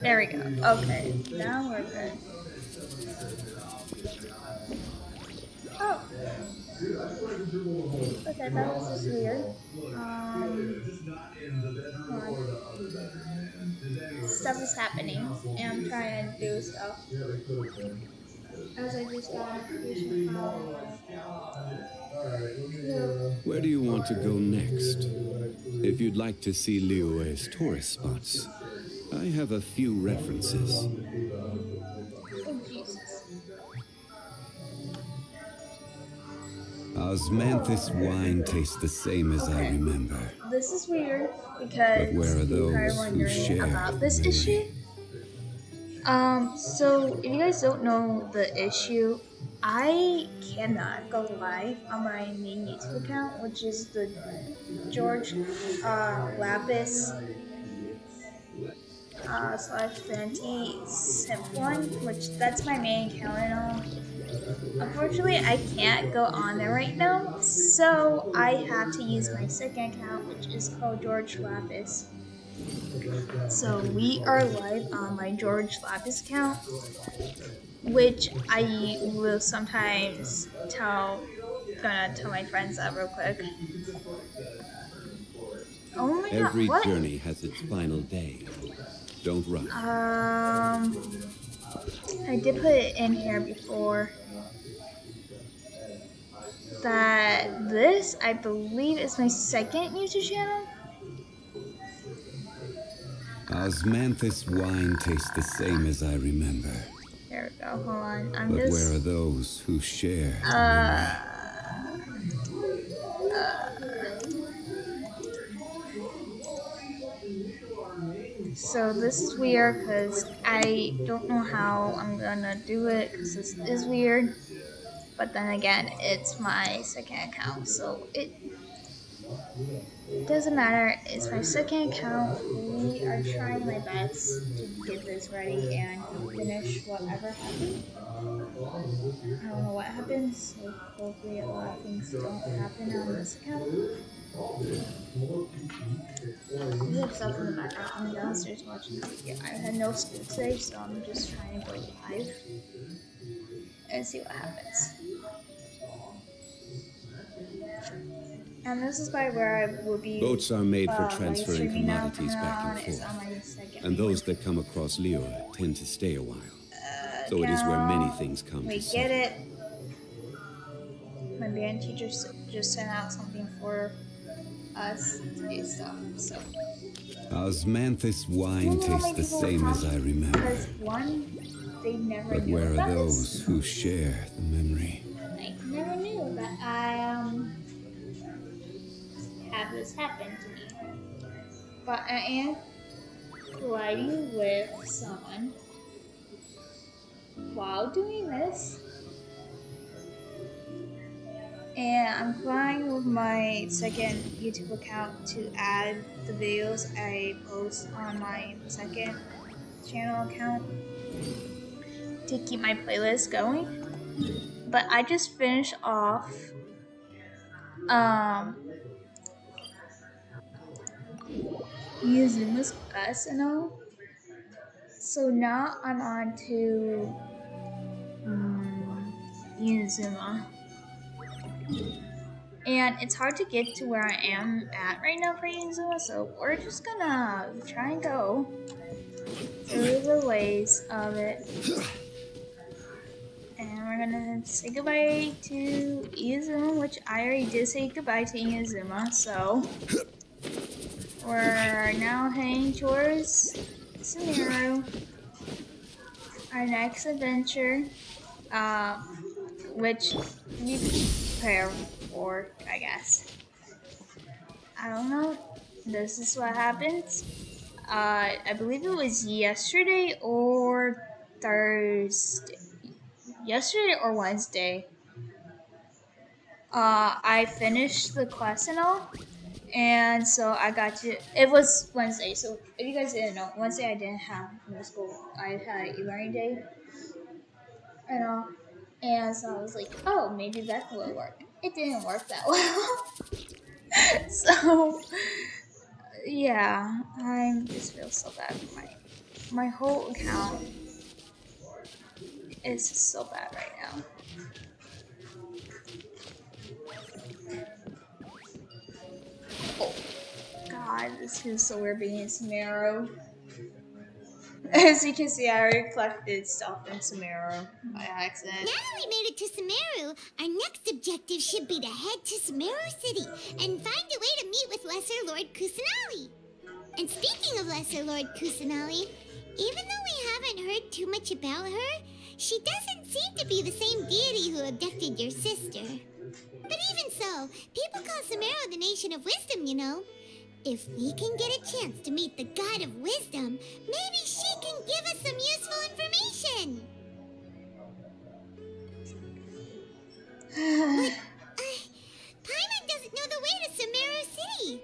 There we go. Okay, now we're good. Oh, okay, that was just weird. Hold on. Stuff is happening, and I'm trying to do stuff. As I just got notification from. Where do you want to go next? If you'd like to see Liyue's tourist spots, I have a few references. Oh Jesus! Osmanthus wine tastes the same as I Okay, remember. this is weird But where because are you're probably those who wondering share about the this issue. memory? So if you guys don't know the issue, I cannot go live on my main YouTube account, which is the George Lapis slash Fenty Simp one, which that's my main account and all. Unfortunately, I can't go on there right now, so I have to use my second account, which is called George Lapis. So we are live on my George Lapis account, which I will sometimes gonna tell my friends that real quick. Oh my god, Every what? journey has its final day. Don't rush. I did put it in here before that this, I believe, is my second YouTube channel. Osmanthus wine tastes the same as I remember. There we go, hold on, I'm But where are just, those who share the memory? so this is weird because I don't know how I'm gonna do it because this is weird. But then again, it's my second account, so it doesn't matter. It's my second account. We are trying my best to get this ready and finish whatever happened. I don't know what happens, so hopefully a lot of things don't happen on this account. We have stuff in the background. I'm downstairs watching TV. I had no school today, so I'm just trying to go live and see what happens. And this is by where I will be. Boats are made for live transferring streaming now commodities from back now on. and It's on forth. my second And those main that come across Liyue tend to stay a while. So it is where account. many things come We to get settle. it. My band teacher just sent out something for us to do stuff. So Osmanthus I wine don't know how many tastes the people same as I have remember. because one, they never But knew where are about those this. who share the memory? I never knew that I have this happen to me. But I am colliding with someone while doing this. And I'm trying with my second YouTube account to add the videos I post on my second channel account to keep my playlist going. But I just finished off Yuzuma's personal. So now I'm on to Yuzuma. And it's hard to get to where I am at right now for Yuzuma, so we're just gonna try and go through the ways of it. And we're gonna say goodbye to Izuma, which I already did say goodbye to Izuma, so we're now heading towards Sumeru, our next adventure, which we prepare for, I guess. I don't know. This is what happens. I believe it was yesterday or Thursday. Yesterday or Wednesday. I finished the quest and all, and so I got to. It was Wednesday, so if you guys didn't know, Wednesday I didn't have no school. I had e-learning day and all, and so I was like, oh, maybe that will work. It didn't work that well, so yeah, I just feel so bad for my My whole account is so bad right now. Oh, God, this feels so weird being in Samaro. As you can see, I already collected stuff in Samaro by accident. Now that we made it to Sumeru, our next objective should be to head to Sumeru City and find a way to meet with Lesser Lord Kusanali. And speaking of Lesser Lord Kusanali, even though we haven't heard too much about her, she doesn't seem to be the same deity who abducted your sister. But even so, people call Sumeru the Nation of Wisdom, you know. If we can get a chance to meet the God of Wisdom, maybe she can give us some useful information. But, Paimon doesn't know the way to Sumeru City.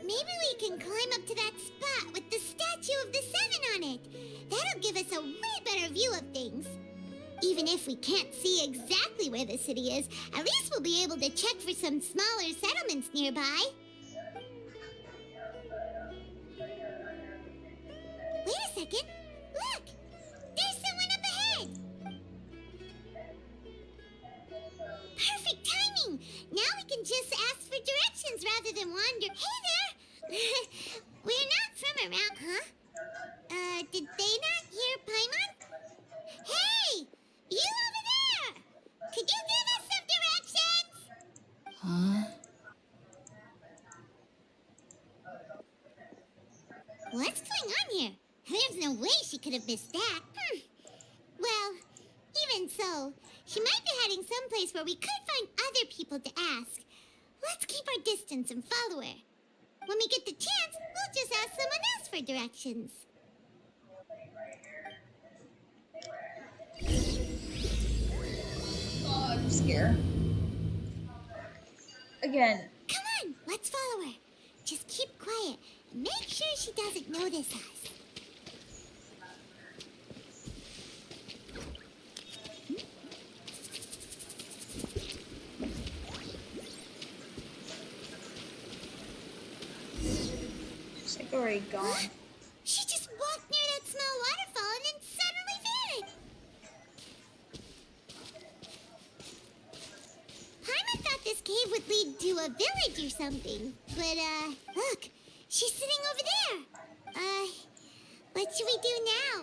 Maybe we can climb up to that spot with the statue of the Seven on it. That'll give us a way better view of things. Even if we can't see exactly where the city is, at least we'll be able to check for some smaller settlements nearby. Wait a second. Look! There's someone up ahead! Perfect timing! Now we can just ask for directions rather than wander. Hey there! We're not from around, huh? Did they not hear Paimon? Hey! You over there! Could you give us some directions? Huh? What's going on here? There's no way she could have missed that. Well, even so, she might be heading someplace where we could find other people to ask. Let's keep our distance and follow her. When we get the chance, we'll just ask someone else for directions. Oh, I'm scared. Again. Come on, let's follow her. Just keep quiet and make sure she doesn't notice us. She's like already gone. She just walked near that small waterfall and then suddenly vanished. Paimon thought this cave would lead to a village or something. But, look, she's sitting over there. What should we do now?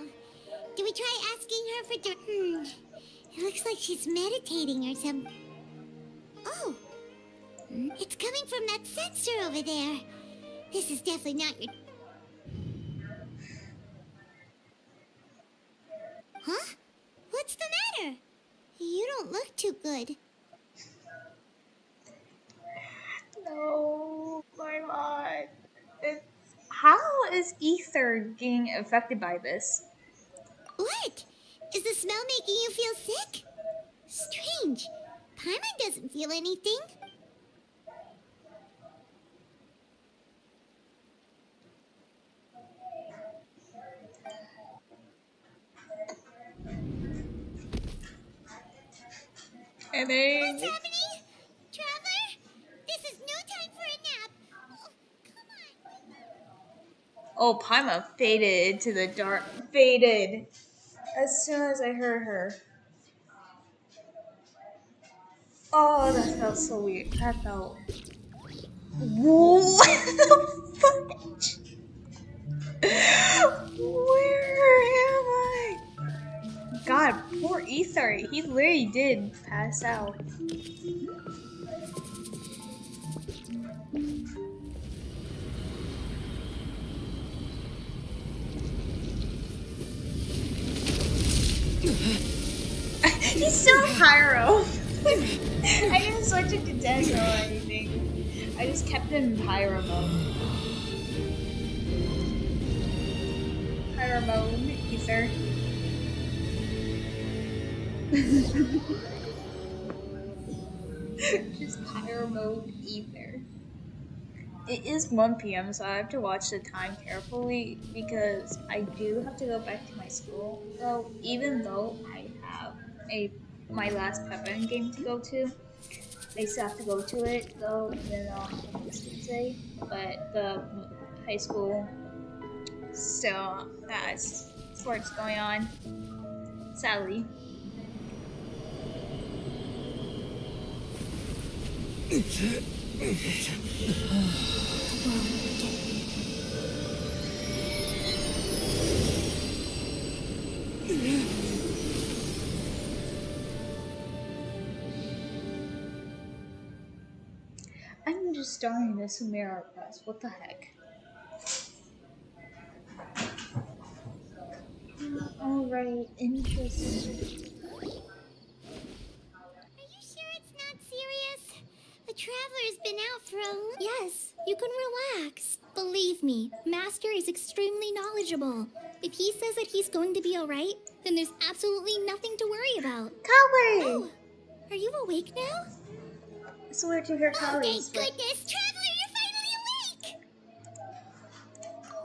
Do we try asking her for it looks like she's meditating or something. Oh, it's coming from that sensor over there. This is definitely not your... Huh? What's the matter? You don't look too good. No, my God. How is Ether getting affected by this? What? Is the smell making you feel sick? Strange. Paimon doesn't feel anything. And then... What's happening? Traveler? This is no time for a nap. Oh, come on. Oh, Paimon faded into the dark. Faded. As soon as I heard her. Oh, that felt so weird. That felt... What the fuck? Where am I? God, poor Ether. He literally did pass out. He's still Pyro. I didn't switch it to Death or anything. I just kept him in Pyro mode. Pyro mode, Ether. Just Pyro mode, Ether. It is 1 p.m. so I have to watch the time carefully because I do have to go back to my school. Though, even though I have my last Peppa game to go to, I still have to go to it though, even though I'm Tuesday. But the high school still That's what's going on. Sadly. I'm just starting this Humera quest. What the heck? Alright, interesting. Are you sure it's not serious? The Traveler's been out for a Yes, you can relax. Believe me, Master is extremely knowledgeable. If he says that he's going to be alright, then there's absolutely nothing to worry about. Kali! Oh, are you awake now? I swear to her Oh, Kali's thank goodness, Traveler, you're finally awake!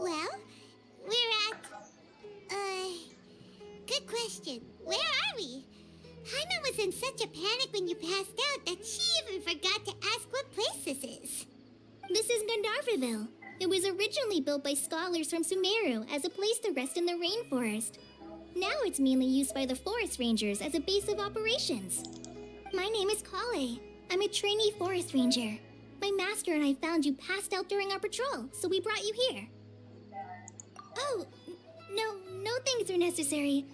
Well, we're at... Good question. Where are we? Hyma was in such a panic when you passed out that she even forgot to ask what place this is. This is Gandharvaville. It was originally built by scholars from Sumeru as a place to rest in the rainforest. Now it's mainly used by the forest rangers as a base of operations. My name is Kale. I'm a trainee forest ranger. My master and I found you passed out during our patrol, so we brought you here. Oh, no things are necessary.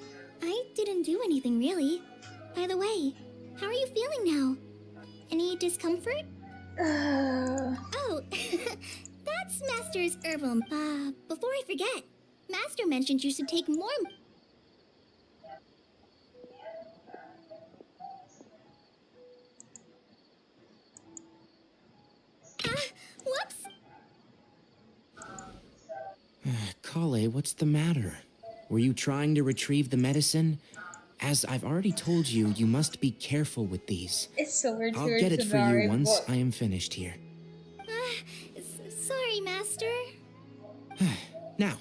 I didn't do anything really. By the way, how are you feeling now? Any discomfort? Oh, that's Master's herbal. Before I forget, Master mentioned you should take more... Whoops! Kale, what's the matter? Were you trying to retrieve the medicine? As I've already told you, you must be careful with these. It's so weird to I'll get it for Tsunari, you once but- I am finished here. Sorry, Master. Now,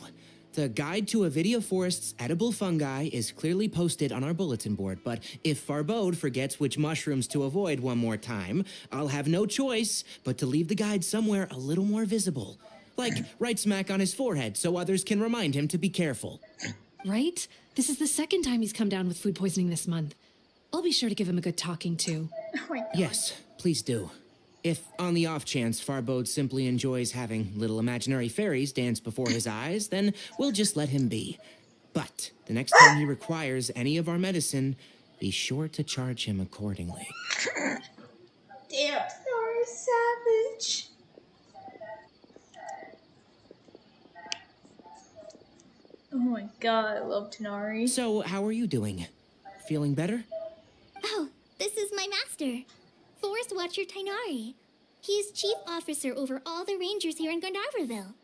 the guide to Avidia Forest's edible fungi is clearly posted on our bulletin board, but if Farbode forgets which mushrooms to avoid one more time, I'll have no choice but to leave the guide somewhere a little more visible. Like right smack on his forehead so others can remind him to be careful. Right? This is the second time he's come down with food poisoning this month. I'll be sure to give him a good talking to. Oh my god. Yes, please do. If on the off chance Farbode simply enjoys having little imaginary fairies dance before his eyes, then we'll just let him be. But the next time he requires any of our medicine, be sure to charge him accordingly. Damn, sorry, savage. Oh my god, I love Tanari. So, how are you doing? Feeling better? Oh, this is my master, Forest Watcher Tainari. He's chief officer over all the rangers here in Gandharvaville.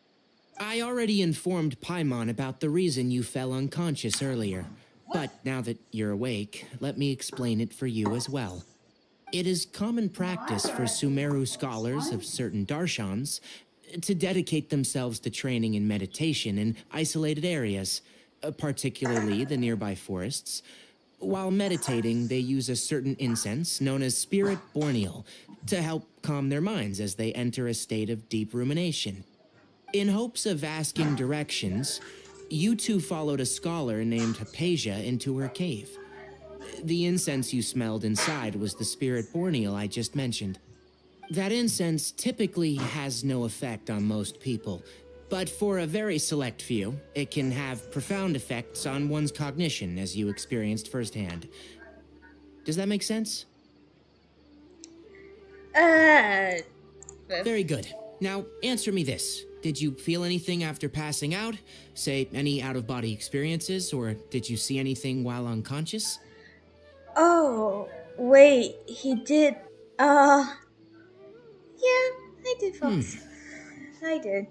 I already informed Paimon about the reason you fell unconscious earlier. But now that you're awake, let me explain it for you as well. It is common practice for Sumeru scholars of certain darshans to dedicate themselves to training in meditation in isolated areas, particularly the nearby forests. While meditating, they use a certain incense known as Spirit Borneal to help calm their minds as they enter a state of deep rumination. In hopes of asking directions, you two followed a scholar named Hypatia into her cave. The incense you smelled inside was the Spirit Borneal I just mentioned. That incense typically has no effect on most people, but for a very select few, it can have profound effects on one's cognition, as you experienced firsthand. Does that make sense? Very good. Now, answer me this. Did you feel anything after passing out? Say, any out-of-body experiences, or did you see anything while unconscious? Oh, wait, he did, yeah, I did, folks. I did.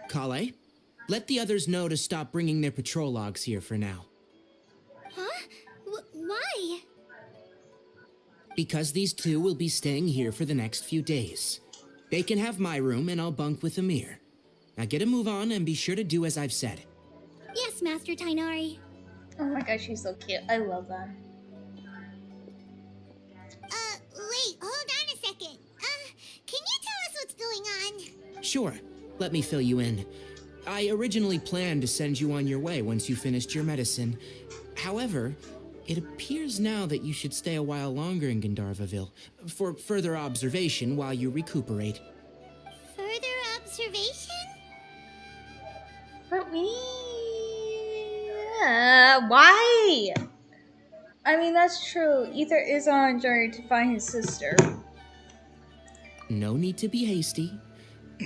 Kale, let the others know to stop bringing their patrol logs here for now. Huh? Why? Because these two will be staying here for the next few days. They can have my room and I'll bunk with Amir. Now get a move on and be sure to do as I've said. Yes, Master Tainari. Oh my gosh, she's so cute. I love that. Wait, hold on a second. Can you tell us what's going on? Sure, let me fill you in. I originally planned to send you on your way once you finished your medicine. However, it appears now that you should stay a while longer in Gandharvaville for further observation while you recuperate. Further observation? But me. Why? I mean, that's true. Ether is on a journey to find his sister. No need to be hasty.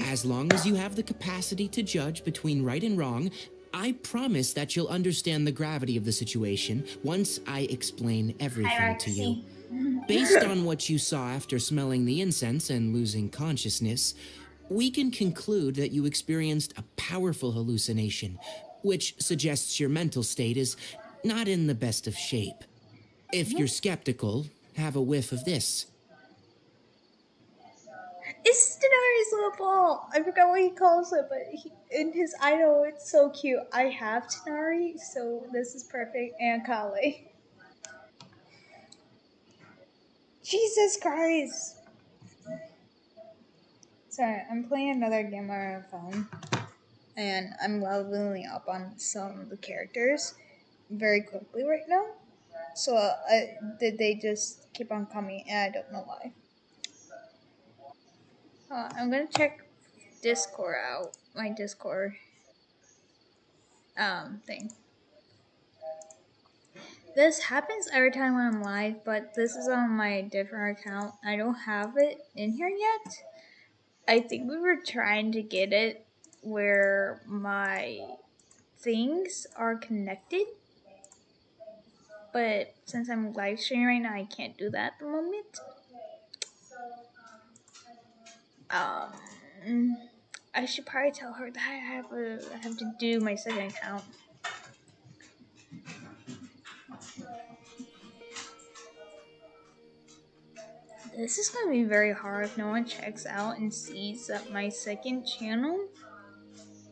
As long as you have the capacity to judge between right and wrong, I promise that you'll understand the gravity of the situation once I explain everything to you. Hierarchy. Based on what you saw after smelling the incense and losing consciousness, we can conclude that you experienced a powerful hallucination, which suggests your mental state is not in the best of shape. If you're skeptical, have a whiff of this. It's Denari's little ball. I forgot what he calls it, but in his idol, it's so cute. I have Denari, so this is perfect. And Kale. Jesus Christ. Sorry, I'm playing another game on my phone. And I'm leveling up on some of the characters very quickly right now. So they just keep on coming, and I don't know why. I'm gonna check Discord out. My Discord thing. This happens every time when I'm live, but this is on my different account. I don't have it in here yet. I think we were trying to get it where my things are connected, but since I'm live streaming right now, I can't do that at the moment. I should probably tell her that I have to do my second account. This is gonna be very hard if no one checks out and sees that my second channel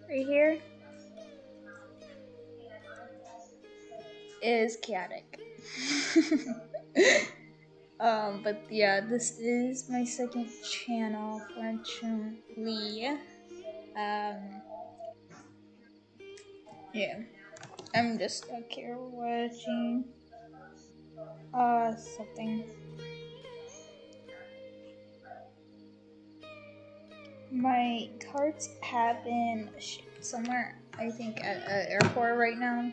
right here is chaotic. But yeah, this is my second channel, fortunately. Yeah, I'm just stuck here watching something. My cards have been shipped somewhere, I think at an airport right now.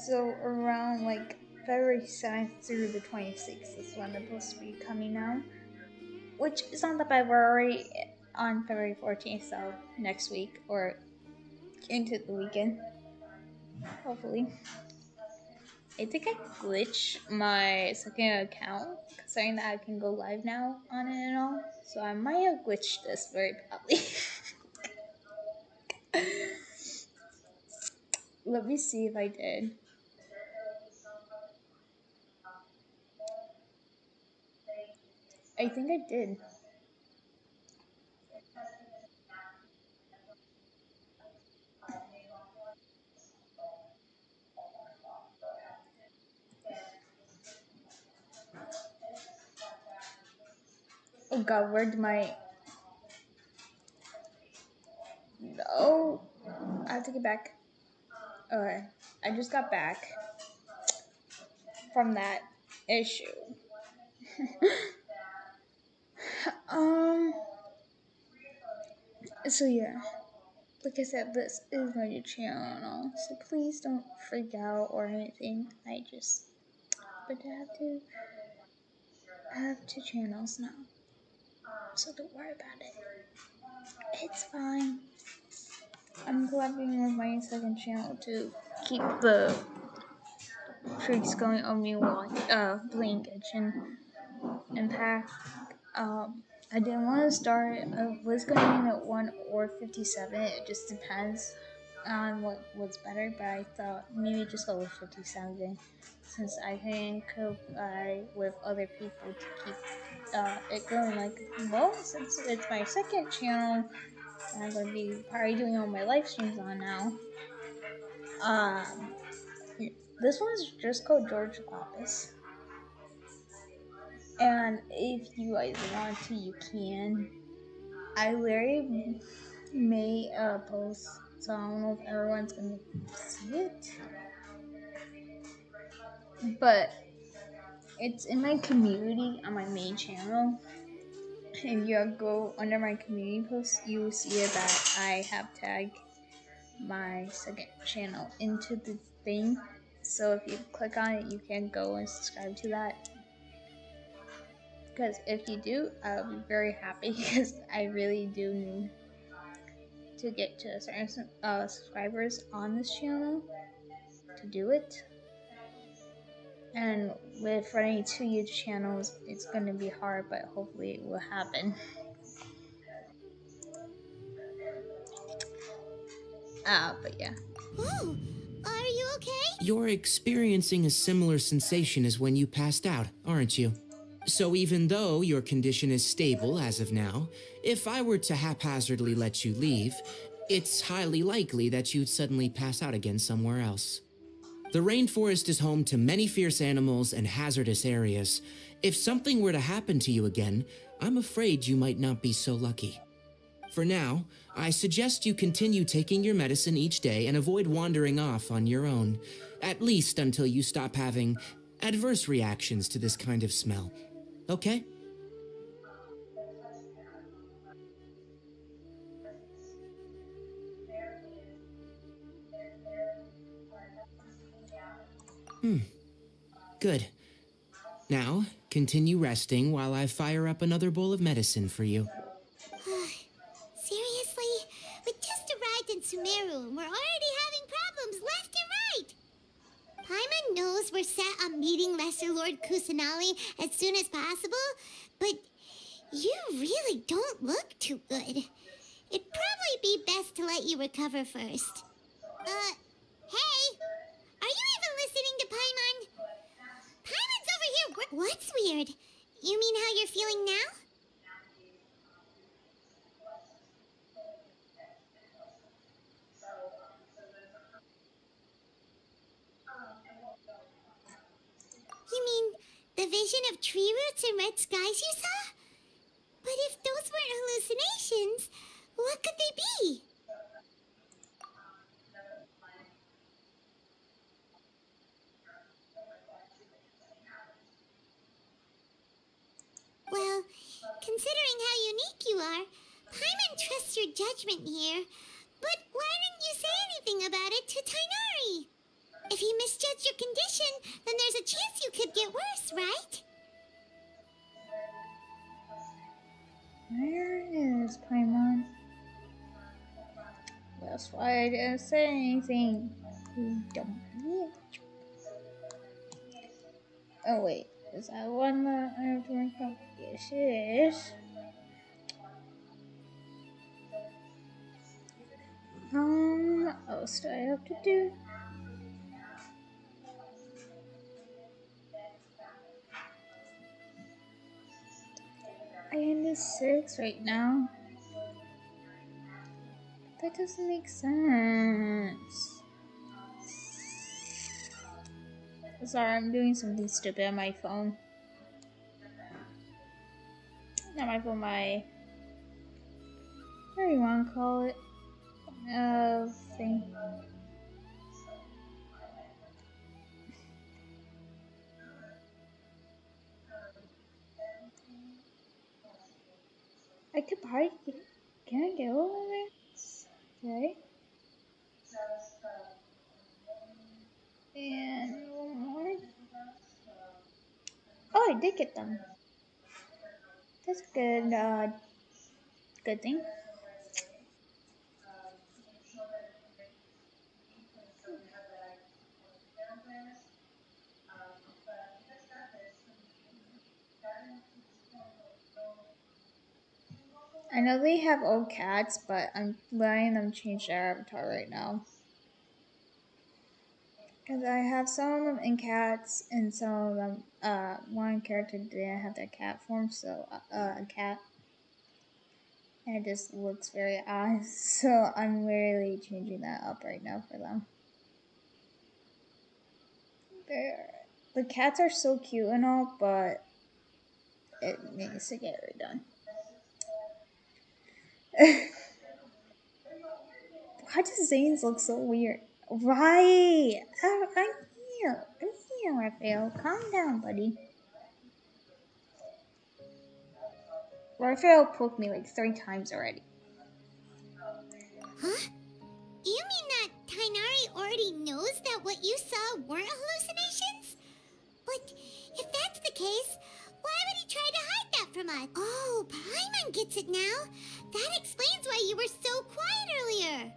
So around like February 7th through the 26th is when they're supposed to be coming out. Which is on the February on February 14th, so next week or into the weekend. Hopefully. I think I glitched my second account, saying that I can go live now on it and all. So I might have glitched this very badly. Let me see if I did. I think I did. Oh god, where did my... No! I have to get back. Okay. I just got back from that issue. um... So yeah. Like I said, this is my new channel, so please don't freak out or anything. But I have two channels now, so don't worry about it. It's fine. I'm collabing with my second channel to keep the streaks going on me playing Genshin Impact. I didn't want to start. I was going in at 1 or 57. It just depends on what's better. But I thought maybe just go with 57 since I can cope with other people to keep it going. Like, well, since it's my second channel, I'm going to be probably doing all my live streams on now. Um, this one's just called George Lapis. And if you guys want to, you can. I literally may post so I don't know if everyone's gonna see it. But it's in my community on my main channel. If you go under my community post, you will see that I have tagged my second channel into the thing. So if you click on it, you can go and subscribe to that. Because if you do, I'll be very happy because I really do need to get to a certain subscribers on this channel to do it. And with running 2 YouTube channels, it's going to be hard, but hopefully it will happen. But yeah. Oh, are you okay? You're experiencing a similar sensation as when you passed out, aren't you? So even though your condition is stable as of now, if I were to haphazardly let you leave, it's highly likely that you'd suddenly pass out again somewhere else. The rainforest is home to many fierce animals and hazardous areas. If something were to happen to you again, I'm afraid you might not be so lucky. For now, I suggest you continue taking your medicine each day and avoid wandering off on your own, at least until you stop having adverse reactions to this kind of smell. Okay? Good. Now, continue resting while I fire up another bowl of medicine for you. Seriously? We just arrived in Sumeru and we're already having problems left and right! Paimon knows we're set on meeting Lesser Lord Kusanali as soon as possible, but you really don't look too good. It'd probably be best to let you recover first. Hey! Are you even listening to Paimon? Paimon's over here What's weird? You mean how you're feeling now? You mean the vision of tree roots and red skies you saw? But if those weren't hallucinations, what could they be? Well, considering how unique you are, Paimon trusts your judgment here. But why didn't you say anything about it to Tainari? If he misjudged your condition, then there's a chance you could get worse, right? Where is Paimon? That's why I didn't say anything. You dumb bitch. Oh wait, is that one that I have to rank up? Yes, it is. What else do I have to do? I ended 6 right now. That doesn't make sense. Sorry, I'm doing something stupid on my phone. Not my phone, my... What do you want to call it? Thing. I could probably get... Can I get over there? Okay. And one more. Oh, I did get them. That's a good, good thing. I know they have old cats, but I'm letting them change their avatar right now. Because I have some of them in cats, and some of them, one character didn't have their cat form, so, a cat. And it just looks very odd, so I'm literally changing that up right now for them. The cats are so cute and all, but it needs to get redone. Why does Zane's look so weird? Right. I'm here. I'm here, Raphael. Calm down, buddy. Raphael poked me like 3 times already. Huh? You mean that Tainari already knows that what you saw weren't hallucinations? But if that's the case, why would he try to hide that from us? Oh, Paimon gets it now. That explains why you were so quiet earlier.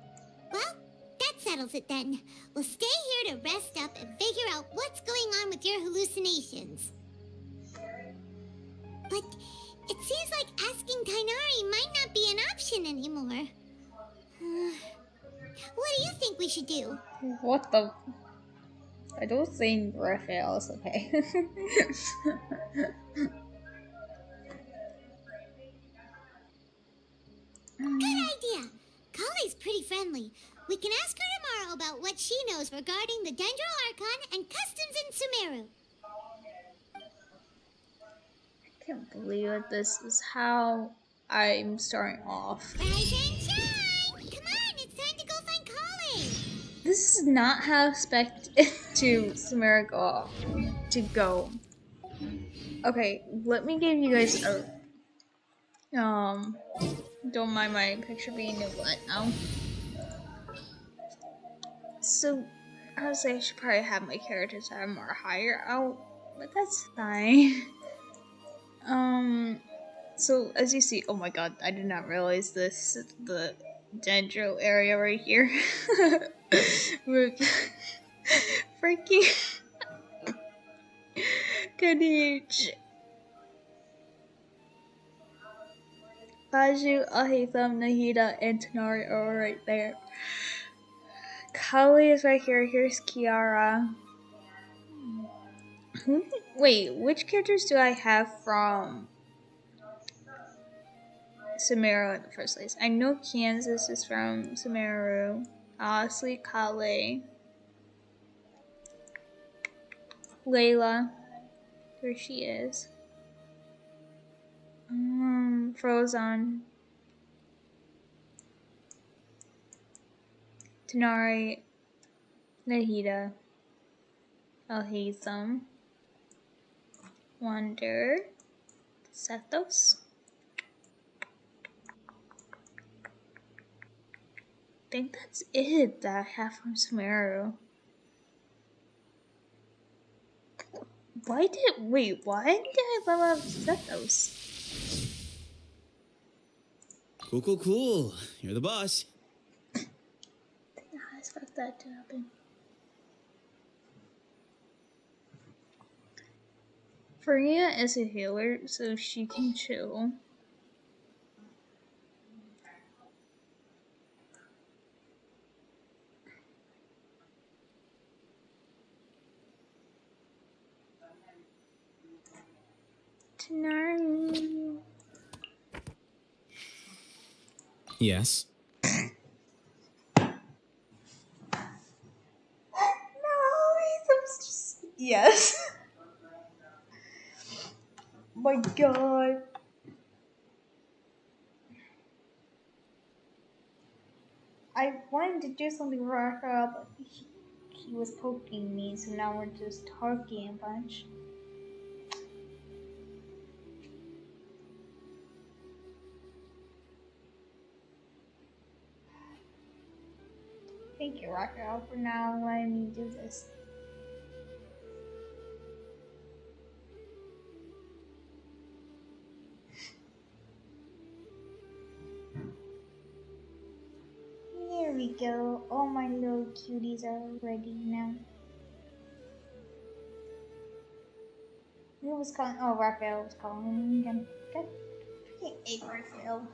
Well, that settles it then. We'll stay here to rest up and figure out what's going on with your hallucinations. But it seems like asking Tainari might not be an option anymore. What do you think we should do? What the? I don't think Raphael is okay. Good idea. Kale's pretty friendly. We can ask her tomorrow about what she knows regarding the Dendro Archon and customs in Sumeru. I can't believe it. This is how I'm starting off. Rise and shine! Come on, it's time to go find Kale. This is not how I expect it to Sumeru to go. Okay, let me give you guys a don't mind my picture being a what now. So I would say I should probably have my characters have more higher out, but that's fine. So as you see, oh my god, I did not realize this, the dendro area right here. With freaking Kadich. Baju, Ahitham, Nahida, and Tanari are right there. Kali is right here. Here's Kiara. Wait, which characters do I have from Sumeru in the first place? I know Kansas is from Sumeru. Honestly, Kale. Layla. There she is. Frozone. Tanari. Nahida. Alhaitham. Wonder. Sethos. I think that's it that I have from Sumeru. Why did I level up Sethos? Cool. You're the boss. Did not expect that to happen. Faria is a healer, so she can chill. Tonight. Yes. No, he's just yes. My god. I wanted to do something for her, but he was poking me, so now we're just talking a bunch. Thank you, Raphael, for now letting me do this. There we go. All my little cuties are ready now. Who was calling? Oh, Raphael was calling me again. God, I hate Raphael.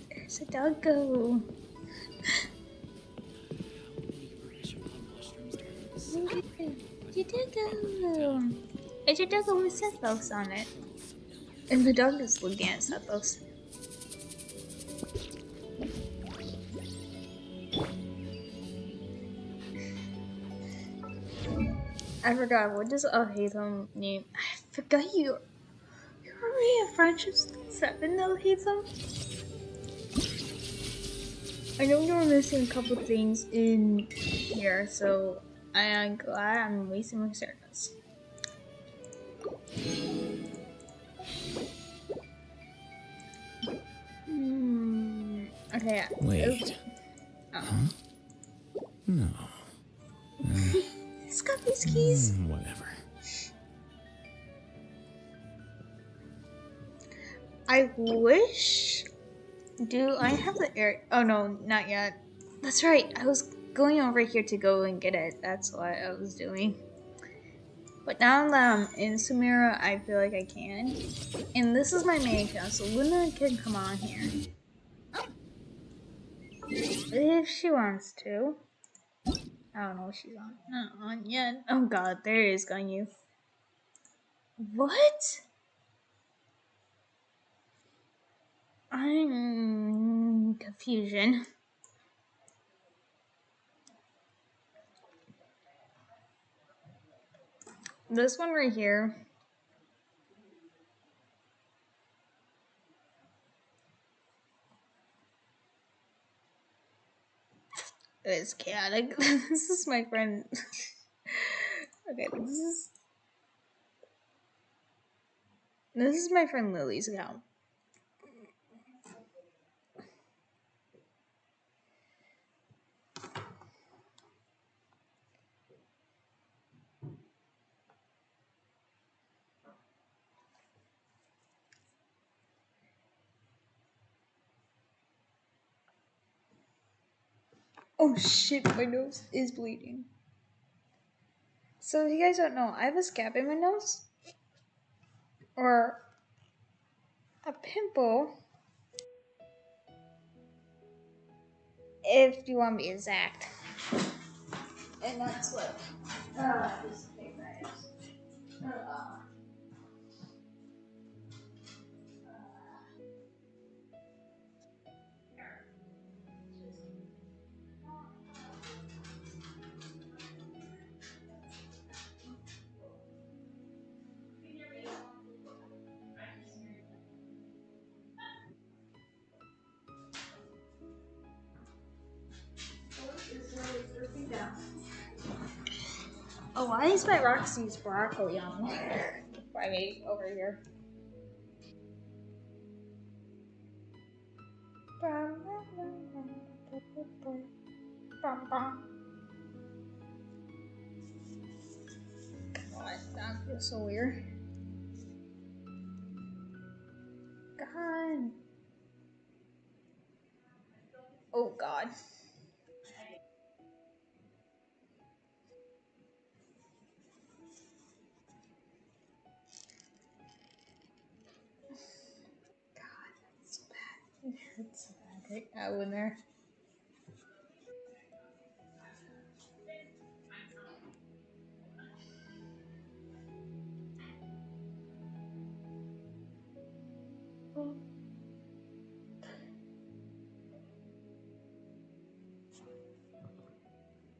There's a doggo. You doggo. It's your doggo with Sethos on it. And the dog is looking at Sethos. I forgot, what does Ahitham mean? I Forgot you're already a friendship 7 though, Hazel? I know you're missing a couple things in here, so I'm glad I'm wasting my seconds. Okay. Wait. Oh. No. He's got these keys. Whatever. I wish. Do I have the air? Oh no, not yet. That's right. I was going over here to go and get it. That's what I was doing. But now that I'm in Samira, I feel like I can. And this is my main account, so Luna can come on here. If she wants to. I don't know if she's on. Not on yet. Oh god, there it is, Ganyu. What? I'm confusion. This one right here. Is chaotic. This is my friend. Okay, this is my friend Lily's account. Oh shit, my nose is bleeding. So if you guys don't know, I have a scab in my nose. Or a pimple. If you want me exact. And that's what this paper is. Oh, why is my Roxy's broccoli on there? Why me over here? God, that feels so weird. God. Oh God. God, that's so bad. It hurts so bad right now in there.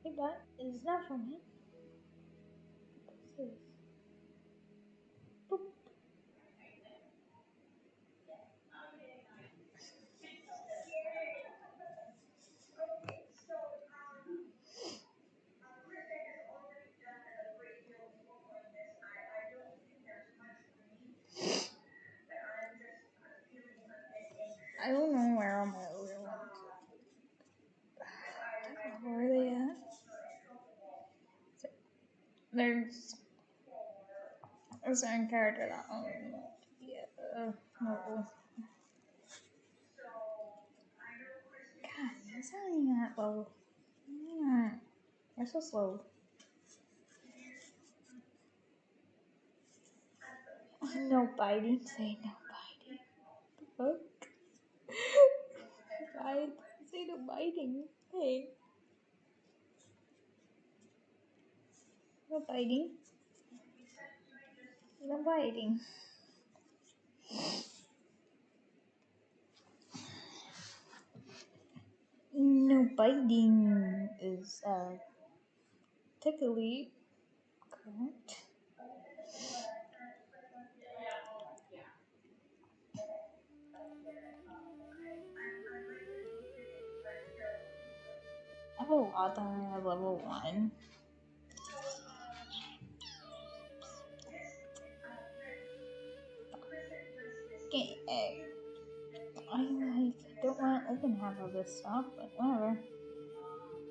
Hey, that is not from me. This is. Boop. I don't know where all my other ones. Where are they at? There's a certain character that yeah. No. God, that's not even that low. Yeah. You're so slow. No biting. Say no biting. Fuck. Bite. Say no biting. Hey. No biting. No biting. No biting is technically correct. lot that I have level 1. Okay, I don't want to open half of this stuff, but whatever.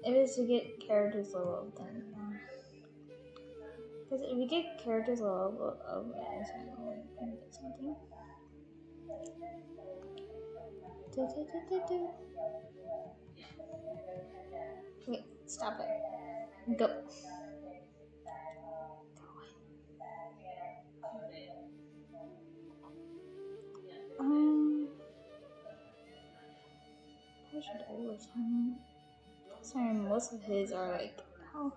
If it's to get characters level up, then because if we get characters level up, I can get something. Wait, stop it. Go. How should I wish him? Sorry, most of his are like, oh,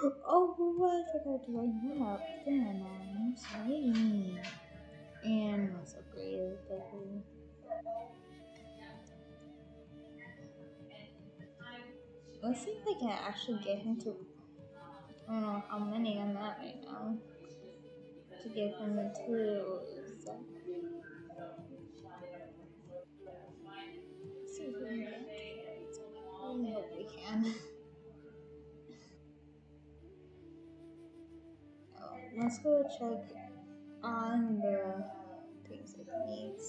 I forgot to write him up. Then I'm sorry. And what's upgraded, definitely. Let's see if I can actually get him to. I don't know how many I'm at right now. To get him into. Let's see if we can get. I hope we can. Let's go check on the things it needs.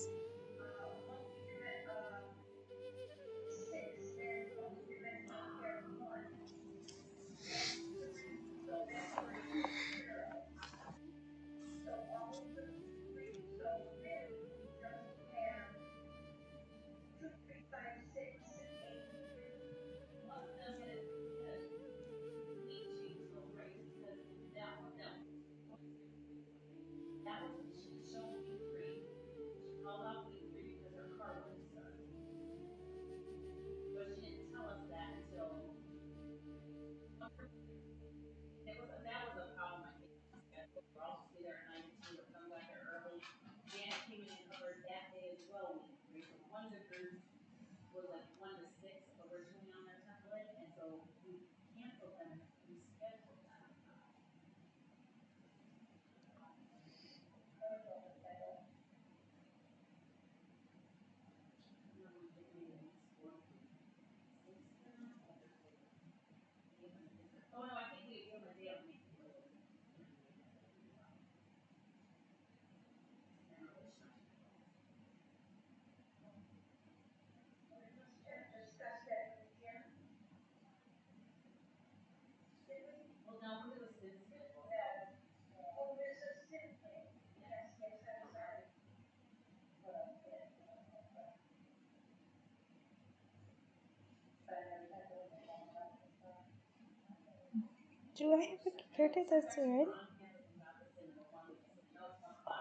Do I have a character that's red?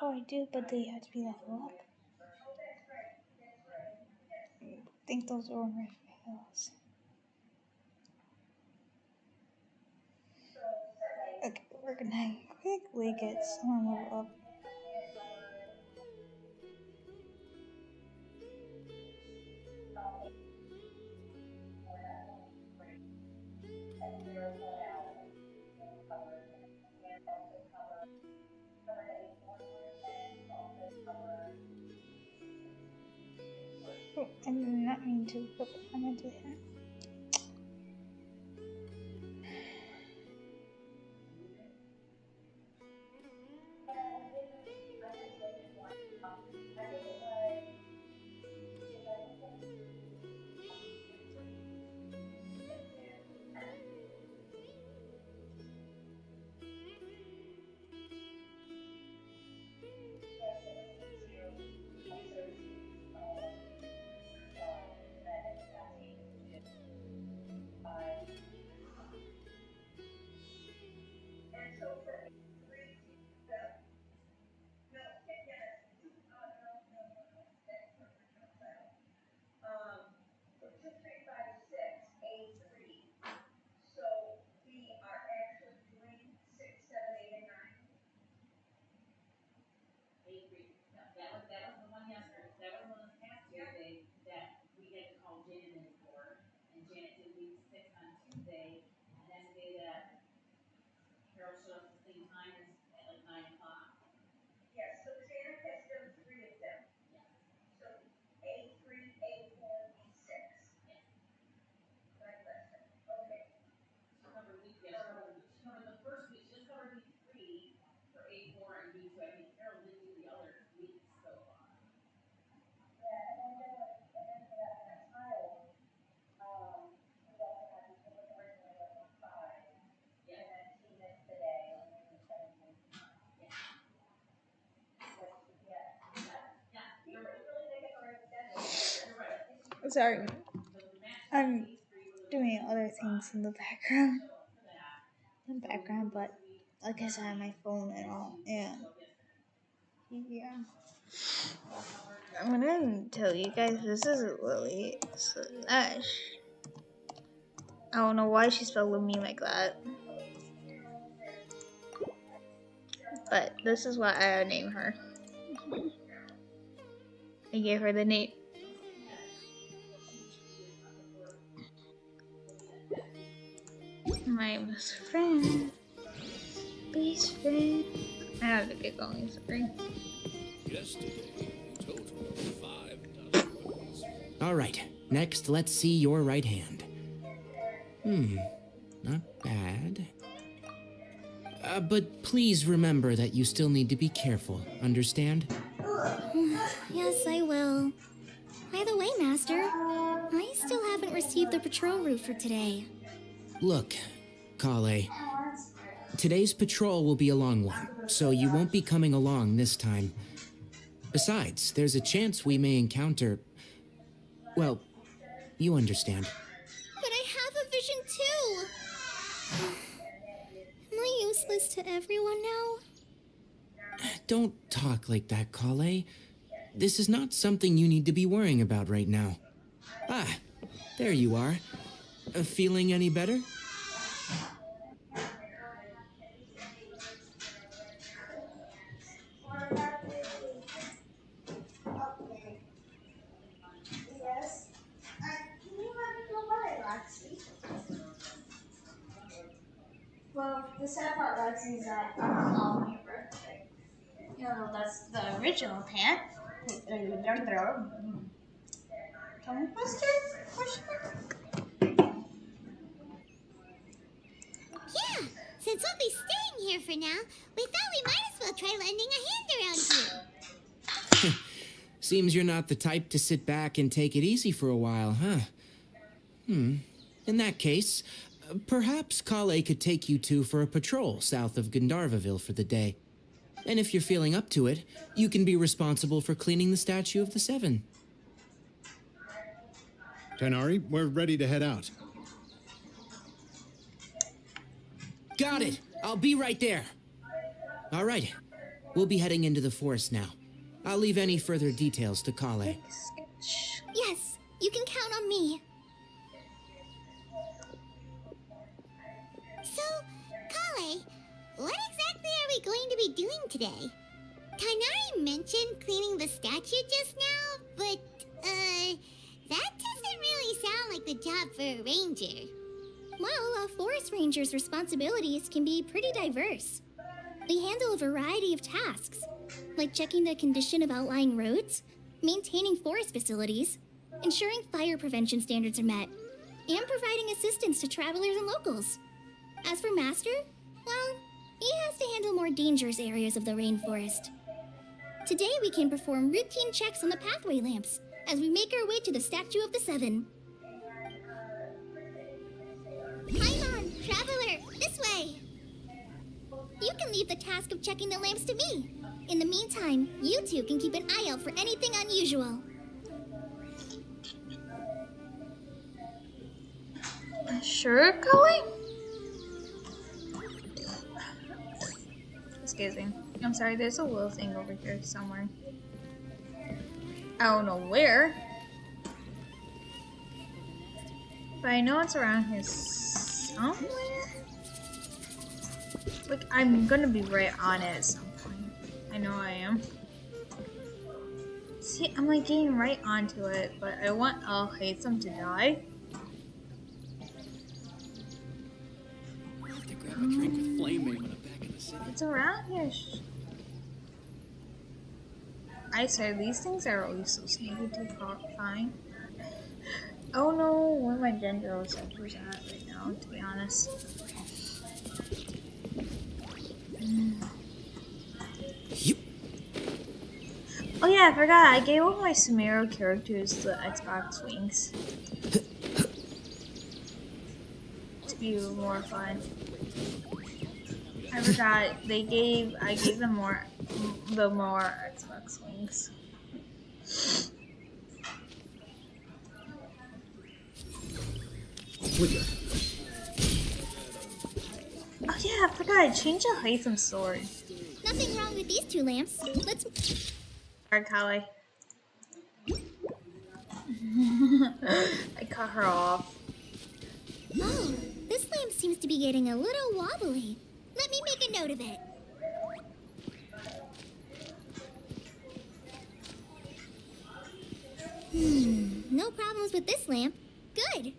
Oh, I do, but they have to be level up. I think those are my fails. Okay, we're gonna quickly get someone level up. Oh, I did not mean to, but I meant to hit. Sorry, I'm doing other things in the background. But like I said, my phone and all, and yeah. I'm gonna tell you guys this is Lily Slash. I don't know why she spelled me like that, but this is what I name her. I gave her the name. My best friend. Best friend. I have to get going, sorry. Yesterday, total of 5 dozen words. All right, next let's see your right hand. Not bad. But please remember that you still need to be careful, understand? Yes, I will. By the way, Master, I still haven't received the patrol route for today. Look, Kale, today's patrol will be a long one, so you won't be coming along this time. Besides, there's a chance we may encounter... Well, you understand. But I have a vision too! Am I useless to everyone now? Don't talk like that, Kale. This is not something you need to be worrying about right now. Ah, there you are. Feeling any better? Yes. Can you let me go by Lexi? Well, the sad part, Lexi, is that I'm on my birthday. You know, that's the original pant. Tongue twister? Question mark? Yeah, since we'll be staying here for now, we thought we might as well try lending a hand around here. Seems you're not the type to sit back and take it easy for a while, huh? In that case, perhaps Kale could take you two for a patrol south of Gandharvaville for the day. And if you're feeling up to it, you can be responsible for cleaning the Statue of the Seven. Tanari, we're ready to head out. Got it! I'll be right there! All right, we'll be heading into the forest now. I'll leave any further details to Kale. Yes, you can count on me. So, Kale, what exactly are we going to be doing today? Kainari mentioned cleaning the statue just now, but, that doesn't really sound like the job for a ranger. Well, a forest ranger's responsibilities can be pretty diverse. They handle a variety of tasks, like checking the condition of outlying roads, maintaining forest facilities, ensuring fire prevention standards are met, and providing assistance to travelers and locals. As for Master, well, he has to handle more dangerous areas of the rainforest. Today we can perform routine checks on the pathway lamps as we make our way to the Statue of the Seven. Paimon, traveler, this way! You can leave the task of checking the lamps to me. In the meantime, you two can keep an eye out for anything unusual. Sure, Kale? Excuse me. I'm sorry, there's a little thing over here somewhere. I don't know where. But I know it's around here somewhere. Like, I'm gonna be right on it at some point. I know I am. See, I'm like getting right onto it, but I want Hatham to die. I have to grab a drink with Flame Maid when I'm back in the city. It's around here. I swear, these things are always so sneaky to find. I don't know where my gender center's at right now, to be honest. Oh yeah, I forgot. I gave all my Sumeru characters the Xbox wings to be more fun. I forgot. I gave them more Xbox wings. Oh yeah, I forgot I changed the height from sword. Nothing wrong with these two lamps. Let's... Alright, Kali. I cut her off. Oh, this lamp seems to be getting a little wobbly. Let me make a note of it. No problems with this lamp. Good.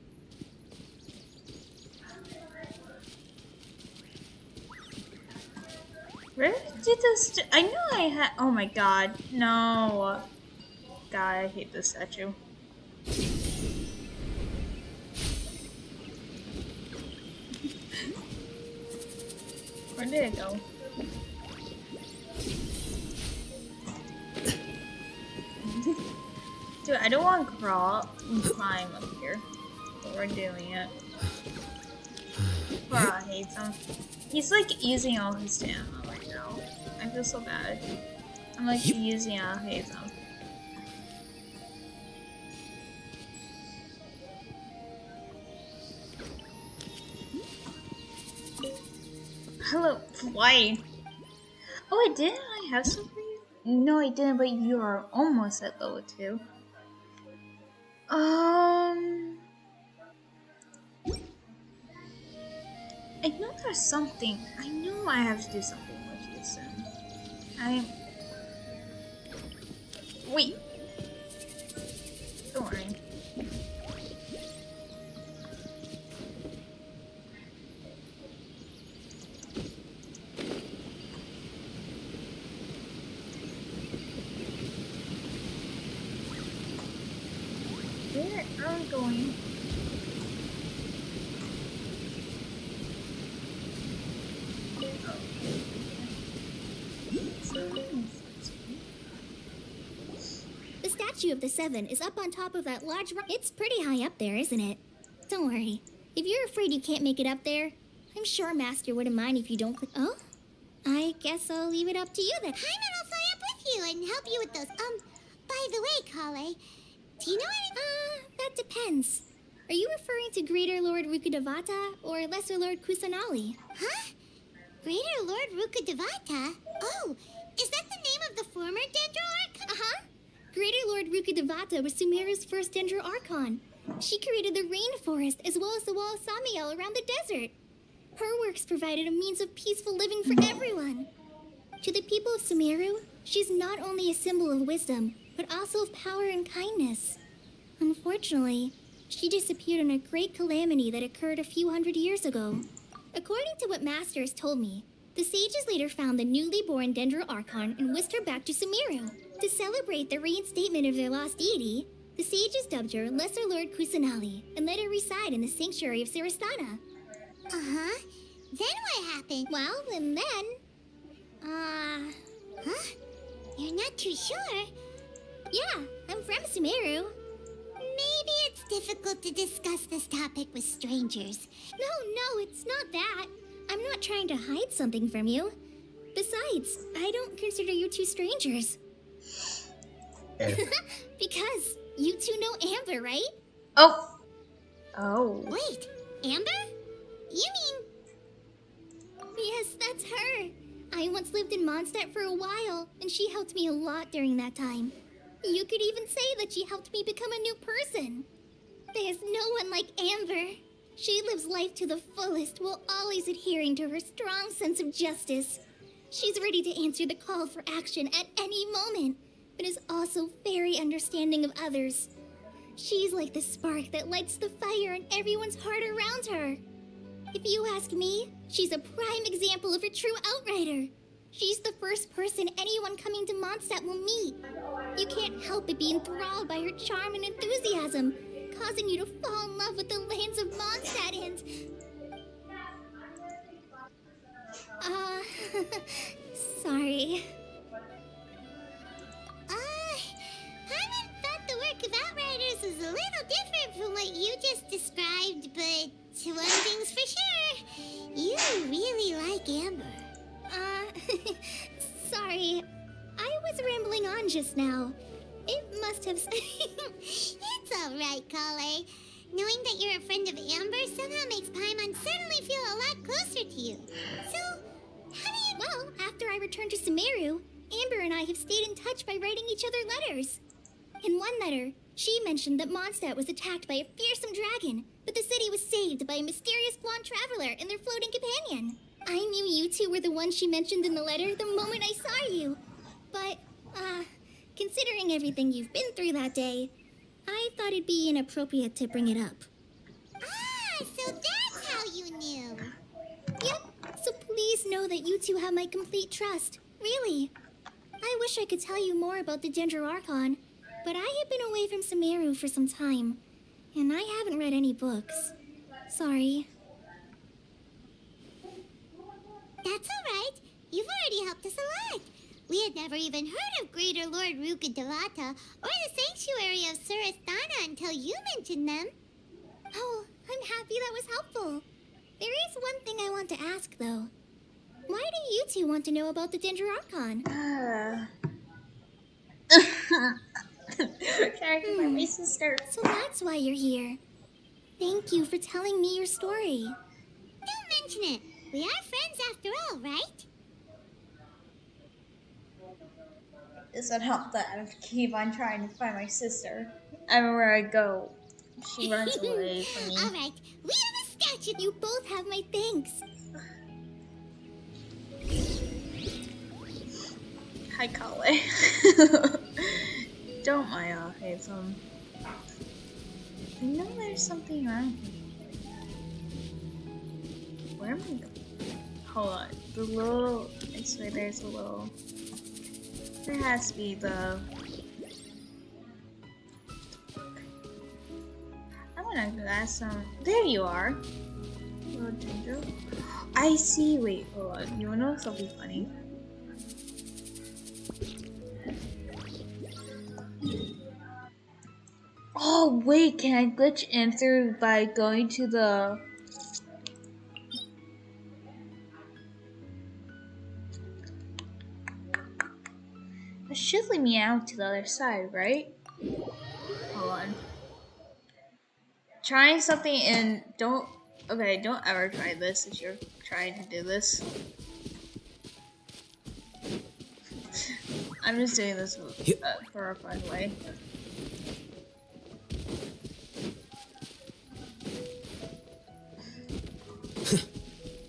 Where did this? I knew I had. Oh my god, no! God, I hate this statue. Where did it go? Dude, I don't want to crawl and climb up here, but we're doing it. Bro hates him. He's like using all his stamina right now. I feel so bad. I'm like using all his him. Hello, flight. Oh, I didn't. I have some for you. No, I didn't. But you are almost at level 2. I know there's something. I know I have to do something with you soon. Wait. Don't worry. Where are we going? The statue of the Seven is up on top of that large rock. It's pretty high up there, isn't it? Don't worry. If you're afraid you can't make it up there, I'm sure Master wouldn't mind if you don't click. Oh? I guess I'll leave it up to you then. Paimon will fly up with you and help you with those. By the way, Kale, do you know any... that depends. Are you referring to Greater Lord Rukkhadevata or Lesser Lord Kusanali? Huh? Greater Lord Rukkhadevata? Oh, is that the name of the former Dendro Archon? Uh-huh. Greater Lord Rukkhadevata was Sumeru's first Dendro Archon. She created the rainforest as well as the wall of Samiel around the desert. Her works provided a means of peaceful living for everyone. To the people of Sumeru, she's not only a symbol of wisdom, but also of power and kindness. Unfortunately, she disappeared in a great calamity that occurred a few hundred years ago. According to what Master has told me, the sages later found the newly born Dendro Archon and whisked her back to Sumeru. To celebrate the reinstatement of their lost deity, the sages dubbed her Lesser Lord Kusanali and let her reside in the sanctuary of Sarastana. Uh-huh. Then what happened? Well, and then... Huh? You're not too sure? Yeah, I'm from Sumeru. Maybe it's difficult to discuss this topic with strangers. No, it's not that. I'm not trying to hide something from you. Besides, I don't consider you two strangers. Because you two know Amber, right? Oh. Wait, Amber? You mean... Yes, that's her. I once lived in Mondstadt for a while, and she helped me a lot during that time. You could even say that she helped me become a new person. There's no one like Amber. She lives life to the fullest while always adhering to her strong sense of justice. She's ready to answer the call for action at any moment, but is also very understanding of others. She's like the spark that lights the fire in everyone's heart around her. If you ask me, she's a prime example of a true outrider. She's the first person anyone coming to Mondstadt will meet. You can't help but be enthralled by her charm and enthusiasm, causing you to fall in love with the lands of Mondstadt and... sorry. Paimon thought the work of Outriders was a little different from what you just described, but one thing's for sure, you really like Amber. Sorry. I was rambling on just now. It must have... It's alright, Kale. knowing that you're a friend of Amber somehow makes Paimon suddenly feel a lot closer to you. So, how do you... Well, after I returned to Sumeru, Amber and I have stayed in touch by writing each other letters. In one letter, she mentioned that Mondstadt was attacked by a fearsome dragon, but the city was saved by a mysterious blonde traveler and their floating companion. I knew you two were the ones she mentioned in the letter the moment I saw you. But, considering everything you've been through that day, I thought it'd be inappropriate to bring it up. Ah, so that's how you knew. Yep, so please know that you two have my complete trust. Really. I wish I could tell you more about the Dendroarchon, but I have been away from Sumeru for some time, and I haven't read any books. Sorry. That's alright. You've already helped us a lot. We had never even heard of Greater Lord Rukkhadevata or the Sanctuary of Surasthana until you mentioned them. Oh, I'm happy that was helpful. There is one thing I want to ask, though. Why do you two want to know about the Dendroarchon? Trying by my sister. So that's why you're here. Thank you for telling me your story. Don't mention it. We are friends after all, right? Does it help that I keep on trying to find my sister? Everywhere I go, she runs away from me. Alright, we have a statue. You both have my thanks. Hi, Kale. Don't Maya hates him. I know there's something around here. Where am I going? Hold on. The little... I swear there's a little... There has to be the... I wanna ask some... There you are! Little ginger. I see! Wait, hold on. You wanna know something funny? Oh wait, can I glitch in through by going to the... It should lead me out to the other side, right? Hold on. Trying something and don't... Okay, don't ever try this if you're trying to do this. I'm just doing this for a fun way.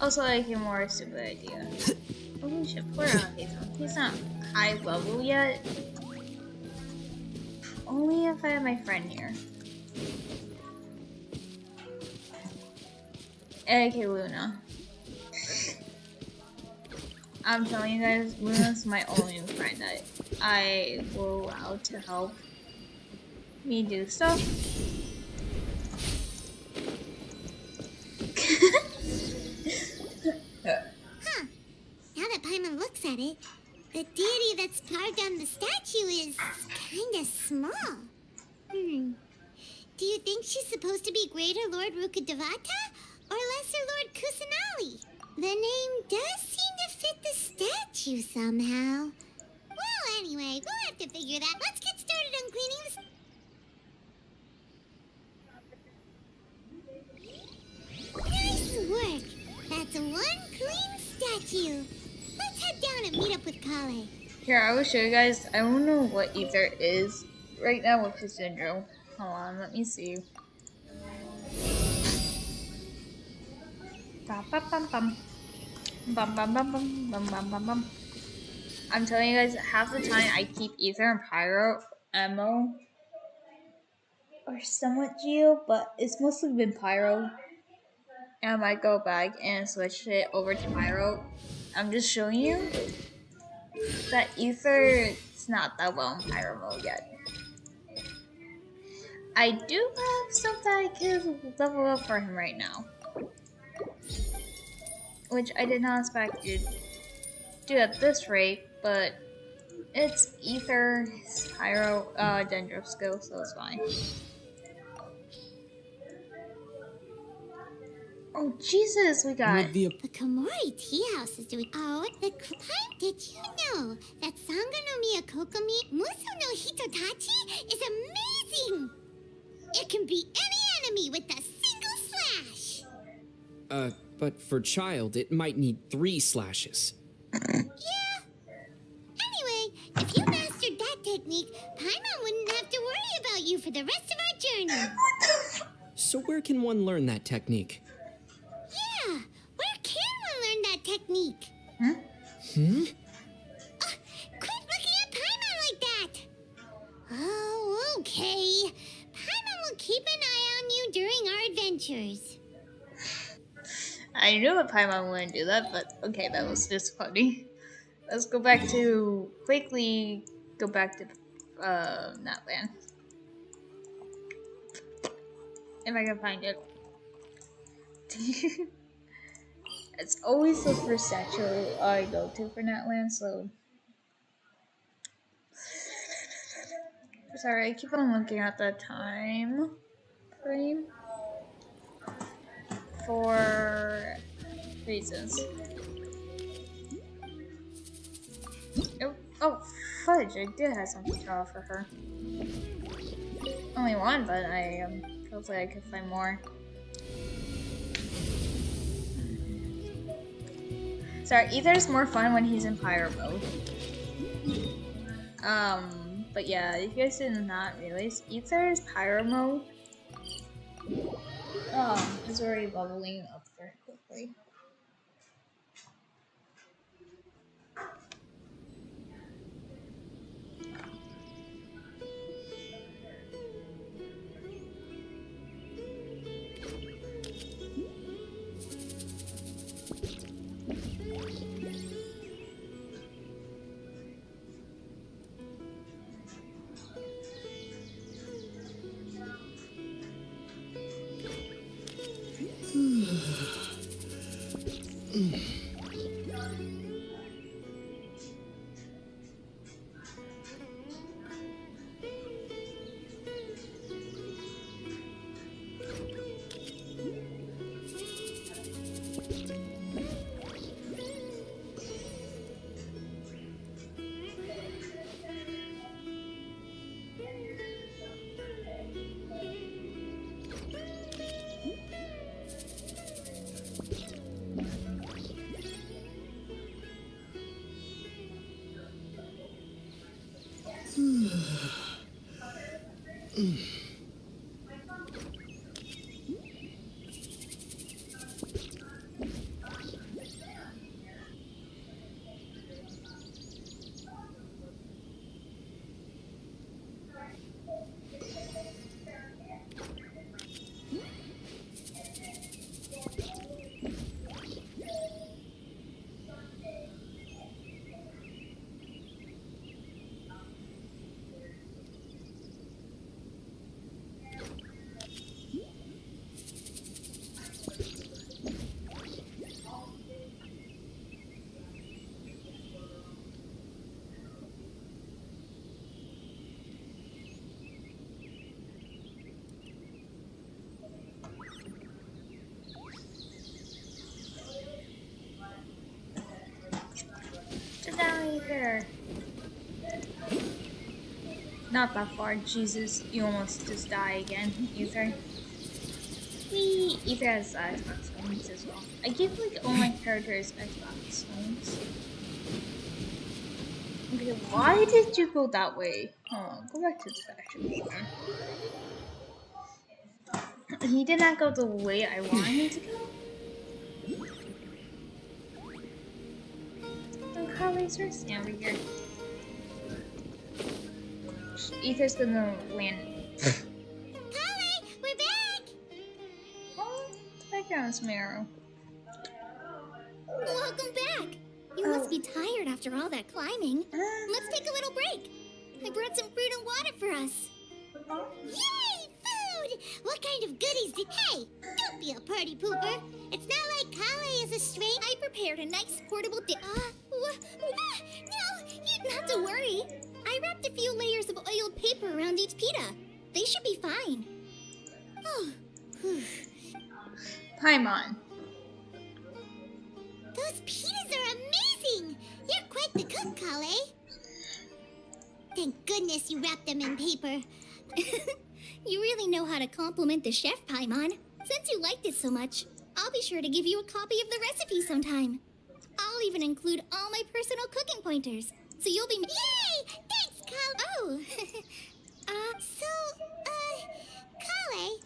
Also, like a more stupid idea. Oh, we should put on he's not high level yet. Only if I have my friend here. Okay, Luna. I'm telling you guys, Luna's my only friend that I will allow to help me do stuff. Huh. Now that Paimon looks at it, the deity that's carved on the statue is kinda small. Do you think she's supposed to be Greater Lord Rukkhadevata or Lesser Lord Kusanali? The name does seem to fit the statue somehow. Well, anyway, we'll have to figure that. Let's get started on cleaning the... Nice work. That's one clean statue. Let's head down and meet up with Kale. Here, I will show you guys. I don't know what ether is right now with his syndrome. Hold on, let me see. Bum, bum, bum, bum. Bum, bum, bum, bum, bum, bum, bum, bum. I'm telling you guys, half the time I keep ether and pyro ammo. Or somewhat geo, but it's mostly been pyro. And I might go back and switch it over to pyro. I'm just showing you that ether is not that well in pyro mode yet. I do have stuff that I can level up for him right now, which I did not expect to do at this rate, but it's ether, pyro, dendro skill, so it's fine. Oh Jesus, we got The Komori tea house is doing... Oh, did you know that Sanga no Miyakokomi Muso no Hitotachi is amazing? It can beat any enemy But for child, it might need 3 slashes. Yeah. Anyway, if you mastered that technique, Paimon wouldn't have to worry about you for the rest of our journey. So where can one learn that technique? Yeah, where can one learn that technique? Quit looking at Paimon like that! Oh, okay. Paimon will keep an eye on you during our adventures. I knew that Paimon wouldn't do that, but okay, that was just funny. Let's quickly go back to Natland. If I can find it. It's always the first statue I go to for Natland, so... Sorry, I keep on looking at the time frame for reasons. Oh, fudge! I did have something to offer her. Only one, but I hopefully I could find more. Sorry, Ether's more fun when he's in pyro mode. But yeah, if you guys did not realize, Ether's pyro mode is already bubbling up very quickly. There. Not that far, Jesus. You almost just die again, Ether. Whee! Ether has Xbox phones as well. I give like all my characters Xbox phones. Okay, why did you go that way? Hold on, go back to the statue. He did not go the way I wanted him to go. Car racer, stand over here. Ether's gonna land. Holly, we're back! Oh, the background's Marrow. Welcome back! You must be tired after all that climbing. Let's take a little break. I brought some fruit and water for us. Yay! Food! What kind of goodies did... Hey! Don't be a party pooper! It's not like Kale is a stray. I prepared a nice portable no! You'd not to worry. I wrapped a few layers of oiled paper around each pita. They should be fine. Oh. Paimon. Those pitas are amazing! You're quite the cook, Kale. Thank goodness you wrapped them in paper. You really know how to compliment the chef, Paimon, since you liked it so much. I'll be sure to give you a copy of the recipe sometime. I'll even include all my personal cooking pointers, so you'll be... Yay! Thanks, Kale! Oh! Kale,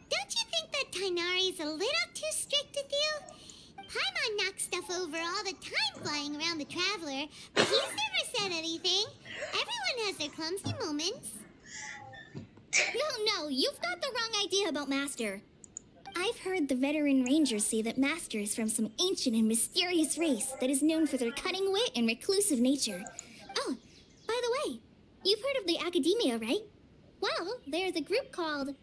don't you think that Tainari's a little too strict with you? Paimon knocks stuff over all the time flying around the Traveler, but he's never said anything. Everyone has their clumsy moments. No, you've got the wrong idea about Master. I've heard the veteran rangers say that Master is from some ancient and mysterious race that is known for their cunning wit and reclusive nature. Oh, by the way, you've heard of the Academia, right? Well, there's a group called...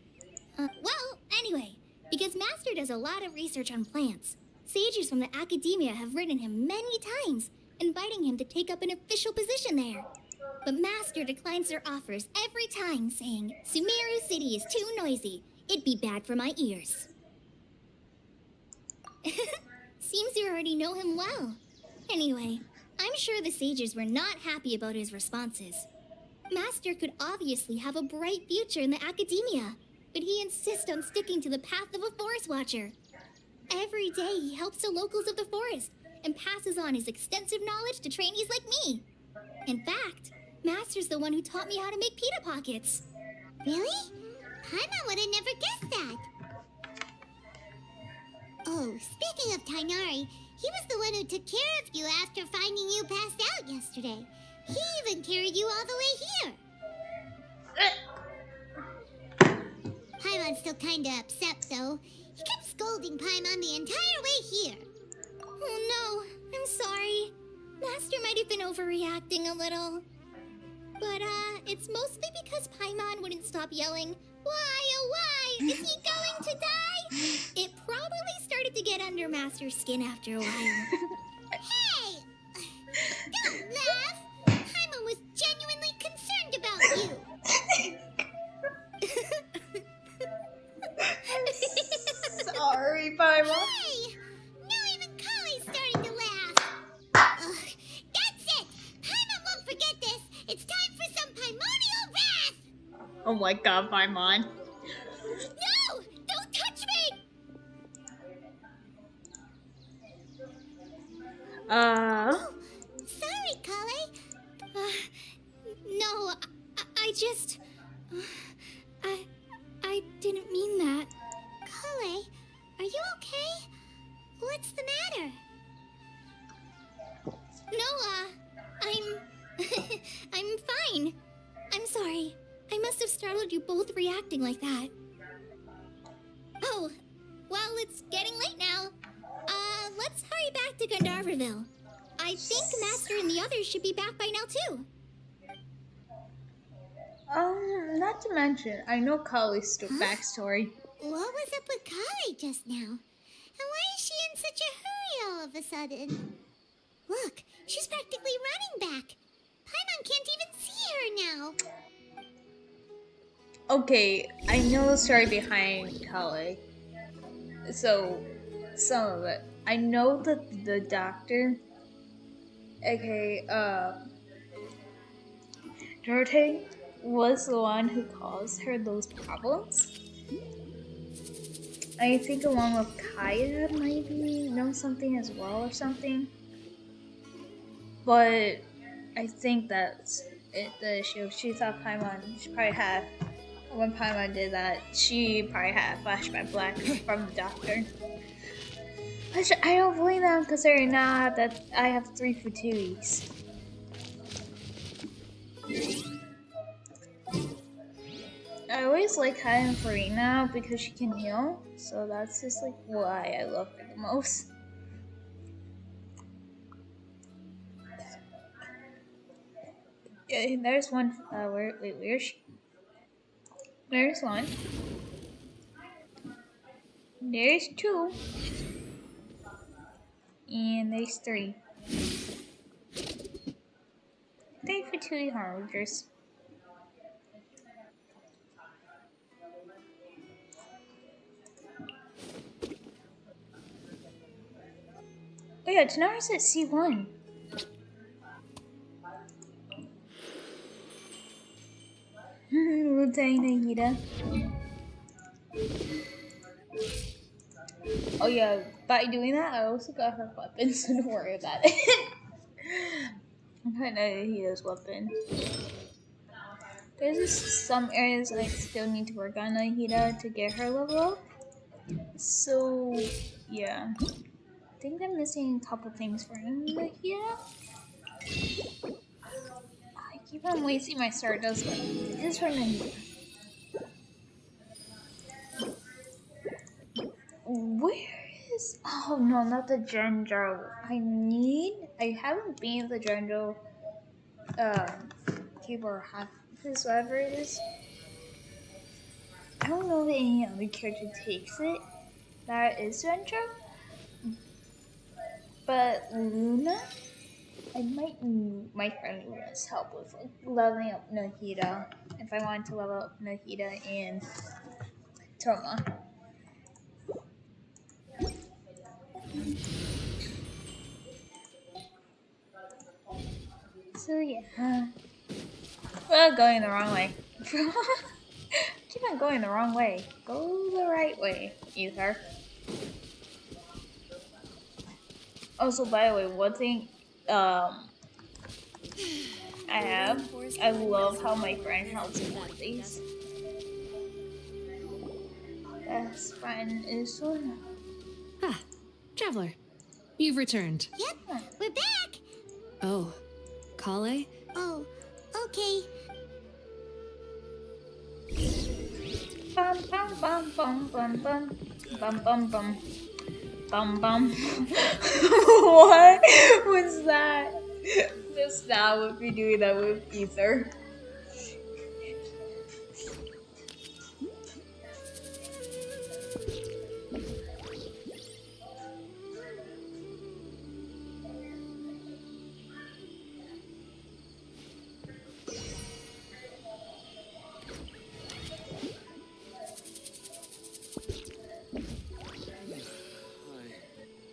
anyway, because Master does a lot of research on plants, sages from the Academia have written him many times, inviting him to take up an official position there. But Master declines their offers every time, saying, Sumeru City is too noisy. It'd be bad for my ears. Seems you already know him well. Anyway, I'm sure the sages were not happy about his responses. Master could obviously have a bright future in the Academia, but he insists on sticking to the path of a forest watcher. Every day he helps the locals of the forest and passes on his extensive knowledge to trainees like me. In fact, Master's the one who taught me how to make pita pockets. Really? Paimon would have never guessed that. Oh, speaking of Tainari, he was the one who took care of you after finding you passed out yesterday. He even carried you all the way here. Paimon's still kinda upset, though. He kept scolding Paimon the entire way here. Oh no, I'm sorry. Master might have been overreacting a little. But, it's mostly because Paimon wouldn't stop yelling, Why, oh why, is he going to die? It probably started to get under Master's skin after a while. Hey! Don't laugh! Paimon was genuinely concerned about you. Sorry, Paimon. Hey! Now even Kali's starting to laugh. Ugh, that's it! Paimon won't forget this. It's time for some Paimonial wrath! Oh my god, Paimon. No! Don't touch me! Oh, sorry, Kale. No, I just... I didn't mean that. Kale, are you okay? What's the matter? No, I'm fine. I'm sorry. I must have startled you both reacting like that. Oh, well, it's getting late now. Let's hurry back to Gandharville. I think Master and the others should be back by now, too. Not to mention, I know Kali's backstory. What was up with Kali just now? And why is she in such a hurry all of a sudden? Look, she's practically running back. Paimon can't even see her now. Okay, I know the story behind Kali. So, some of it. I know that the doctor, aka, Dorothy, was the one who caused her those problems. I think along with Kaya maybe know something as well or something. But I think that's it, the issue. She thought Paimon, she probably had, when Paimon did that, she probably had a flashback black from the doctor. Which I don't blame them, considering now that I have 3 fatigues. I always like having Farina because she can heal, so that's just like why I love her the most. Yeah, there's one. Where is she? There's one. There's 2. And there's 3. 3 for 2 harvesters. Oh yeah, Tanara's at C1. Little tiny Nagita. Oh yeah, by doing that, I also got her weapon, so don't worry about it. I'm trying to Nahita's weapon. There's just some areas I still need to work on Nahita to get her level up. So, yeah. I think I'm missing a couple things for Nahita. I keep on wasting my Stardust, but this is for Nahita. Where is... Oh no, not the Genjo. I haven't been the Genjo keyboard half this whatever it is. I don't know that any other character takes it. That is Genjo. But Luna, I might need my friend Luna's help with like, leveling up Nahida if I want to level up Nahida and Toma. So yeah, we're going the wrong way. Keep on going the wrong way. Go the right way, Ether. Also, by the way, one thing I love how my friend helps me with these. Best friend is Luna. Ah, Traveler. You've returned. Yep, we're back. Oh, Kale? Oh, okay. Bum bum bum bum bum bum bum bum bum bum bum. What was that? Just now would be doing that with Ether.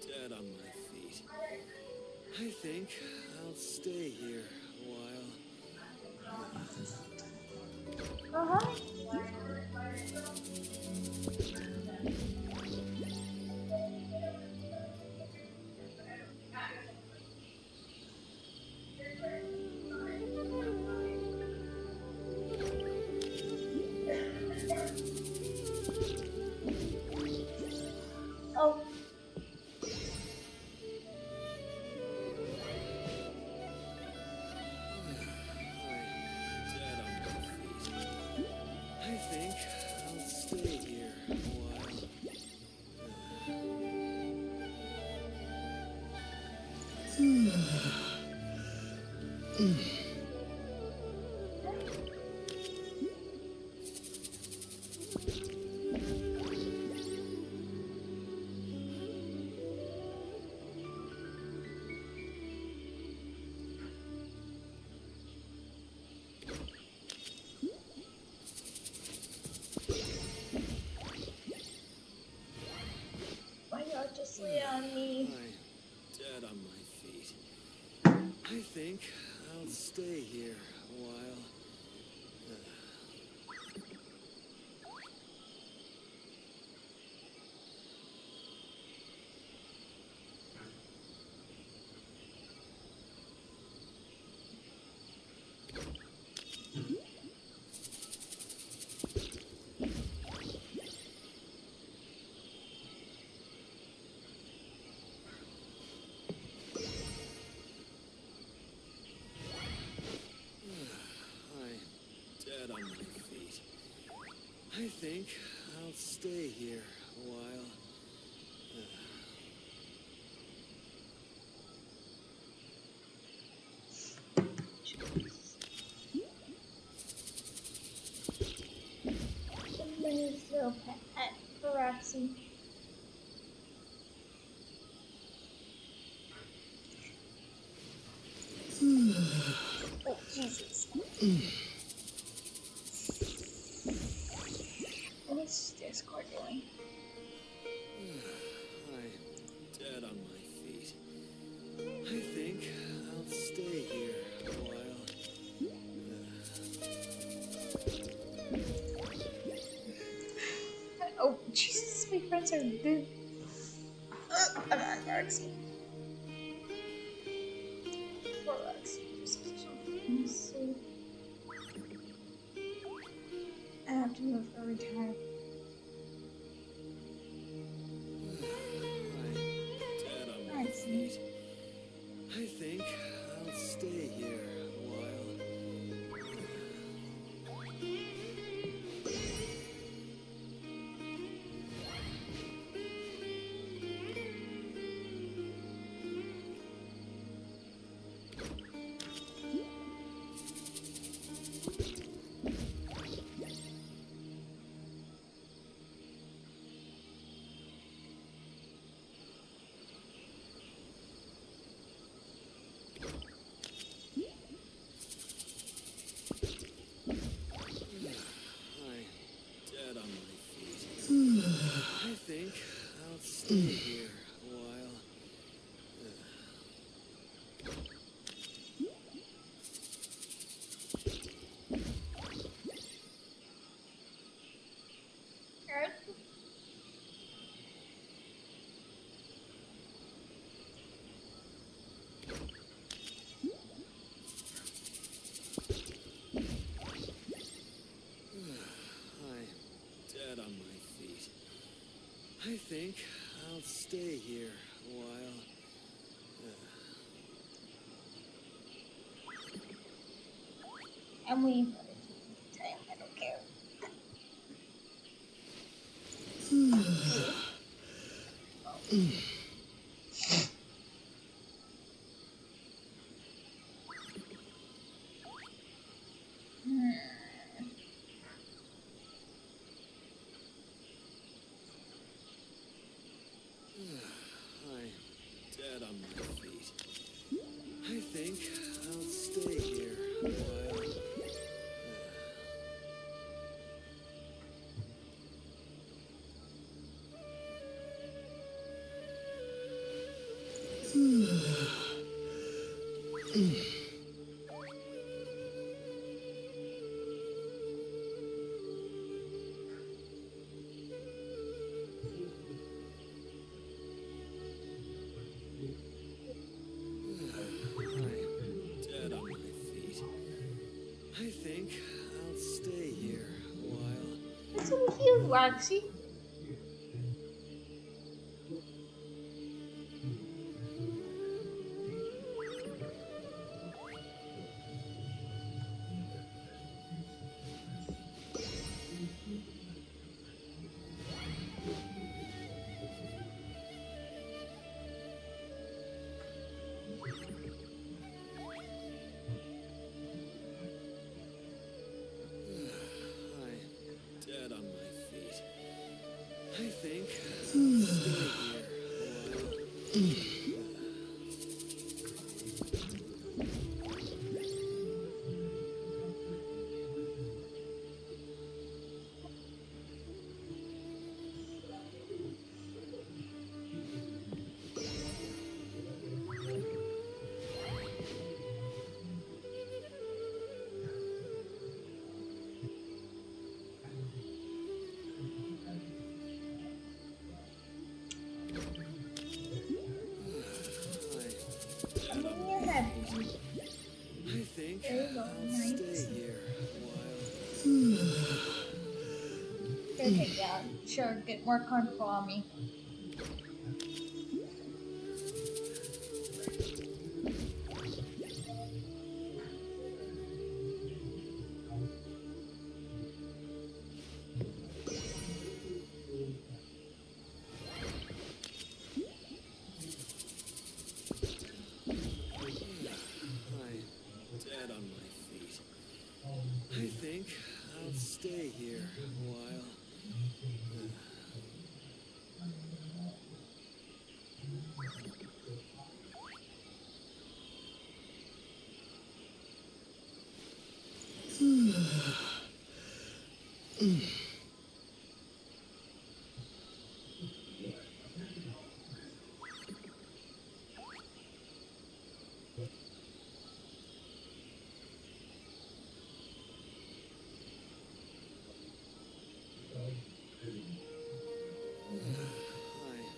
Dead on my feet. I think I'll stay here a while. Uh-huh. Oh. Dead on my feet. I think I'll stay here a while. Why y'all just lay on me? I'm dead on my feet. I think I'll stay here a while. I'm dead on my feet. I think I'll stay here a while. Somebody's little pet for Roxy. Oh, Jesus. What is Discord doing? I'm dead on my feet. I think I'll stay here a while. Oh, Jesus, my friends are good. Roxy. Poor Roxy. Let's see. I have to move every time. Dead on my feet. I think I'll stay here a while. Dead on my feet. I think I'll stay here a while. Alright. I'm dead on my feet. I think I'll stay here a while. I'm waiting for the time. I don't care. I'm dead on my feet. I think I'll stay here a while. I'm dead on my feet. I think I'll stay here a while. That's so cute, Roxy. I'm dead on my feet. I think I'll stay here a while. I'm giving you a head. I think There you go. I'll Nice. stay here a while. Okay, yeah. Sure, get more comfortable on me. I'm dead on my feet. I think I'll stay here a while.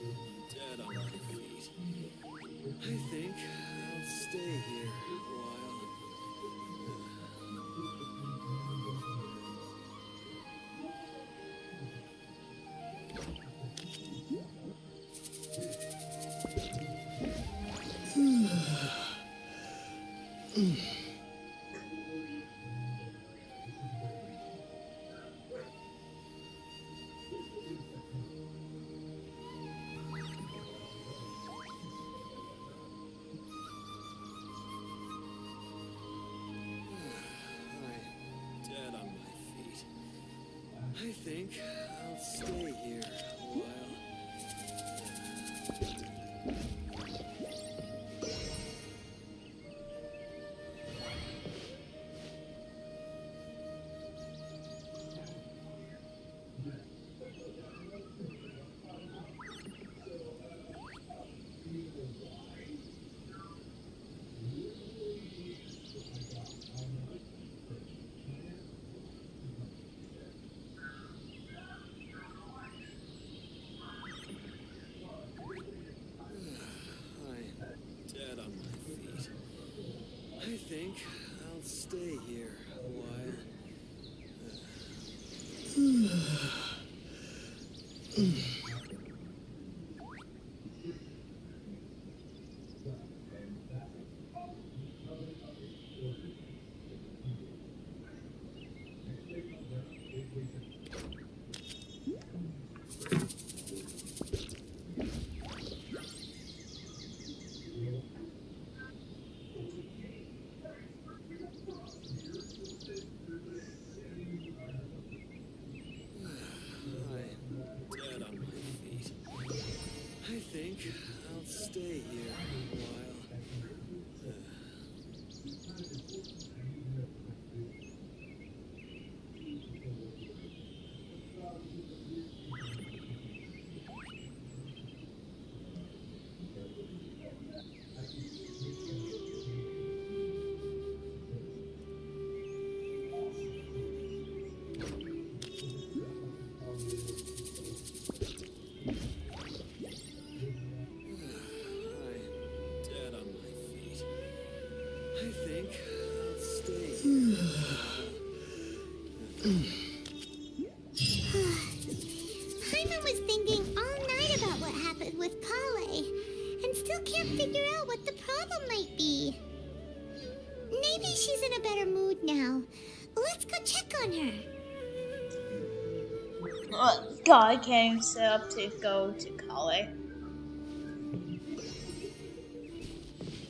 I'm dead on my feet. I think I'll stay here a while. I'm dead on my feet. I think I'll stay here a while. I'm dead on my feet. I think I'll stay here a while. I'm dead on my feet. I think I'll stay here a while. I'm dead on my feet. I think I'll stay here a while. Paimon was thinking all night about what happened with Kale, and still can't figure out what the problem might be. Maybe she's in a better mood now. Let's go check on her. Oh, God, I can't even set up to go to Kale.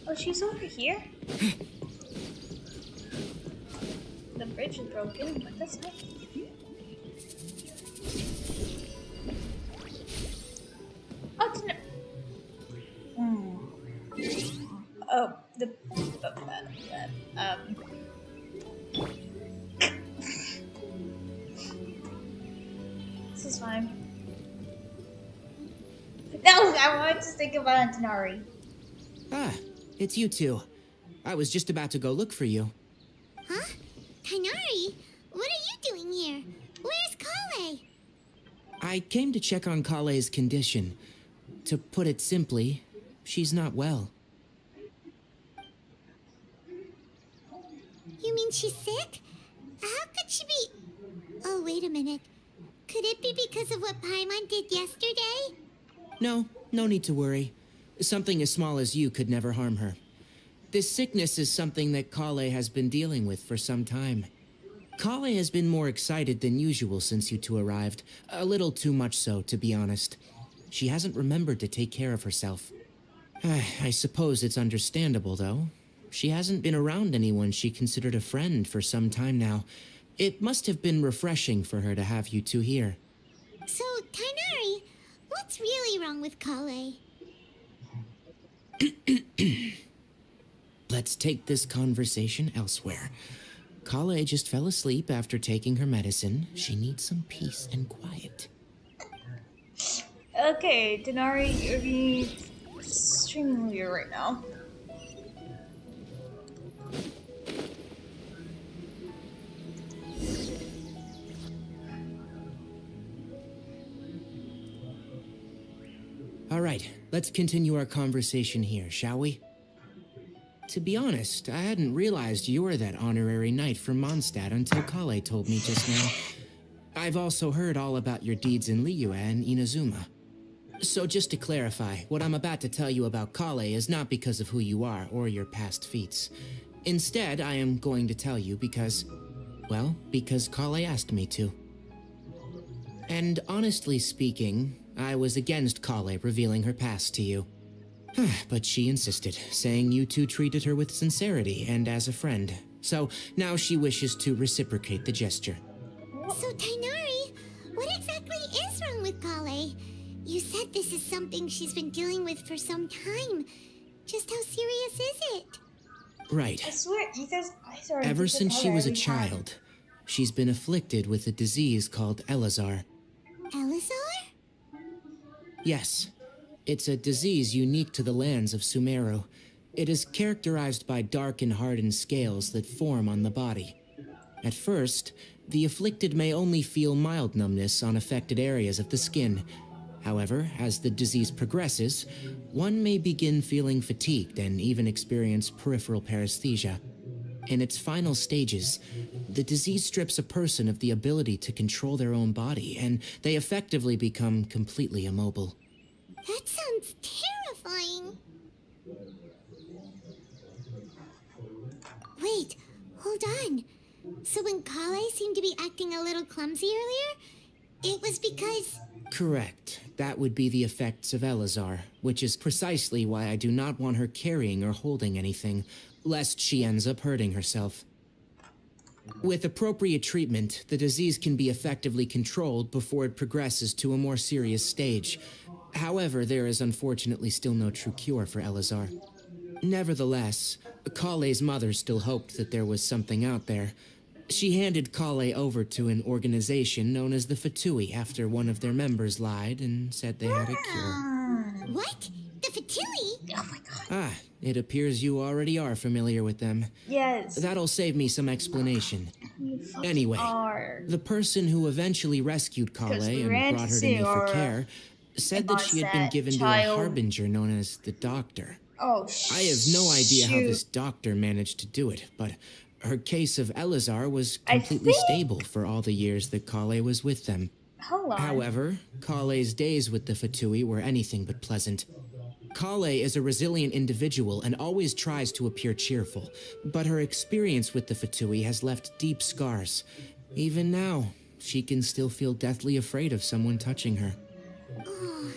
Oh, she's over here? The bridge is broken, but that's not. Oh, it's oh, the. This is fine. No, I wanted to think about Antanari. Ah, it's you two. I was just about to go look for you. Huh? Tainari? What are you doing here? Where's Kale? I came to check on Kale's condition. To put it simply, she's not well. You mean she's sick? How could she be... Oh, wait a minute. Could it be because of what Paimon did yesterday? No, no need to worry. Something as small as you could never harm her. This sickness is something that Kale has been dealing with for some time. Kale has been more excited than usual since you two arrived. A little too much so, to be honest. She hasn't remembered to take care of herself. I suppose it's understandable, though. She hasn't been around anyone she considered a friend for some time now. It must have been refreshing for her to have you two here. So, Tainari, what's really wrong with Kale? Let's take this conversation elsewhere. Kale just fell asleep after taking her medicine. She needs some peace and quiet. Okay, Denari, you're being extremely weird right now. All All right, let's continue our conversation here, shall we? To be honest, I hadn't realized you were that honorary knight from Mondstadt until Kale told me just now. I've also heard all about your deeds in Liyue and Inazuma. So just to clarify, what I'm about to tell you about Kale is not because of who you are or your past feats. Instead, I am going to tell you because Kale asked me to. And honestly speaking, I was against Kale revealing her past to you. But she insisted, saying you two treated her with sincerity and as a friend. So now she wishes to reciprocate the gesture. So, Tainari, what exactly is wrong with Kale? You said this is something she's been dealing with for some time. Just how serious is it? Right. I swear, Ether's eyes are Ever since she was a every time. child, she's been afflicted with a disease called Elazar. Elazar? Yes, it's a disease unique to the lands of Sumeru. It is characterized by dark and hardened scales that form on the body. At first, the afflicted may only feel mild numbness on affected areas of the skin. However, as the disease progresses, one may begin feeling fatigued and even experience peripheral paresthesia. In its final stages, the disease strips a person of the ability to control their own body, and they effectively become completely immobile. That sounds terrifying. Wait, hold on. So when Kale seemed to be acting a little clumsy earlier, it was because... Correct. That would be the effects of Elazar, which is precisely why I do not want her carrying or holding anything, lest she ends up hurting herself. With appropriate treatment, the disease can be effectively controlled before it progresses to a more serious stage. However, there is unfortunately still no true cure for Elazar. Nevertheless, Kale's mother still hoped that there was something out there. She handed Kale over to an organization known as the Fatui after one of their members lied and said they had a cure. What? The Fatui? Oh my god. Ah, it appears you already are familiar with them. Yes. That'll save me some explanation. You fucking Anyway, are. the person who eventually rescued Kale Because we and ran brought to her to see me for Aura care said that she had been Mondstadt given to a child. harbinger known as the Doctor. Oh, I have no idea how shoot. this doctor managed to do it, but her case of Elazar was I completely think- stable for all the years that Kale was with them. Hold on. However, Kale's days with the Fatui were anything but pleasant. Kale is a resilient individual and always tries to appear cheerful, but her experience with the Fatui has left deep scars. Even now, she can still feel deathly afraid of someone touching her. Oh,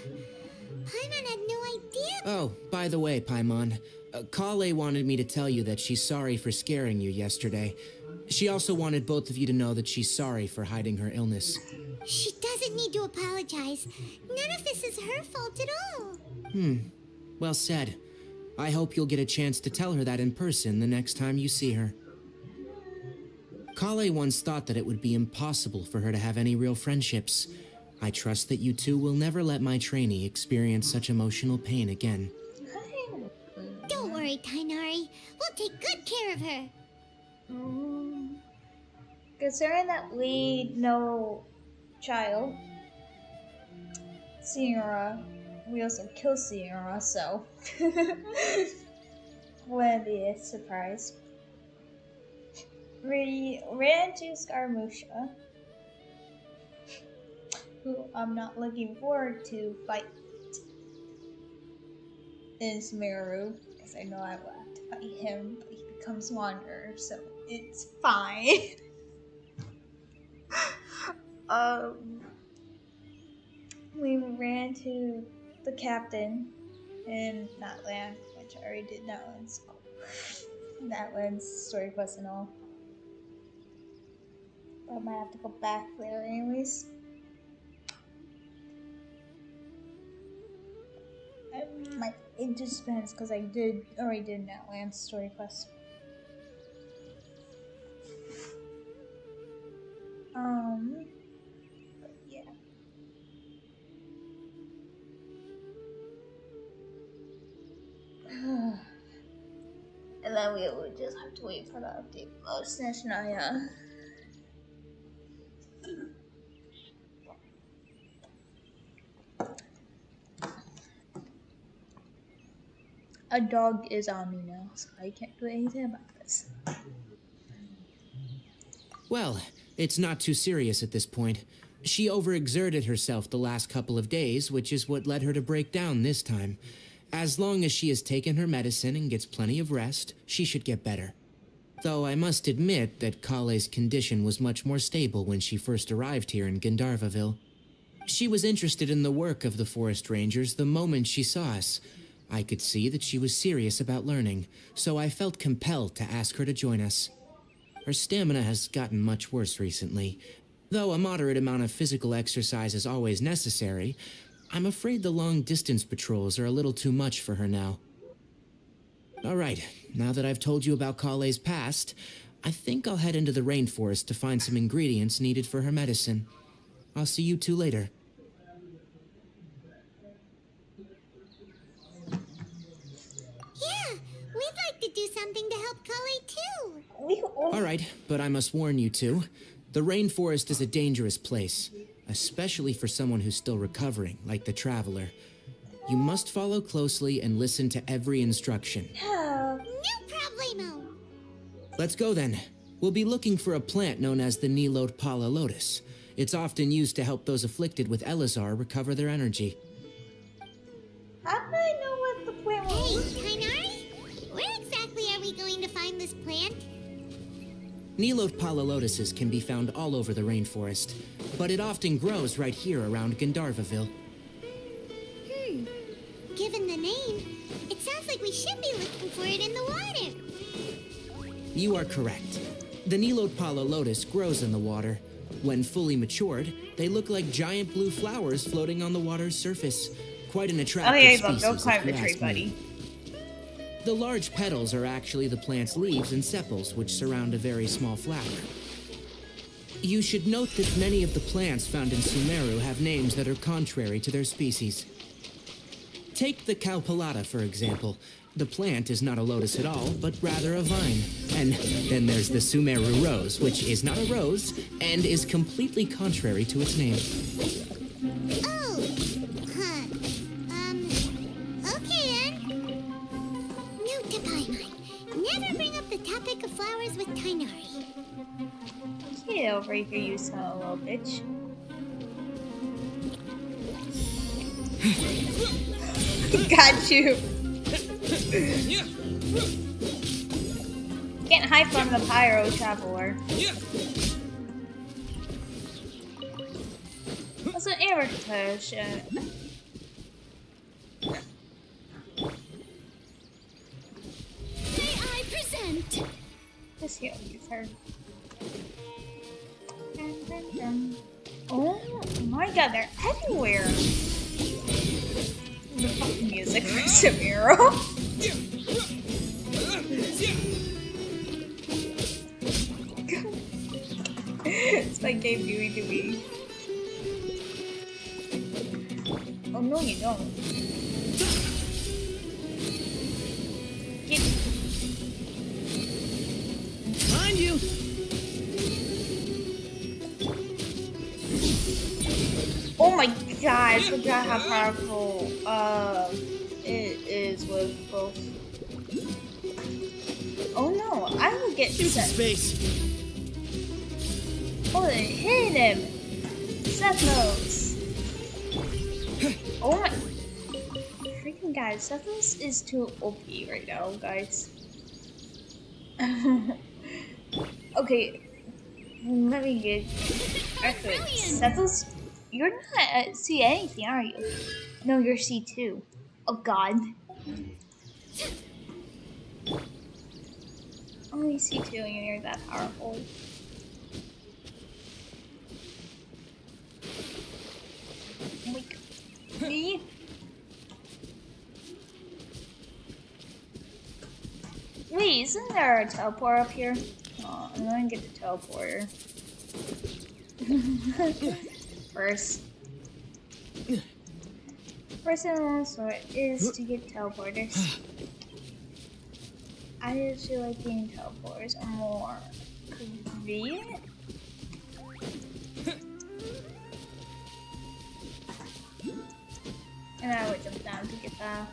Paimon had no idea. Oh, by the way, Paimon, Kale wanted me to tell you that she's sorry for scaring you yesterday. She also wanted both of you to know that she's sorry for hiding her illness. She doesn't need to apologize. None of this is her fault at all. Well said. I hope you'll get a chance to tell her that in person the next time you see her. Kale once thought that it would be impossible for her to have any real friendships. I trust that you two will never let my trainee experience such emotional pain again. Don't worry, Tainari. We'll take good care of her. Considering that we know child, Sierra, we also kill Sierra, so wouldn't be a surprise. We ran into Scaramouche, who I'm not looking forward to fight in Sumeru, because I know I will have to fight him, but he becomes Wanderer, so it's fine. We ran to the captain in that land, which I already did that one, so that one's story quest and all. But I might have to go back there anyways. It just depends because I already did that land story quest. But yeah. And then we would just have to wait for the update of Snatchnaya. A dog is on me now, so I can't do anything about this. Well, it's not too serious at this point. She overexerted herself the last couple of days, which is what led her to break down this time. As long as she has taken her medicine and gets plenty of rest, she should get better. Though I must admit that Kale's condition was much more stable when she first arrived here in Gandharvaville. She was interested in the work of the forest rangers the moment she saw us. I could see that she was serious about learning, so I felt compelled to ask her to join us. Her stamina has gotten much worse recently. Though a moderate amount of physical exercise is always necessary, I'm afraid the long-distance patrols are a little too much for her now. All right, now that I've told you about Kale's past, I think I'll head into the rainforest to find some ingredients needed for her medicine. I'll see you two later. Yeah, we'd like to do something to help Kale too. All right, but I must warn you two. The rainforest is a dangerous place, especially for someone who's still recovering, like the Traveler. You must follow closely and listen to every instruction. No problemo. Let's go then. We'll be looking for a plant known as the Nilot Pala Lotus. It's often used to help those afflicted with Elazar recover their energy. How do I know what the plant Hey, was? Kainari, where exactly are we going to find this plant? Nilot Pala Lotuses can be found all over the rainforest, but it often grows right here around Gandharvaville. Given the name, it sounds like we should be looking for it in the water. You are correct. The Nilot Pala Lotus grows in the water. When fully matured, they look like giant blue flowers floating on the water's surface. Quite an attractive Okay, species, go climb if the you tree, ask me. buddy. The large petals are actually the plant's leaves and sepals, which surround a very small flower. You should note that many of the plants found in Sumeru have names that are contrary to their species. Take the Calpalata, for example. The plant is not a lotus at all, but rather a vine. And then there's the Sumeru rose, which is not a rose, and is completely contrary to its name. Oh, huh. Okay then. Note to Paimon. Never bring up the topic of flowers with Kainari. Get over here, you son of a little bitch. Got you. Can't hide from the Pyro Traveler. That's an irritation. May I present? Just here, use her. Dun, dun, dun. Oh my god, they're everywhere. The fucking music for Samiro. It's like Game Dewey Dewey. Oh no, you don't. Get. Behind you! Oh my god, I forgot how powerful it is with both. Oh no, I will get set. Space. Oh, they hit him! Sethos! Oh my... Freaking guys, Sethos is too OP right now, guys. Okay, let me get... Actually, Sethos, you're not at C anything, are you? No, you're C2. Oh god. Only C2 and you're that powerful. Me? Wait, isn't there a teleport up here? Oh, I'm gonna get the teleporter. First. First and last sort is to get teleporters. I just feel like getting teleporters are more convenient. And I would jump down to get that.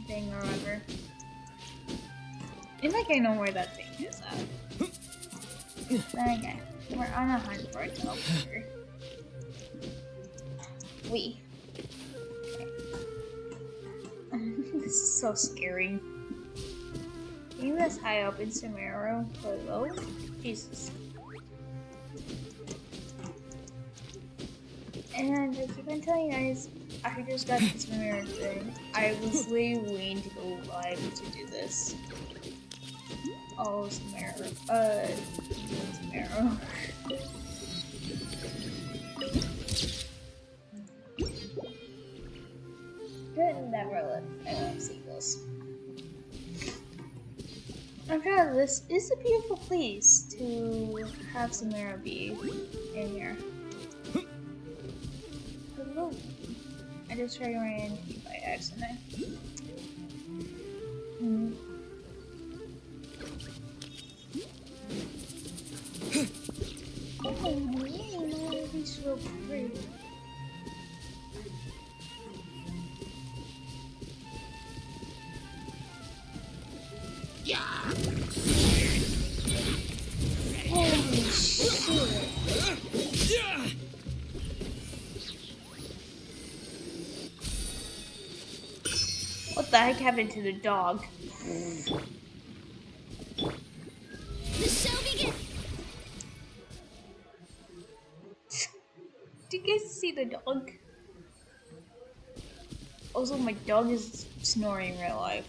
thing or whatever. It's like I know where that thing is at. Then again, we're on a hunt for a teleporter. This is so scary. Being this high up in Sumeru, hello? Jesus. And I keep on telling you guys, I just got this Sumeru thing. I was literally waiting to go live to do this. Oh, Sumeru. Sumeru. Could never let anyone see this. I'm sure this is a beautiful place to have Sumeru be in here. Hello. I just tried to run into you by accident. Oh, he's so pretty. Holy shit. What the heck happened to the dog? The show begins. Did you guys see the dog? Also, my dog is snoring in real life.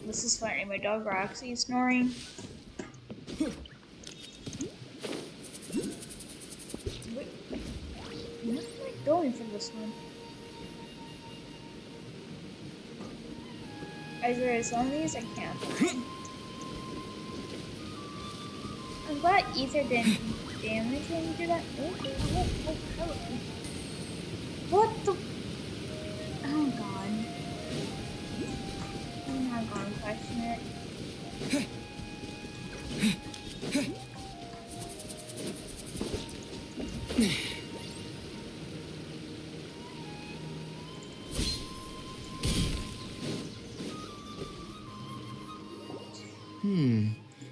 This is funny. My dog Roxy is snoring. Wait, where am I going for this one? I swear, some of these I can't find. I'm glad Ether didn't damage him to that. Oh, hello. What the? Oh god. I'm not gonna question it.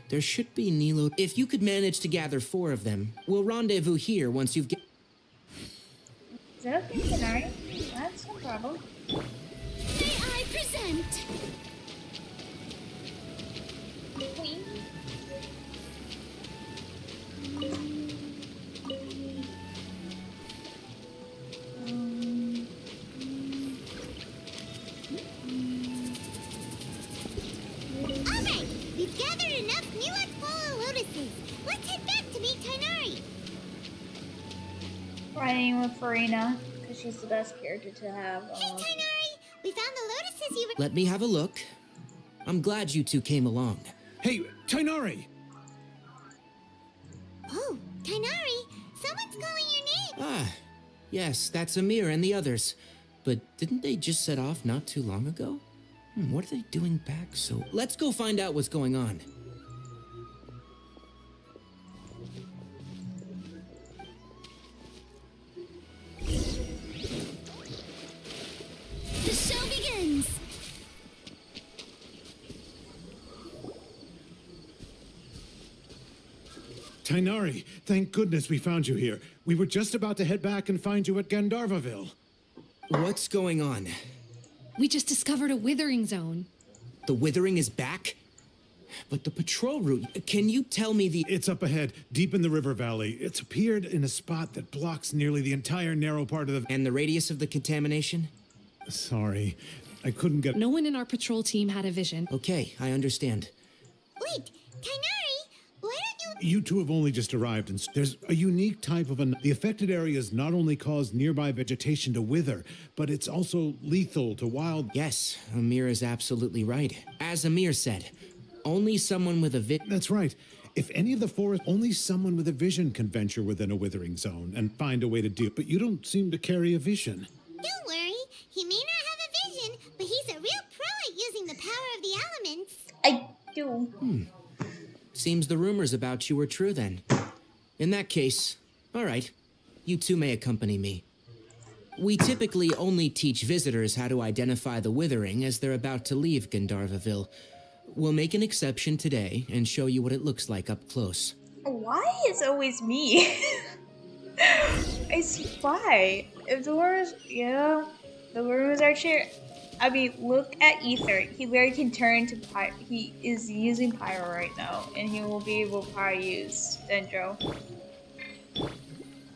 There should be Nilo. If you could manage to gather 4 of them, we'll rendezvous here once you've Is that okay, Canary? That's no problem. May I present? Queen. Alright, we've gathered enough Muak lotuses. Let's head back to meet Tainari. Riding with Farina, because she's the best character to have. Hey, Tainari! We found the lotuses you were... Let me have a look. I'm glad you 2 came along. Hey, Tainari! Oh, Tainari, someone's calling your name. Ah, yes, that's Amir and the others. But didn't they just set off not too long ago? What are they doing back so... Let's go find out what's going on. The show begins. Tainari, thank goodness we found you here. We were just about to head back and find you at Gandharvaville. What's going on? We just discovered a withering zone. The withering is back? But the patrol route, can you tell me the... It's up ahead, deep in the river valley. It's appeared in a spot that blocks nearly the entire narrow part of the... And the radius of the contamination? Sorry, I couldn't get... No one in our patrol team had a vision. Okay, I understand. Wait, Tainari, why don't you... You 2 have only just arrived, and there's a unique type of an... The affected areas not only cause nearby vegetation to wither, but it's also lethal to wild... Yes, Amir is absolutely right. As Amir said, only someone with a That's right. If any of the forest, only someone with a vision can venture within a withering zone and find a way to deal. But you don't seem to carry a vision. Don't worry, he may not have a vision, but he's a real pro at using the power of the elements. I do. Seems the rumors about you were true then. In that case, all right. You 2 may accompany me. We typically only teach visitors how to identify the withering as they're about to leave Gandharvaville. We'll make an exception today and show you what it looks like up close. Why is always me? I see why. If the worms, yeah, the worms are sure. I mean, look at Ether. He literally can turn to pyro. He is using pyro right now, and he will be able to pyro use Dendro.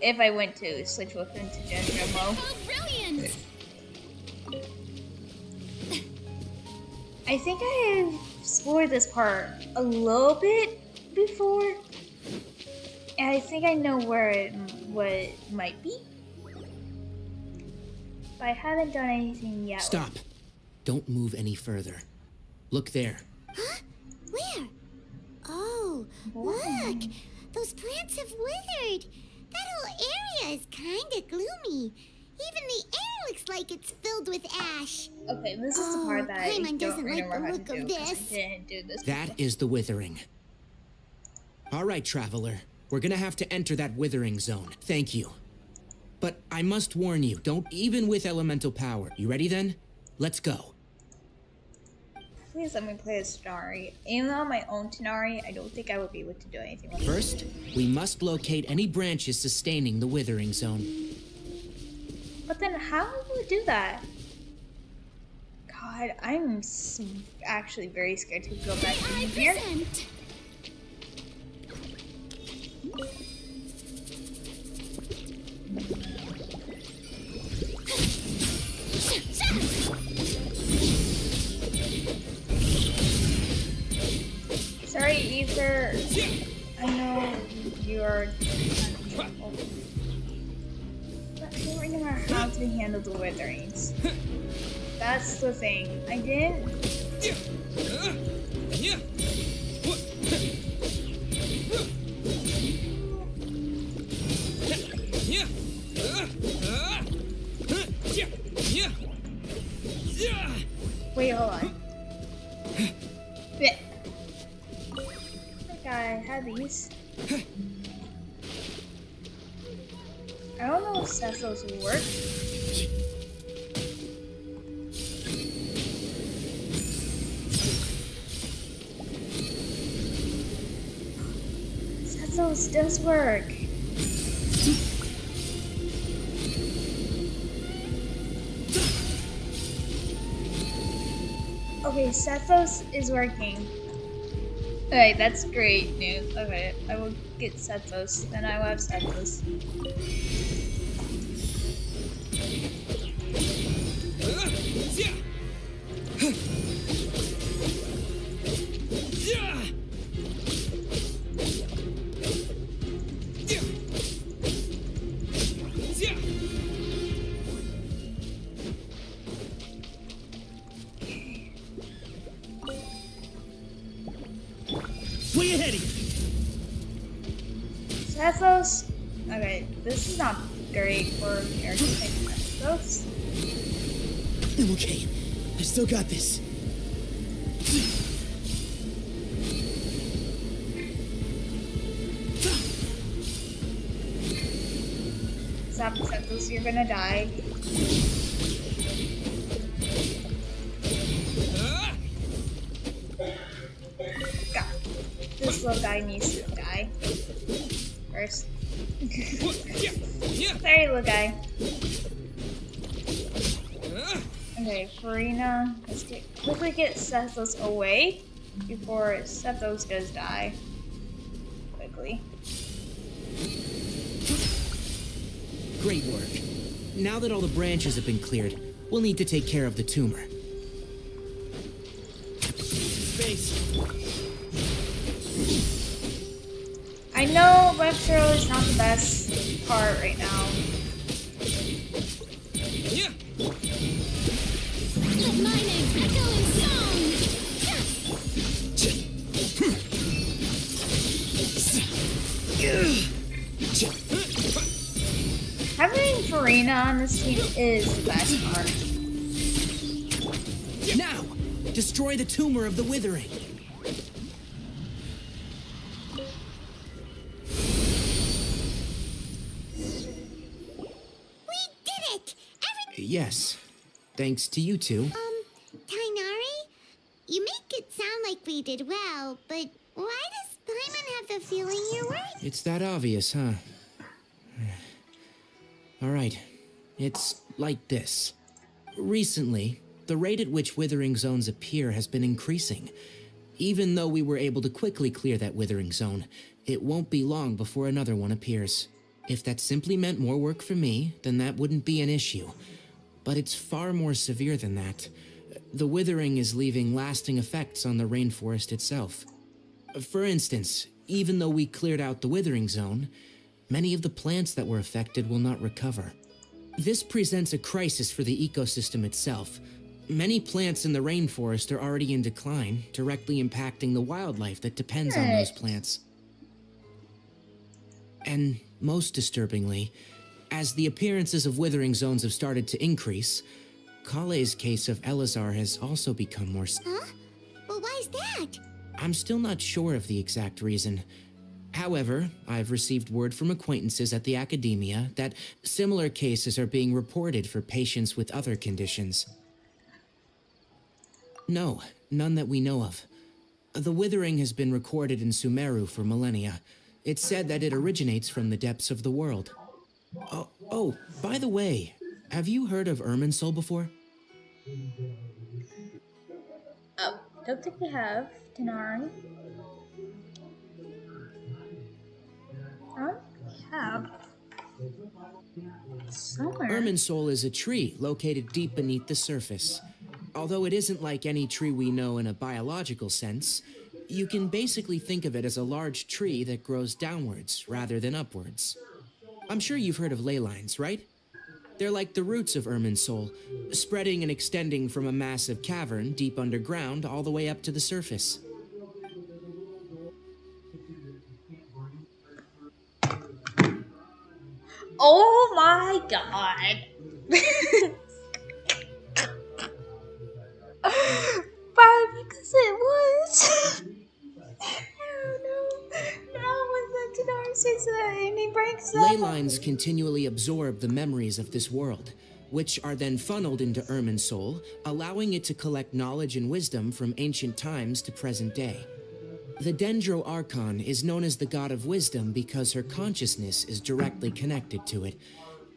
If I went to switch with him to Dendro mode. Oh, brilliant! I think I have explored this part a little bit before, and I think I know what it might be, but I haven't done anything yet. Stop. Don't move any further. Look there. Huh? Where? Oh, look! Those plants have withered. That whole area is kinda gloomy. Even the air looks like it's filled with ash. Okay, this is the part that I Paimon don't doesn't like remember the how to look do of 'cause this. I didn't do this. That is the withering. All right, traveler. We're gonna have to enter that withering zone. Thank you. But I must warn you, don't even with elemental power. You ready then? Let's go. Please let me play as Tanari. Even on my own Tanari, I don't think I would be able to do anything with it. First, we must locate any branches sustaining the withering zone. But then how do we do that? God, I'm actually very scared to go back in here. Present. Sorry, Ether. I know you are. But I don't remember how to handle the witherings. That's the thing. I didn't. Wait, hold on. Yeah. I think I had these. I don't know if Cecil's will work. Cecil's does work. Okay, Sethos is working. Alright, that's great news. Okay, I will get Sethos, then I will have Sethos. Way ahead of you! Sethos? Okay, this is not great for character type Sethos. I'm okay. I still got this. Stop, Sethos, you're gonna die. God, this little guy needs to die first. Sorry, little guy. Okay, Farina, let's quickly get Sethos away before Sethos does die. Quickly. Great work. Now that all the branches have been cleared, we'll need to take care of the tumor. Space. I know Retro is not the best part right now. Let my name echo in song. Having Farina on this team is the best part. Now, destroy the tumor of the withering. We did it! Yes, thanks to you two. Tainari? You make it sound like we did well, but why does Paimon have the feeling you're worried? It's that obvious, huh? Alright, it's like this. Recently, the rate at which withering zones appear has been increasing. Even though we were able to quickly clear that withering zone, it won't be long before another one appears. If that simply meant more work for me, then that wouldn't be an issue. But it's far more severe than that. The withering is leaving lasting effects on the rainforest itself. For instance, even though we cleared out the withering zone, many of the plants that were affected will not recover. This presents a crisis for the ecosystem itself. Many plants in the rainforest are already in decline, directly impacting the wildlife that depends on those plants. And most disturbingly, as the appearances of withering zones have started to increase, Kale's case of Elazar has also become more... Huh? Well, why's that? I'm still not sure of the exact reason. However, I've received word from acquaintances at the academia that similar cases are being reported for patients with other conditions. No, none that we know of. The withering has been recorded in Sumeru for millennia. It's said that it originates from the depths of the world. Oh, by the way, have you heard of Irminsul before? Oh, don't think we have, Tanari. Oh, we have. Somewhere. Irminsul is a tree located deep beneath the surface. Although it isn't like any tree we know in a biological sense, you can basically think of it as a large tree that grows downwards rather than upwards. I'm sure you've heard of ley lines, right? They're like the roots of Irminsul, spreading and extending from a massive cavern deep underground all the way up to the surface. Oh my god. But because it was. Oh no. No, when the Tanari says that and he breaks that. Ley lines continually absorb the memories of this world, which are then funneled into Irminsul, allowing it to collect knowledge and wisdom from ancient times to present day. The Dendro Archon is known as the god of wisdom because her consciousness is directly connected to it.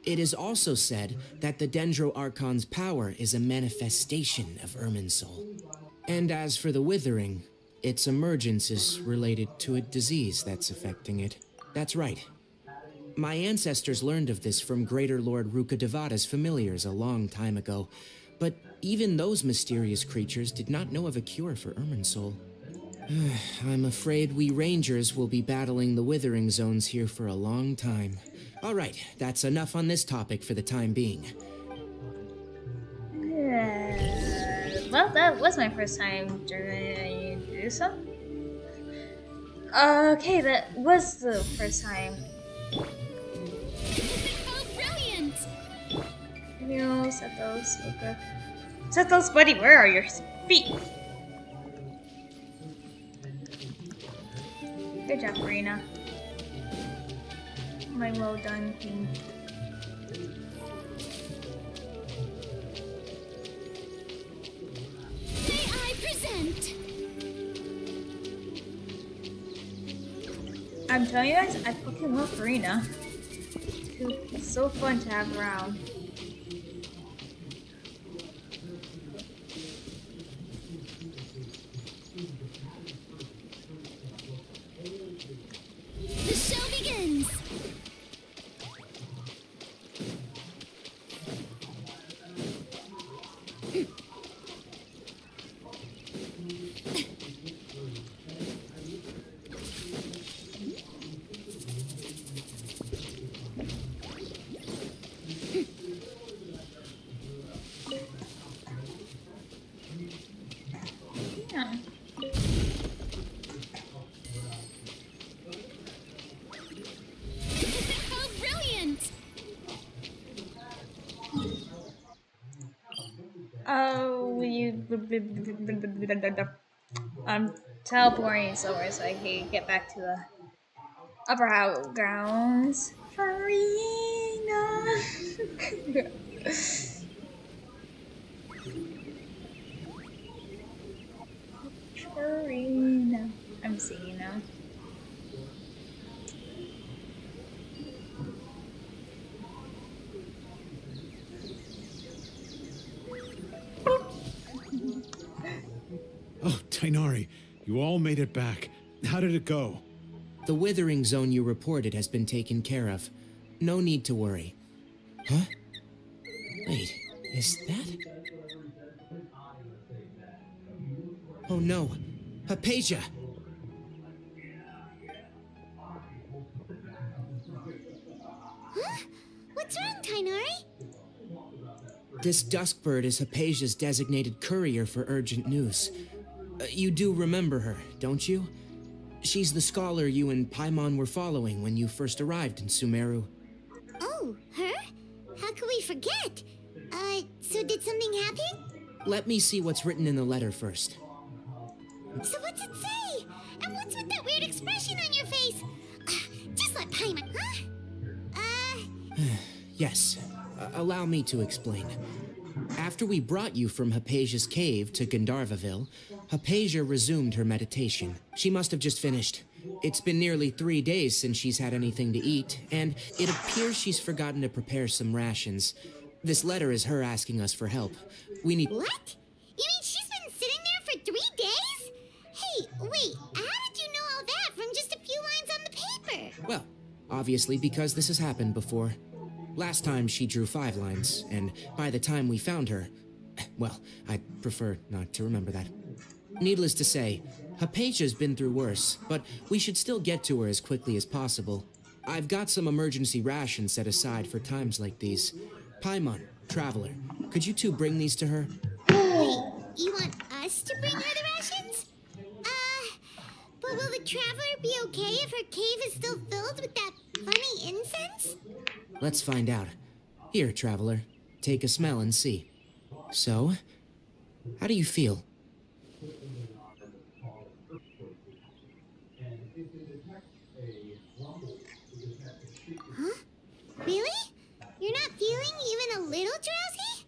It is also said that the Dendro Archon's power is a manifestation of Irminsul. And as for the withering, its emergence is related to a disease that's affecting it. That's right. My ancestors learned of this from Greater Lord Rukkhadevata's familiars a long time ago, but even those mysterious creatures did not know of a cure for Irminsul. I'm afraid we rangers will be battling the withering zones here for a long time. All right, that's enough on this topic for the time being. Well, that was my first time doing so. Okay, that was the first time. Oh, brilliant! You set those. Okay. Set those, buddy. Where are your feet? Good job, Karina. My well done queen. May I present? I'm telling you guys, I fucking love Karina. It's so fun to have around. The show begins! Yeah. Oh, brilliant! Oh, you. I'm teleporting somewhere so I can get back to the upper grounds. Farina! Tainari, you all made it back. How did it go? The withering zone you reported has been taken care of. No need to worry. Huh? Wait, is that? Oh no, Hypatia! Huh? What's wrong, Tainari? This Duskbird is Hypatia's designated courier for urgent news. You do remember her, don't you? She's the scholar you and Paimon were following when you first arrived in Sumeru. Oh, her? How could we forget? So did something happen? Let me see what's written in the letter first. So what's it say? And what's with that weird expression on your face? Just let Paimon, huh? Yes, allow me to explain. After we brought you from Hypatia's cave to Gandharvaville, Hypatia resumed her meditation. She must have just finished. It's been nearly 3 days since she's had anything to eat, and it appears she's forgotten to prepare some rations. This letter is her asking us for help. We need— What? You mean she's been sitting there for 3 days? Hey, wait, how did you know all that from just a few lines on the paper? Well, obviously because this has happened before. Last time she drew 5 lines, and by the time we found her, well, I'd prefer not to remember that. Needless to say, Hypatia's been through worse, but we should still get to her as quickly as possible. I've got some emergency rations set aside for times like these. Paimon, Traveler, could you two bring these to her? Wait, you want us to bring her the rations? But will the Traveler be okay if her cave is still filled with that funny incense? Let's find out. Here, Traveler, take a smell and see. So, how do you feel? Huh? Really? You're not feeling even a little drowsy?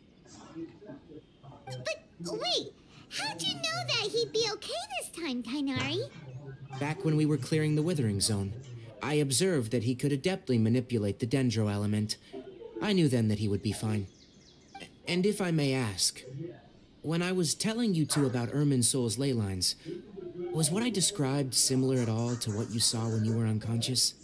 But wait, how'd you know that he'd be okay this time, Tainari? Back when we were clearing the Withering Zone, I observed that he could adeptly manipulate the Dendro element. I knew then that he would be fine. And if I may ask, when I was telling you two about Irminsul's ley lines, was what I described similar at all to what you saw when you were unconscious?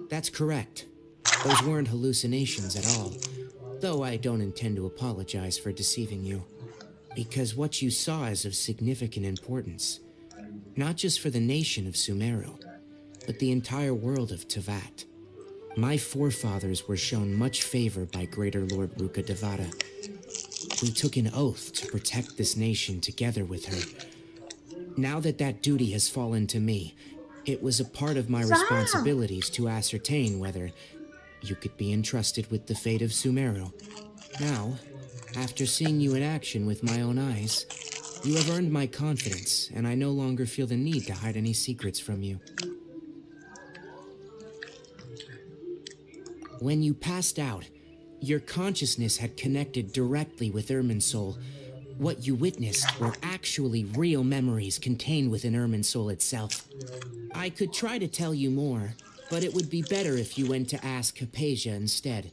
That's correct. Those weren't hallucinations at all, though I don't intend to apologize for deceiving you. Because what you saw is of significant importance, not just for the nation of Sumeru, but the entire world of Teyvat. My forefathers were shown much favor by Greater Lord Ruka Devata. We took an oath to protect this nation together with her. Now that that duty has fallen to me, it was a part of my responsibilities to ascertain whether you could be entrusted with the fate of Sumeru. Now, after seeing you in action with my own eyes, you have earned my confidence, and I no longer feel the need to hide any secrets from you. When you passed out, Your consciousness had connected directly with Irminsul. What you witnessed were actually real memories contained within Irminsul itself. I could try to tell you more, but it would be better if you went to ask Hypatia instead.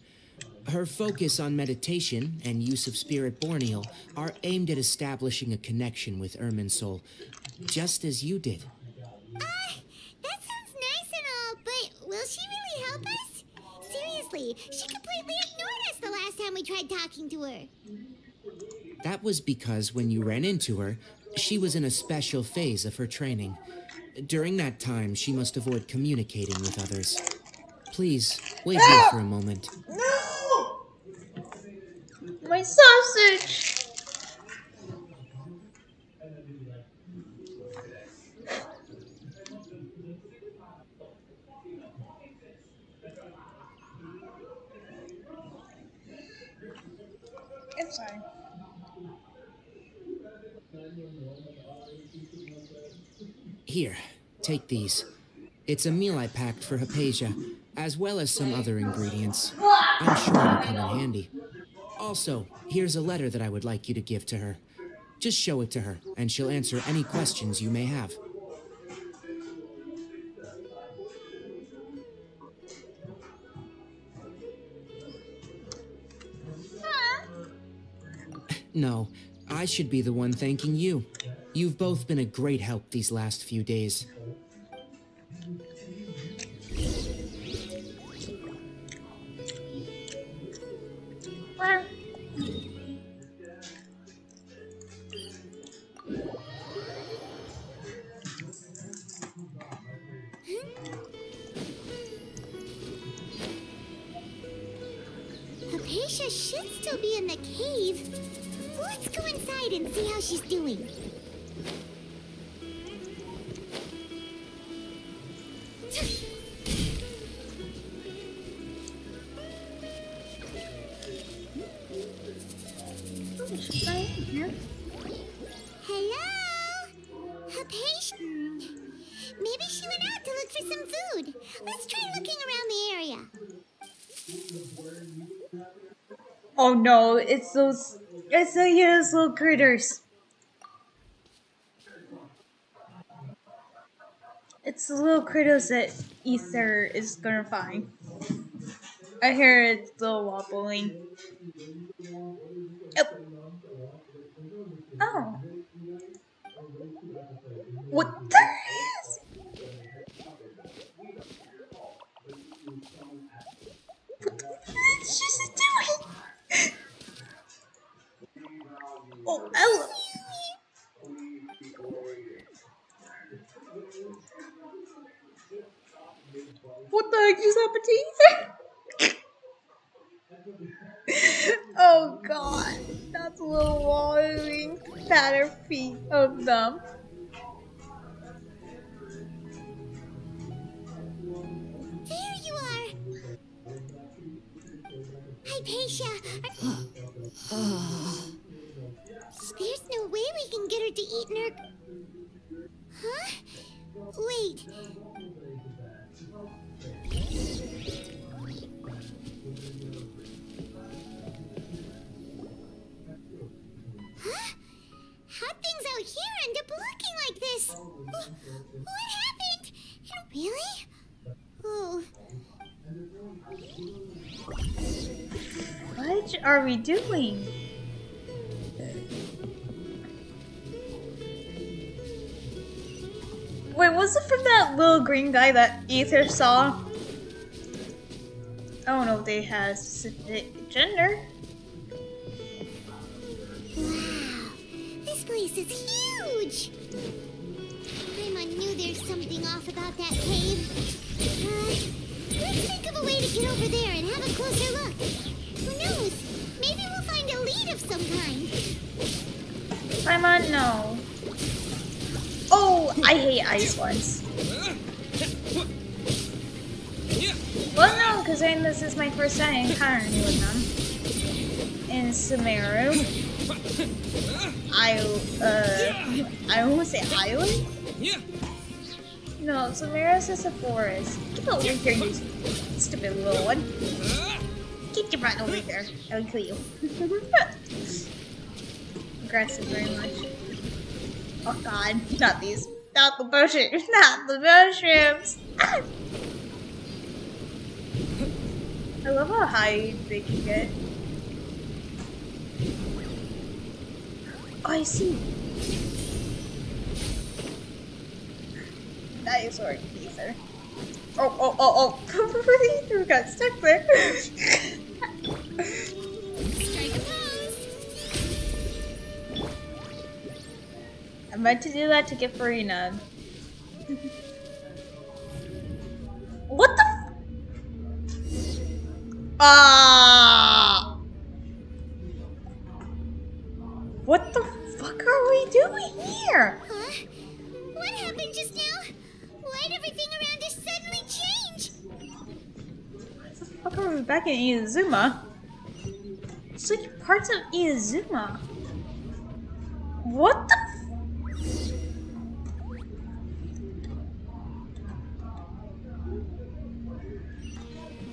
Her focus on meditation and use of Spirit Borneal are aimed at establishing a connection with Irminsul, just as you did. That sounds nice and all, but will she really help us? Seriously, she completely ignored us the last time we tried talking to her. That was because when you ran into her, she was in a special phase of her training. During that time, she must avoid communicating with others. Please, wait here for a moment. No! My sausage! It's fine. Here, take these. It's a meal I packed for Hypatia, as well as some other ingredients. I'm sure it'll come in handy. Also, here's a letter that I would like you to give to her. Just show it to her, and she'll answer any questions you may have. No, I should be the one thanking you. You've both been a great help these last few days. Hypatia should still be in the cave. Let's go inside and see how she's doing. Hello? Hypatia? Maybe she went out to look for some food. Let's try looking around the area. Oh no, it's those little critters. It's the little critters that Ether is gonna find. I hear it still wobbling. Oh. Oh. What the is? What the is she doing? Oh, hello. What the heck just happened to Ether? Oh god, that's a little wallowing fatter feet of them. There you are! Hypatia! There's no way we can get her to eat in her... Huh? Wait. Huh? How'd things out here end up looking like this? What happened? Really? Oh. What are we doing? Wait, was it from that little green guy that Ether saw? I don't know if they had a specific gender. Wow. This place is huge! I knew there's something off about that cave. Let's think of a way to get over there and have a closer look. Who knows? Maybe we'll find a lead of some kind. Paimon, no. Oh, I hate ice ones. Well, no, because this is my first time encountering with them. In Sumeru. I won't say island? No, Sumeru's is a forest. Get over here, you stupid little one. Get your butt over here. I will kill you. Aggressive very much. Oh god, not these. Not the mushrooms. Not the mushrooms. I love how high they can get. Oh, I see. Dinosaur geezer. Oh. We got stuck there. Strike a pose. I meant to do that to get Farina. What the? Ah! What the fuck are we doing here? Huh? What happened just now? Why'd everything around us suddenly change? What the fuck are we back in Inazuma? It's like parts of Inazuma. What the?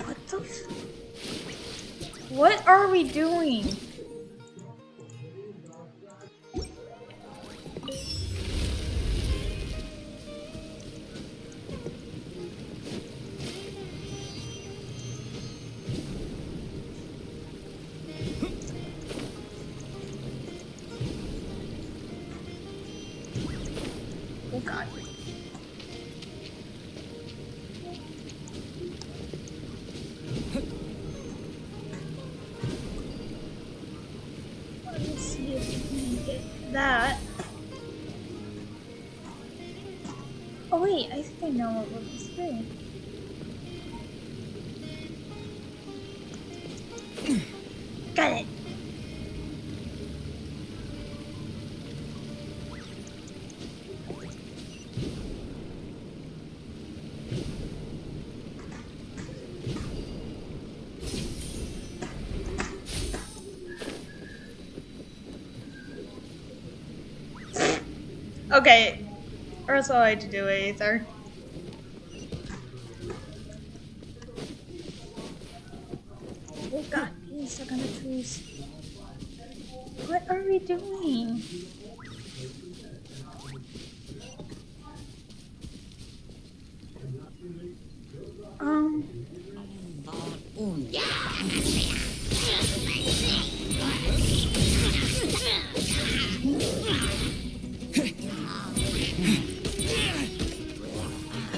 What the? What are we doing? Oh god. Let me see if we can get that. Oh wait, I think I know what we're supposed to do. Got it. Okay, or else all I had to do it either. Oh god, being stuck on the trees. What are we doing?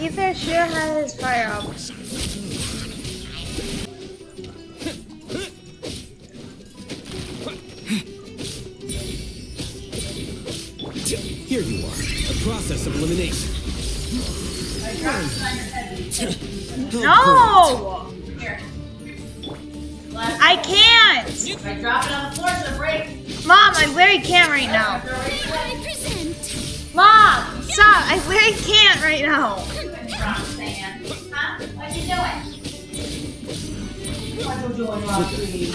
Ether sure has his fire up. Here you are. A process of elimination. No! I can't! I drop it on the floor so it breaks. Mom, I literally can't right now. 100%. Mom, stop! I literally can't right now. Huh? What you doing? What you doing, Rocky?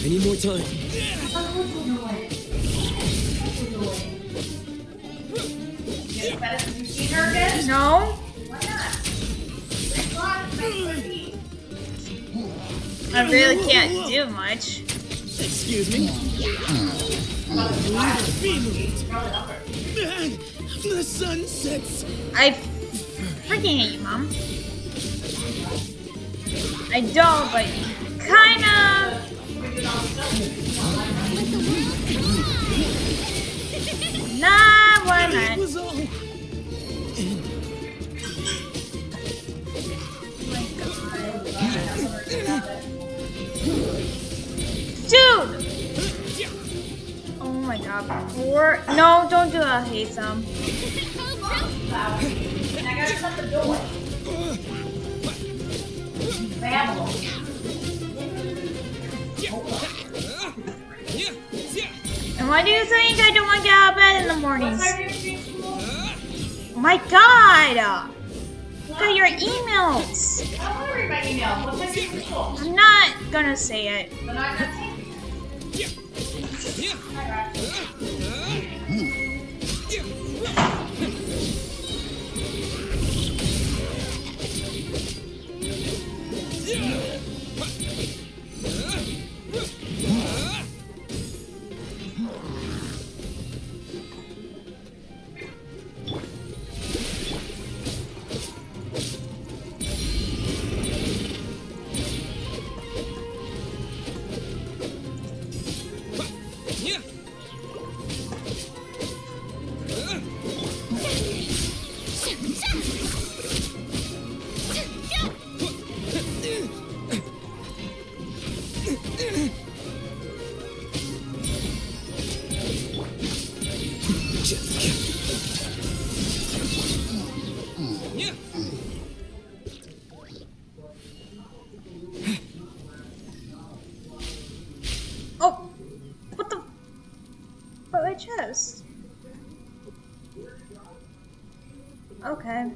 I need more time. What you doing? What you doing? You get better than you see her again? No? Why not? 3 o'clock, it's 9:30. I really can't do much. Excuse me. The sun sets. I freaking hate you, Mom. I don't, but kinda. Nah, why It not? was all. Dude! Oh my god. No, don't do that, Hatham. And I gotta shut the door. Babble. And why do you think I don't want to get out of bed in the mornings? Oh my god! Look at your emails! I don't want to read my email. What's my secret school? I'm not gonna say it. Then I'm not taking it. chest. Okay.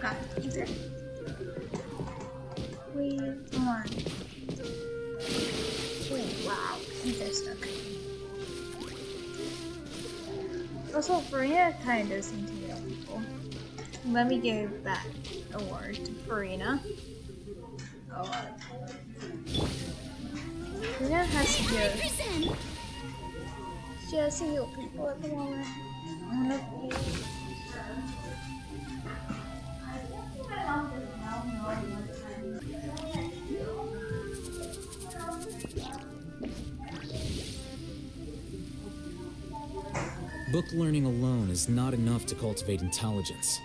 Got ether. Wait, come on. Oh, wow. Ether stuck. Also, Farina kind of does seem to heal people. Let me give that award to Farina. Oh, Farina has to heal. 100%. She has to heal people at the moment. I'm gonna be... Book learning alone is not enough to cultivate intelligence.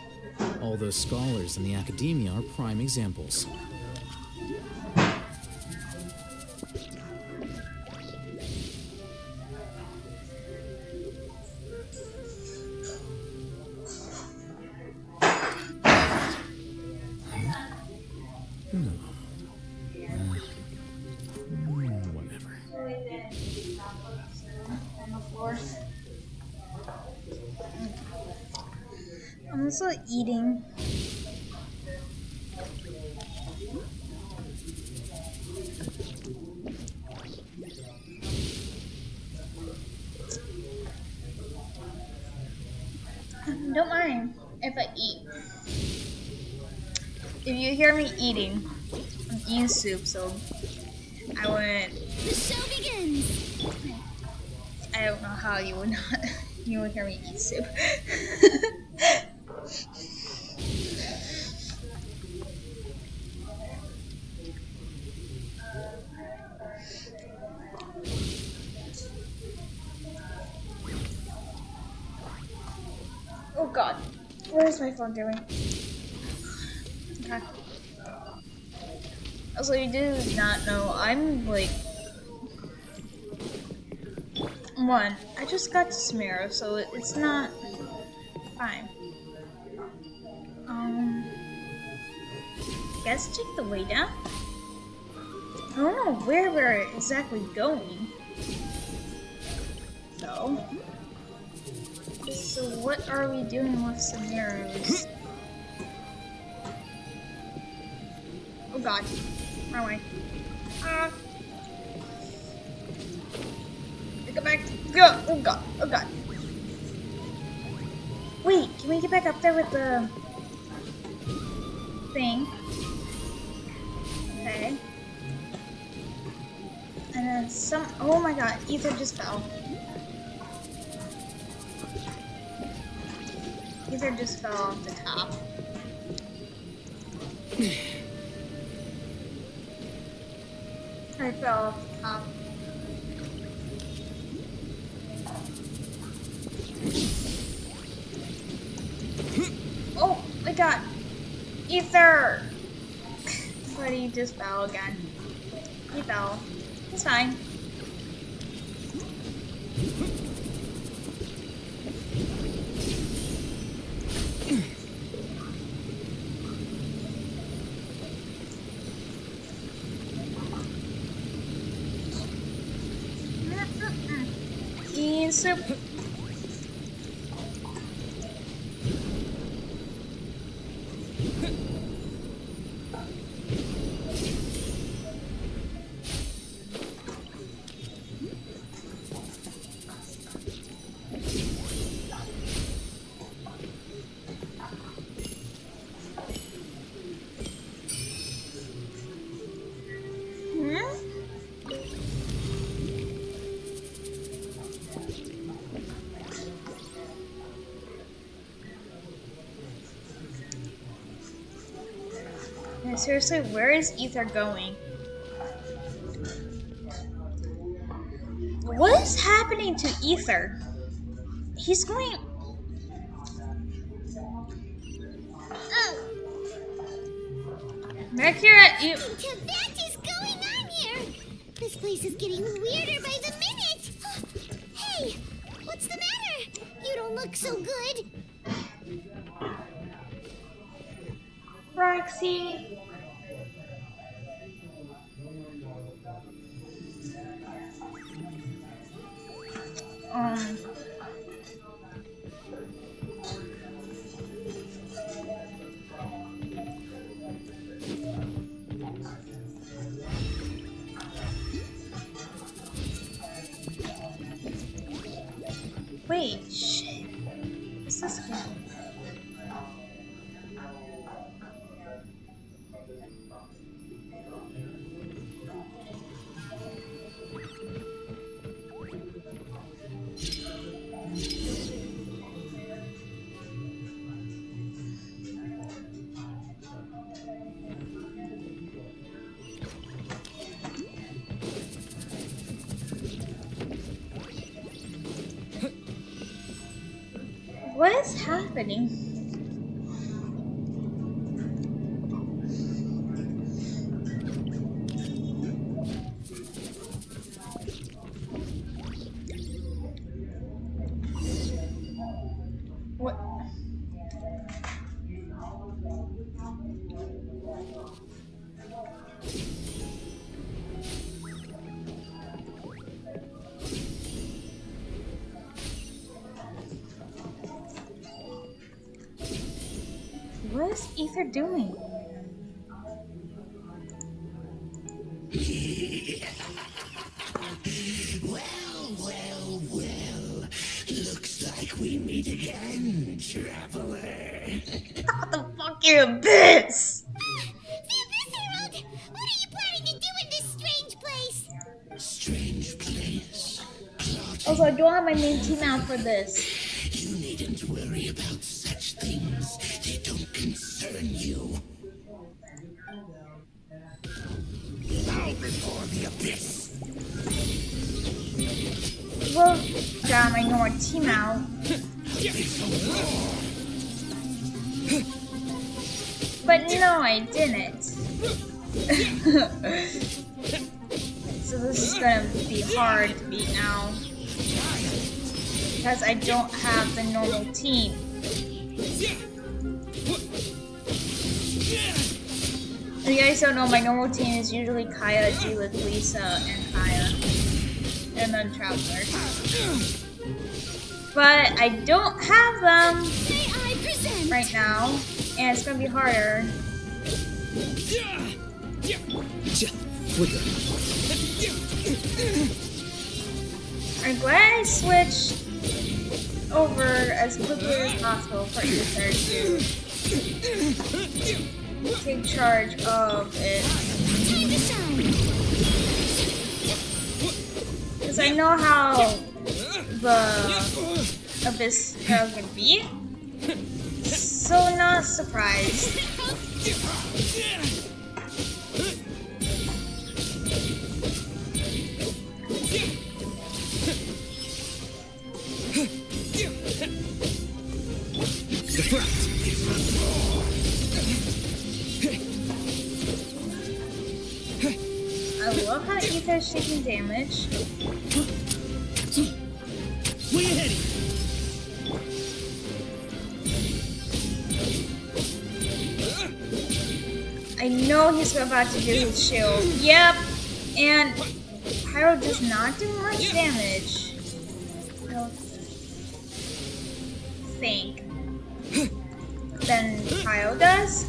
All those scholars in the academia are prime examples. Whatever. I'm also eating. Don't mind if I eat. If you hear me eating, I'm eating soup, so I wouldn't. The show begins. I don't know how you would not. You would hear me eat soup. Oh god, what is my phone doing? Okay. Also, you do not know, I'm like... One, I just got to Smero, so it's not fine. Guess check the way down? I don't know where we're exactly going. So what are we doing with Smeros? Oh god. Wrong way. Go back. Go! Oh god. Oh god. Wait, can we get back up there with the thing? Okay. And then some. Oh my god, Ether just fell. Ether just fell off the top. I fell off the top. Oh my god! Ether! But he just fell again. He fell. It's fine. Eating soup. Seriously, where is Ether going? happening to Ether? He's going. Mercury, you. What is going on here? This place is getting weirder by the minute. Hey, what's the matter? You don't look so good. Roxy. Um. Wait, shit. What's this guy? What is happening? What? What is Ether doing? Well. Looks like we meet again, traveler. What the fuck is this? The Abyss Herald! What are you planning to do in this strange place? Strange place. Also, I don't have my name team out for this. You needn't worry about such things. They don't concern you. Bow before the abyss. Well, got my normal team out. But no, I didn't. So this is gonna be hard to beat now. Because I don't have the normal team. If you guys don't know, my normal team is usually Kaya, Julith, Lisa, and Kaya. And then Traveler. But I don't have them right now, and it's gonna be harder. I'm glad I switched over as quickly as possible for Ether to take charge of it. Because I know how the Abyss Herald can be. So not surprised. I love how Ether's taking damage. Where you heading? I know he's about to do his shield. Yep. And Pyro does not do much damage. I don't think. Then Pyro does.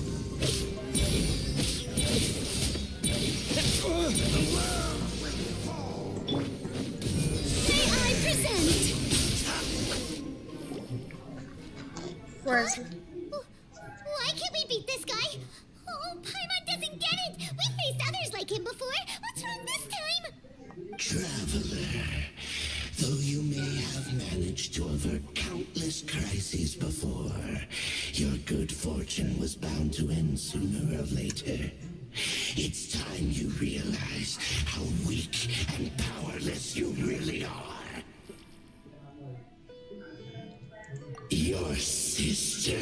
Where's Why can't we beat this guy? Oh, Paimon doesn't get it! We faced others like him before! What's wrong this time? Traveler, though you may have managed to avert countless crises before, your good fortune was bound to end sooner or later. It's time you realize how weak and powerless you really are. Your sister.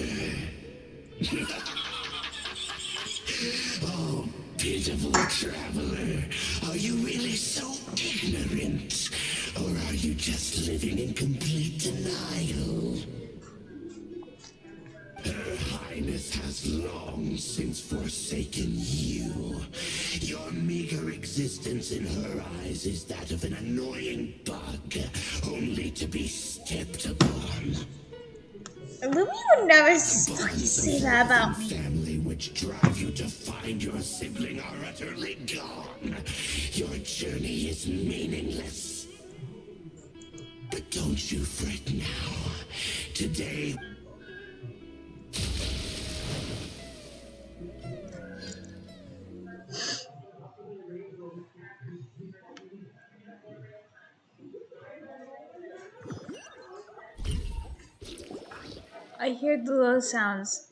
Oh, pitiful traveler. Are you really so ignorant? Or are you just living in complete denial? Her Highness has long since forsaken you. Your meager existence in her eyes is that of an annoying bug, only to be stepped upon. Lumi would never Bonds say of that love about and me. family which drive you to find your sibling are utterly gone. Your journey is meaningless. But don't you fret now. Today, I hear the low sounds.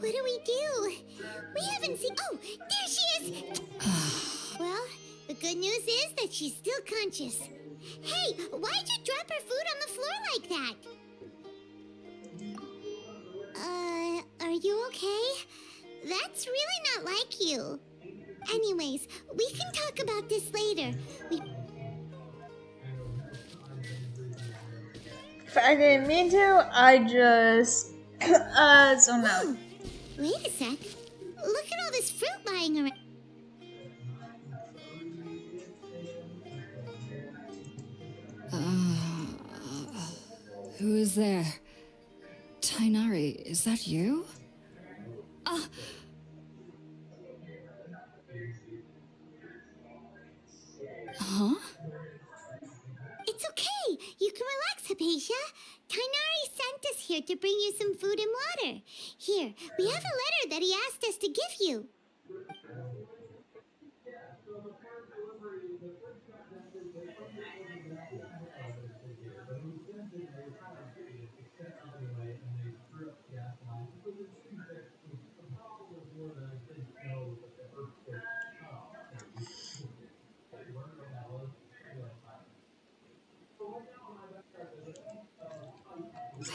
What do we do? We haven't seen. Oh, there she is! Well, the good news is that she's still conscious. Hey, why'd you drop her food on the floor like that? Are you okay? That's really not like you. Anyways, we can talk about this later. I didn't mean to, I just zoned out. Whoa, wait a sec. Look at all this fruit lying around. Who is there? Tainari, is that you? Huh? It's okay. You can relax, Hypatia. Tainari sent us here to bring you some food and water. Here, we have a letter that he asked us to give you.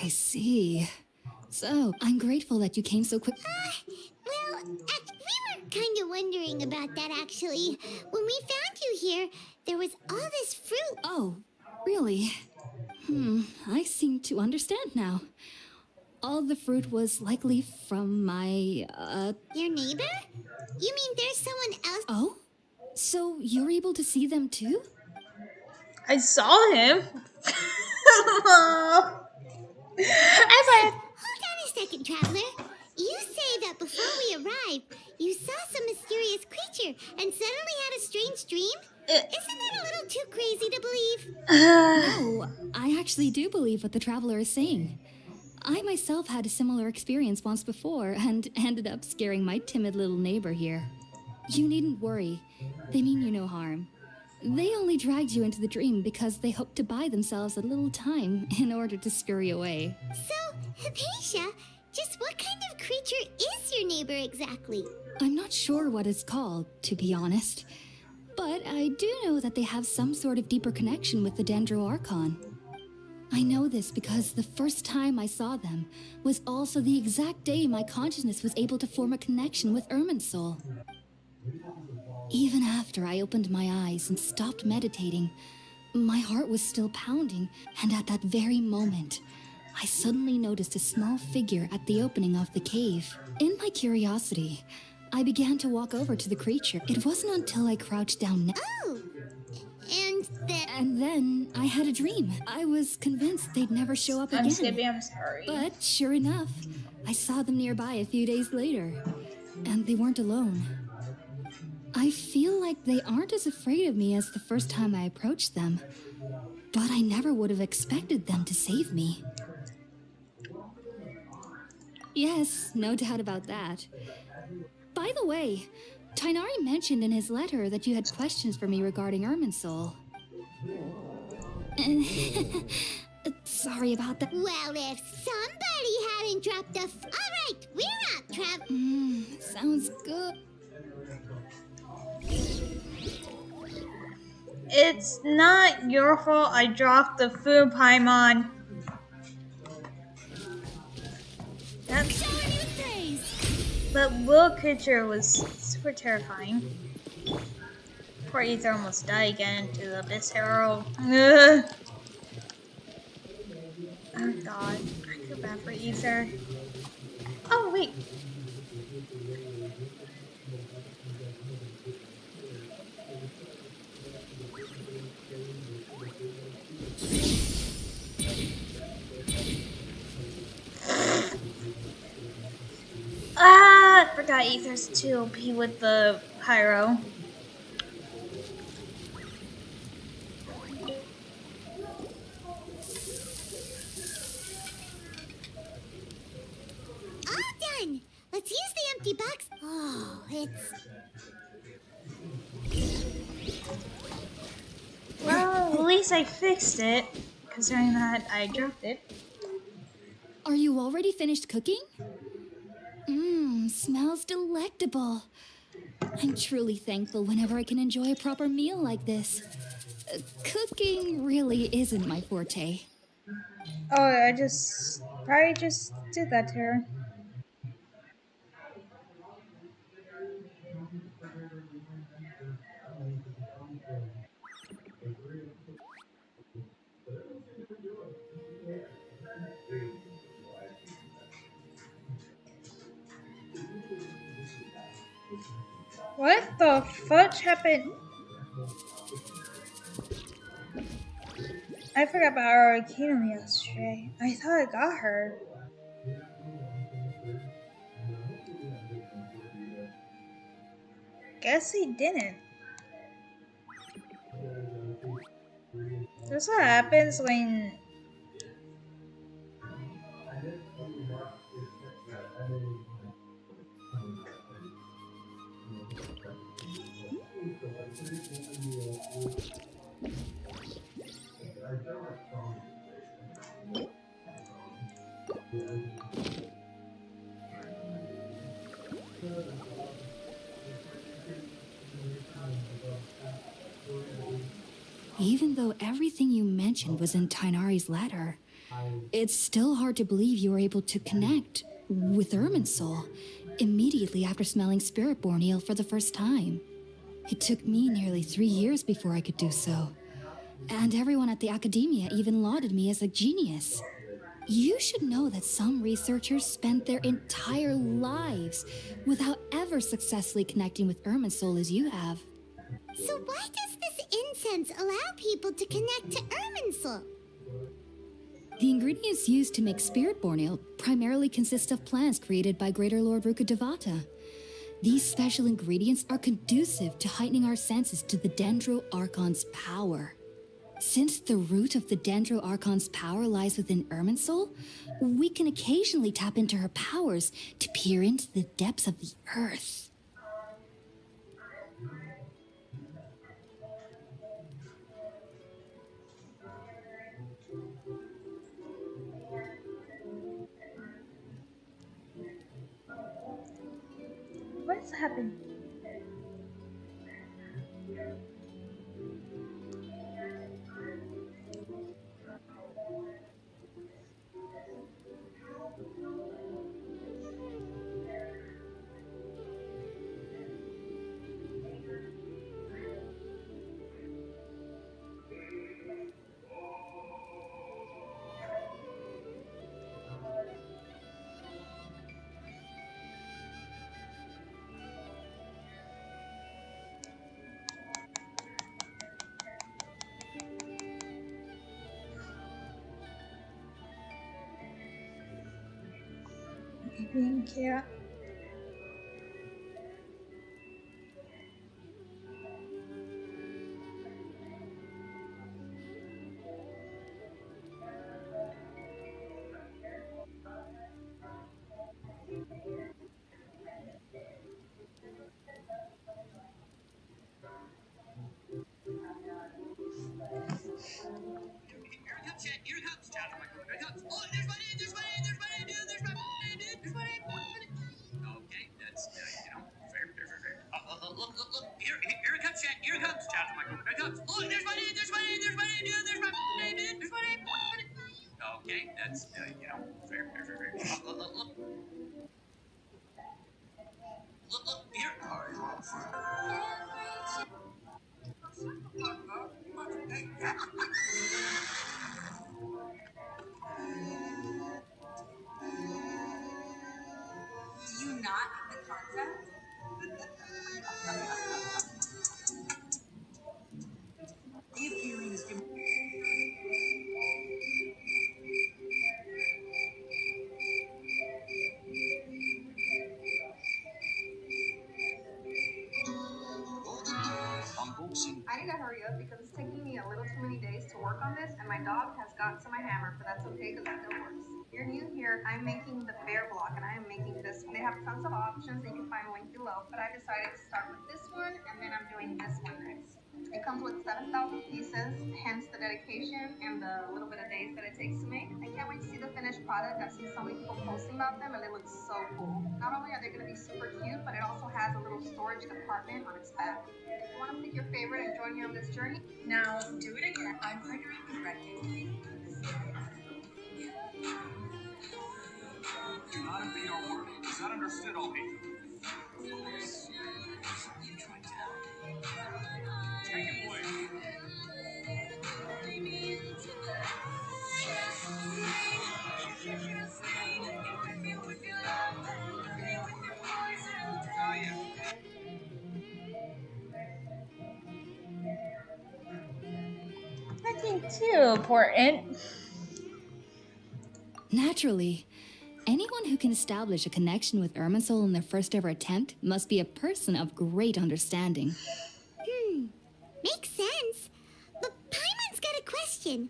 I see. So, I'm grateful that you came so quick. Well, we were kind of wondering about that, actually. When we found you here, there was all this fruit. Oh, really? I seem to understand now. All the fruit was likely from my, Your neighbor? You mean there's someone else? Oh? So you're able to see them too? I saw him. Hold on a second, traveler. You say that before we arrived, you saw some mysterious creature and suddenly had a strange dream? Isn't that a little too crazy to believe? No, I actually do believe what the traveler is saying. I myself had a similar experience once before and ended up scaring my timid little neighbor here. You needn't worry. They mean you no harm. They only dragged you into the dream because they hoped to buy themselves a little time in order to scurry away. So, Hypatia, just what kind of creature is your neighbor exactly? I'm not sure what it's called, to be honest. But I do know that they have some sort of deeper connection with the Dendroarchon. I know this because the first time I saw them was also the exact day my consciousness was able to form a connection with Irminsul. Even after I opened my eyes and stopped meditating, my heart was still pounding, and at that very moment, I suddenly noticed a small figure at the opening of the cave. In my curiosity, I began to walk over to the creature. It wasn't until I crouched down Oh, and then I had a dream. I was convinced they'd never show up again. I'm sorry. But sure enough, I saw them nearby a few days later, and they weren't alone. I feel like they aren't as afraid of me as the first time I approached them, but I never would have expected them to save me. Yes, no doubt about that. By the way, Tainari mentioned in his letter that you had questions for me regarding Irminsul. Sorry about that. well, if somebody hadn't dropped a... All right, we're up. Sounds good. It's not your fault I dropped the food, Paimon. That little creature was super terrifying. Poor Ether almost died again to the Abyss Arrow. Ugh. Oh god, I feel bad for Ether. Oh wait. Ah, I forgot Ether's too OP with the pyro. All done. Let's use the empty box. Oh, it's... Well, at least I fixed it, considering that I dropped it. Are you already finished cooking? Smells delectable. I'm truly thankful whenever I can enjoy a proper meal like this. Cooking really isn't my forte. Oh, I probably just did that to her. What the fudge happened? I forgot about our Kingdom yesterday. I thought I got her. Guess he didn't. That's what happens when... Even though everything you mentioned was in Tainari's letter, it's still hard to believe you were able to connect with Irminsul immediately after smelling Spiritborn eel for the first time. It took me nearly 3 years before I could do so. And everyone at the Academia even lauded me as a genius. You should know that some researchers spent their entire lives without ever successfully connecting with Irminsul as you have. So why does this incense allow people to connect to Irminsul? The ingredients used to make Spiritborn ale primarily consist of plants created by Greater Lord Rukkhadevata. These special ingredients are conducive to heightening our senses to the Dendro Archon's power. Since the root of the Dendro Archon's power lies within Irminsul, we can occasionally tap into her powers to peer into the depths of the earth. What's happened? Being cat. I need to hurry up because it's taking me a little too many days to work on this, and my dog has got to my hammer, but that's okay because that still works. If you're new here, I'm making the bear block, and I am making this one. They have tons of options that you can find a link below, but I decided to start with this one, and then I'm doing this one next. It comes with 7,000 pieces, hence the dedication and the little bit of days that it takes to make. I can't wait to see the finished product. I've seen so many people posting about them, and they look so cool. Not only are they going to be super cute, but it also has a little storage compartment on its back. If you want to pick your favorite and join me on this journey, Now, do it again. I'm rendering correctly. do not impede our work. Is that understood, Albie? You tried to help. Take it away. Nothing too important. Naturally, anyone who can establish a connection with Irminsul in their first ever attempt must be a person of great understanding. Makes sense. But Paimon's got a question.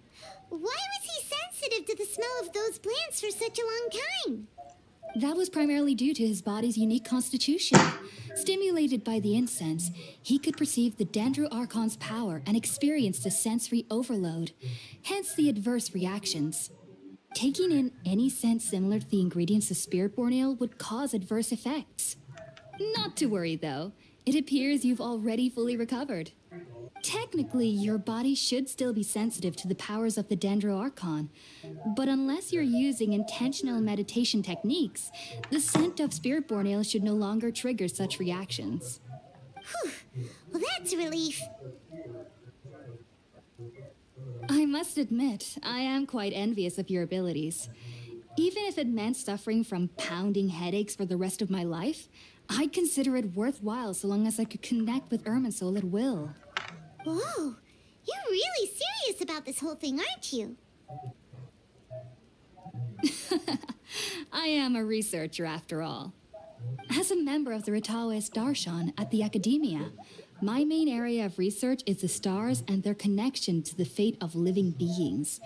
Why was he sensitive to the smell of those plants for such a long time? That was primarily due to his body's unique constitution. Stimulated by the incense, he could perceive the Dendro Archon's power and experienced a sensory overload, hence the adverse reactions. Taking in any scent similar to the ingredients of Spiritborn Ale would cause adverse effects. Not to worry though, it appears you've already fully recovered. Technically, your body should still be sensitive to the powers of the Dendro Archon, but unless you're using intentional meditation techniques, the scent of Spiritborn Ale should no longer trigger such reactions. Well, that's a relief. I must admit, I am quite envious of your abilities. Even if it meant suffering from pounding headaches for the rest of my life, I'd consider it worthwhile so long as I could connect with Irminsul at will. Whoa, you're really serious about this whole thing, aren't you? I am a researcher after all. As a member of the Ritaoist Darshan at the Academia, my main area of research is the stars and their connection to the fate of living beings.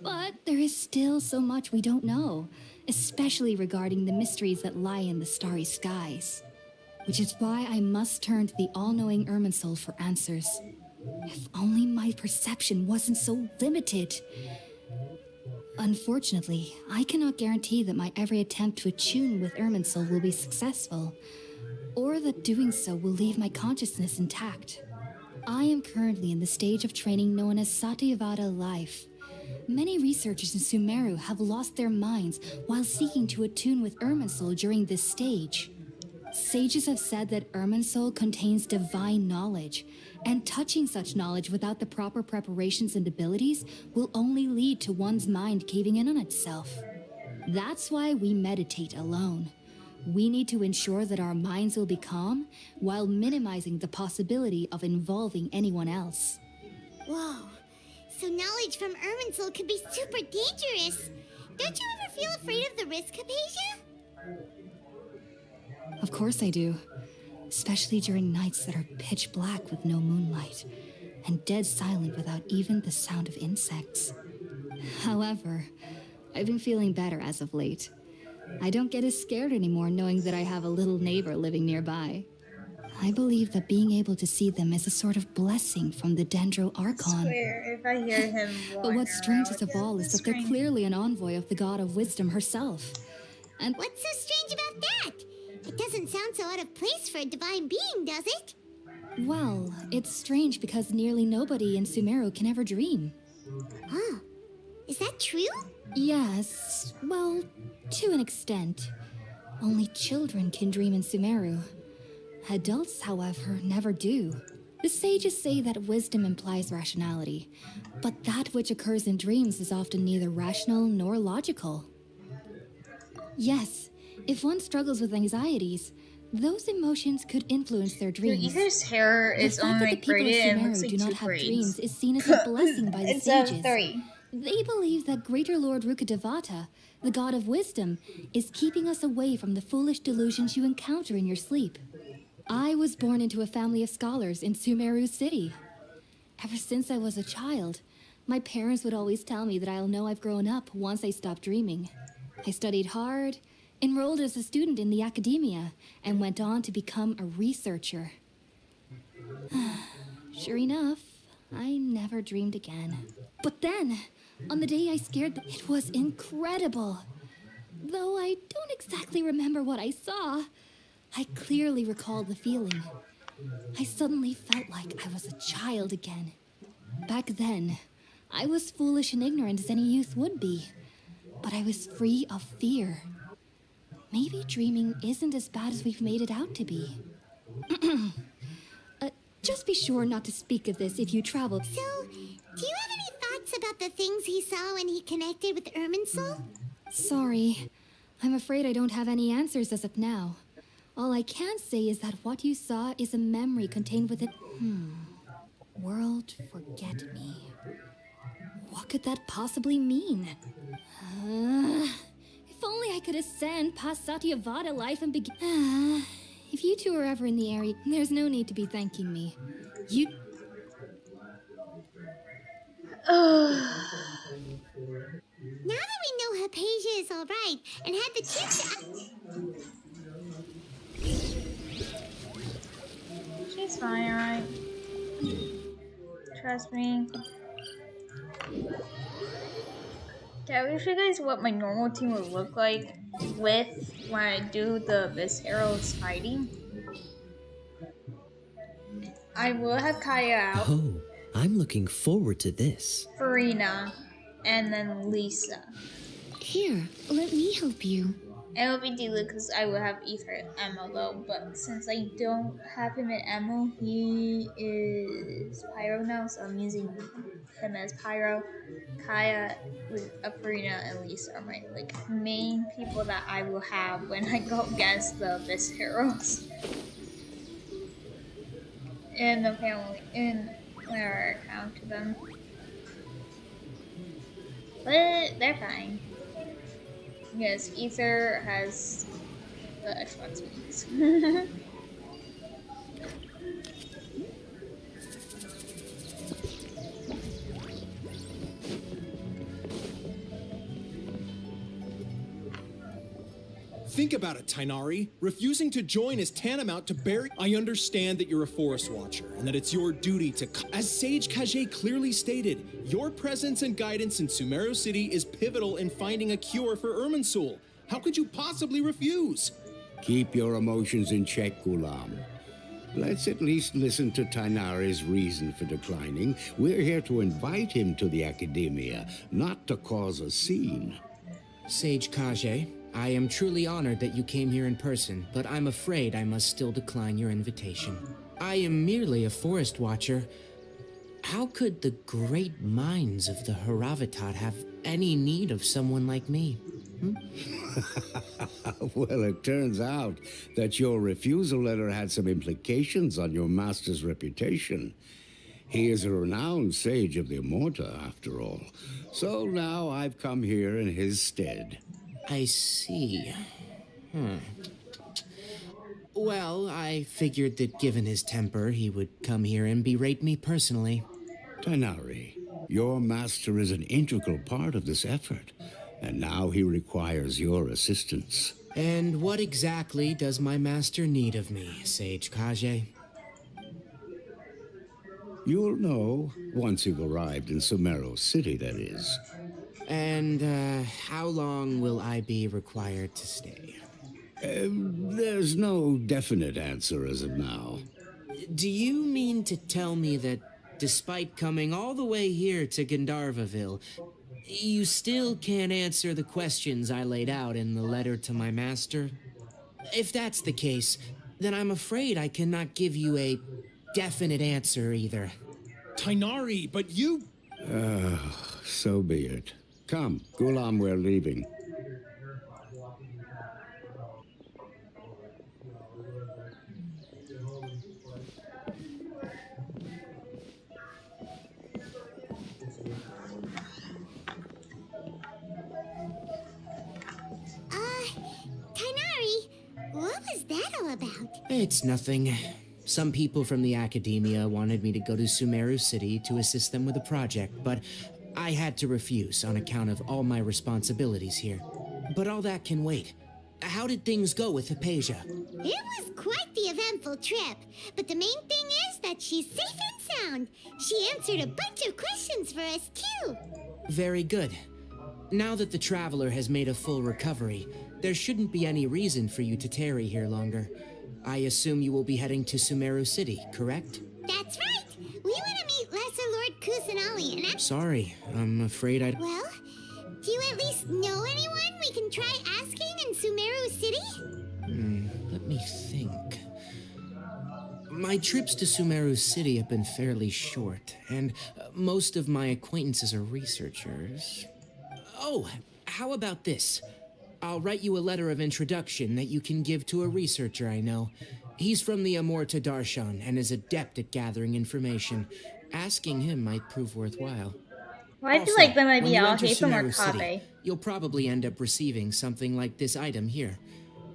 But there is still so much we don't know, especially regarding the mysteries that lie in the starry skies. Which is why I must turn to the all-knowing Irminsul for answers. If only my perception wasn't so limited. Unfortunately, I cannot guarantee that my every attempt to attune with Irminsul will be successful, or that doing so will leave my consciousness intact. I am currently in the stage of training known as Satyavada life. Many researchers in Sumeru have lost their minds while seeking to attune with Irminsul during this stage. Sages have said that Irminsul contains divine knowledge, and touching such knowledge without the proper preparations and abilities will only lead to one's mind caving in on itself. That's why we meditate alone. We need to ensure that our minds will be calm while minimizing the possibility of involving anyone else. Whoa, so knowledge from Irminsul could be super dangerous. Don't you ever feel afraid of the risk, Hypatia? Of course I do. Especially during nights that are pitch black with no moonlight, and dead silent without even the sound of insects. However, I've been feeling better as of late. I don't get as scared anymore knowing that I have a little neighbor living nearby. I believe that being able to see them is a sort of blessing from the Dendro Archon. Swear, if I hear him But what's strangest of all is that they're clearly an envoy of the god of wisdom herself. And What's so strange about that? It doesn't sound so out of place for a divine being, does it? well, it's strange because nearly nobody in Sumeru can ever dream. Huh. Is that true? Yes, well, to an extent. Only children can dream in Sumeru. Adults, however, never do. The sages say that wisdom implies rationality, but that which occurs in dreams is often neither rational nor logical. Yes, if one struggles with anxieties, Those emotions could influence their Dude, dreams. Ether's hair The is fact only that the like people of braided and looks Sumeru like do not two have braids. dreams is seen as a blessing by the It's a sages. 3. They believe that Greater Lord Rukadevata, the god of wisdom, is keeping us away from the foolish delusions you encounter in your sleep. I was born into a family of scholars in Sumeru City. Ever since I was a child, my parents would always tell me that I'll know I've grown up once I stop dreaming. I studied hard, enrolled as a student in the academia, and went on to become a researcher. Sure enough, I never dreamed again. But then, on the day I scared it was incredible. Though I don't exactly remember what I saw, I clearly recall the feeling. I suddenly felt like I was a child again. Back then, I was foolish and ignorant as any youth would be, but I was free of fear. Maybe dreaming isn't as bad as we've made it out to be. Just be sure not to speak of this if you travel. So, do you have any thoughts about the things he saw when he connected with Irminsul? Sorry. I'm afraid I don't have any answers as of now. All I can say is that what you saw is a memory contained within... World Forget Me. What could that possibly mean? If only I could ascend past Satyavada life and begin... If you two are ever in the area, there's no need to be thanking me. You... Now that we know Hypatia is alright and had the chance to... She's fine, alright. Trust me. Yeah, I will show you guys what my normal team would look like with when I do the Visceral's fighting. I will have Kaya out, Oh, I'm looking forward to this. Farina, and then Lisa. Here, let me help you. And it'll be Dila because I will have Ether ammo though, but since I don't have him in ammo, he is Pyro now, so I'm using him as Pyro. Kaya, Farina, and Lisa are my like main people that I will have when I go against the Viscerals. In the family, in where I encounter them. But they're fine. Yes, Ether has the Xbox wings. Think about it, Tainari. Refusing to join is tantamount to bury. I understand that you're a forest watcher and that it's your duty to. As Sage Kage clearly stated, your presence and guidance in Sumeru City is pivotal in finding a cure for Irminsul. How could you possibly refuse? Keep your emotions in check, Gulam. Let's at least listen to Tainari's reason for declining. We're here to invite him to the Academia, not to cause a scene. Sage Kage, I am truly honored that you came here in person, but I'm afraid I must still decline your invitation. I am merely a forest watcher. How could the great minds of the Haravatat have any need of someone like me? Well, it turns out that your refusal letter had some implications on your master's reputation. He is a renowned sage of the Immorta, after all. So now I've come here in his stead. I see. Well, I figured that given his temper, he would come here and berate me personally. Tainari, your master is an integral part of this effort, and now he requires your assistance. And what exactly does my master need of me, Sage Kage? You'll know once you've arrived in Sumeru City, that is. And, how long will I be required to stay? There's no definite answer as of now. Do you mean to tell me that, despite coming all the way here to Gandharvaville, you still can't answer the questions I laid out in the letter to my master? If that's the case, then I'm afraid I cannot give you a definite answer either. Tainari, but you... So be it. Come, Gulam, we're leaving. account? It's nothing. Some people from the academia wanted me to go to Sumeru City to assist them with a project, but I had to refuse on account of all my responsibilities here. But all that can wait. How did things go with Hypatia? It was quite the eventful trip, but the main thing is that she's safe and sound. She answered a bunch of questions for us, too. Very good. Now that the Traveler has made a full recovery, there shouldn't be any reason for you to tarry here longer. I assume you will be heading to Sumeru City, correct? That's right. We want to meet Lesser Lord Kusanali, and Sorry, I'm afraid I... Well, do you at least know anyone we can try asking in Sumeru City? Let me think. My trips to Sumeru City have been fairly short, and most of my acquaintances are researchers. Oh, how about this? I'll write you a letter of introduction that you can give to a researcher I know. He's from the Amorta Darshan and is adept at gathering information. Asking him might prove worthwhile. Well, I feel Also, like that might when be you Al enter Hatham or Sumeru City, Kabe. you'll probably end up receiving something like this item here.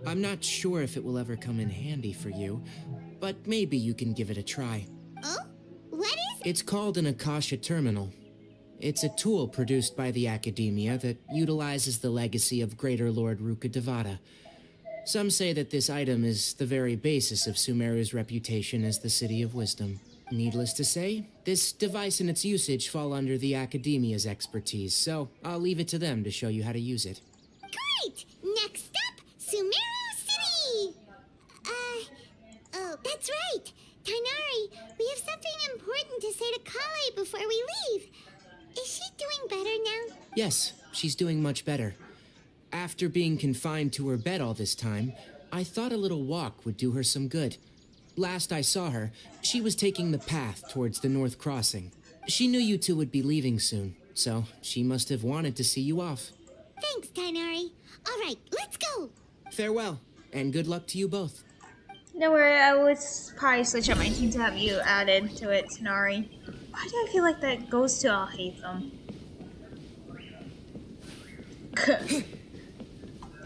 I'm not sure if it will ever come in handy for you, but maybe you can give it a try. Oh? What is it? It's called an Akasha Terminal. It's a tool produced by the Academia that utilizes the legacy of Greater Lord Ruka Devata. Some say that this item is the very basis of Sumeru's reputation as the City of Wisdom. Needless to say, this device and its usage fall under the Academia's expertise, so I'll leave it to them to show you how to use it. Great! Next up, Sumeru City! Oh, that's right. Tainari, we have something important to say to Kale before we leave. Is she doing better now? Yes, she's doing much better. After being confined to her bed all this time, I thought a little walk would do her some good. Last I saw her, she was taking the path towards the North Crossing. She knew you two would be leaving soon, so she must have wanted to see you off. Thanks, Tainari. All right, let's go. Farewell, and good luck to you both. No worry, I would probably switch up my team to have you added to it, Tanari. Why do I feel like that goes to Al Hatham?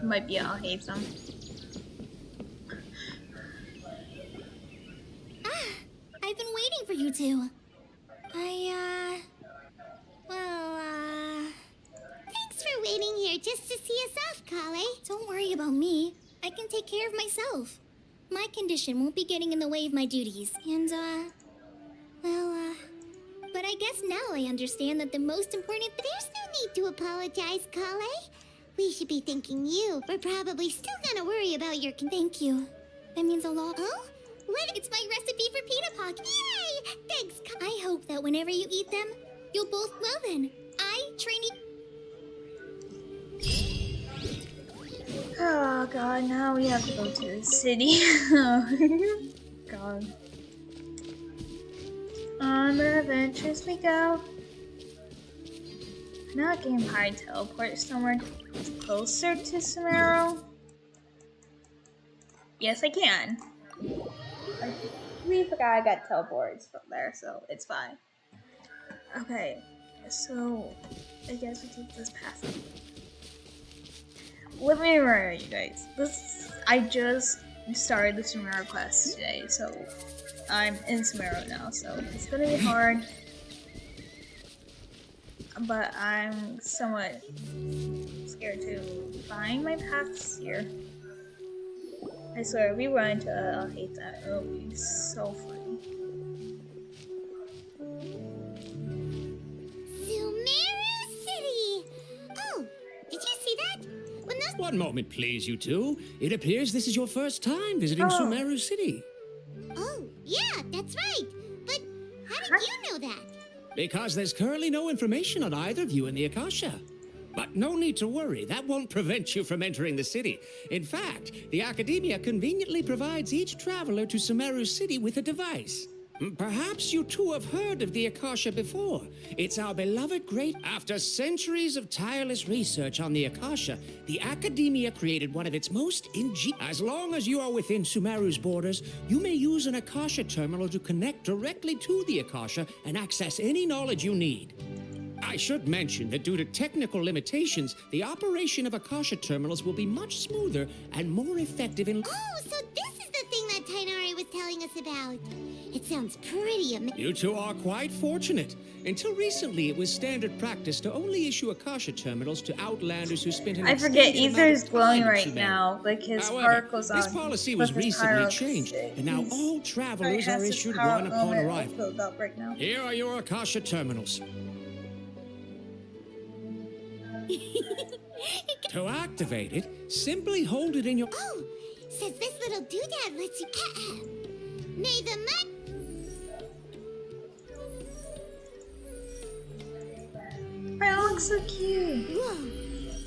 Might be Al Hatham. I've been waiting for you two. Thanks for waiting here just to see us off, Kale. Don't worry about me. I can take care of myself. My condition won't be getting in the way of my duties, and, but I guess now I understand that the most important... There's no need to apologize, Kale. We should be thanking you. We're probably still gonna worry about your... Thank you. That means a lot. Oh? What? It's my recipe for pita pock. Yay! Thanks, I hope that whenever you eat them, you'll both love them. I train you... Oh god, now we have to go to the city. God. On the adventures we go. Now I can probably teleport somewhere closer to Sumeru. Yes, I can. I completely forgot I got teleports from there, so it's fine. Okay, so I guess we take this path. Let me remind you guys, I just started the Sumeru quest today, so I'm in Sumeru now, so it's gonna be hard. But I'm somewhat scared to find my paths here. I swear, if we run into I'll hate that. It'll be so funny. Sumeru City! Oh, did you see that? When those... One moment, please, you two. It appears this is your first time visiting Sumeru City. Oh, yeah, that's right. But how did you know that? Because there's currently no information on either of you in the Akasha. But no need to worry, that won't prevent you from entering the city. In fact, the Academia conveniently provides each traveler to Sumeru City with a device. Perhaps you two have heard of the Akasha before. It's our beloved great... After centuries of tireless research on the Akasha, the Academia created one of its most As long as you are within Sumeru's borders, you may use an Akasha terminal to connect directly to the Akasha and access any knowledge you need. I should mention that due to technical limitations, the operation of Akasha terminals will be much smoother and more effective in... Oh, so this is the thing that was telling us about. It sounds pretty amazing. You two are quite fortunate. Until recently, it was standard practice to only issue Akasha terminals to outlanders who spent an I forget extended Ether amount is of glowing time in right Sumeru. now. Like his However, particles this on. policy plus was his recently pyro changed, and now he's- all or he travelers has are his issued power one upon element arrival. filled up right now. Here are your Akasha terminals. To activate it, simply hold it in your... Oh, says this little doodad lets you... May the mud... Oh, it looks so cute. Whoa.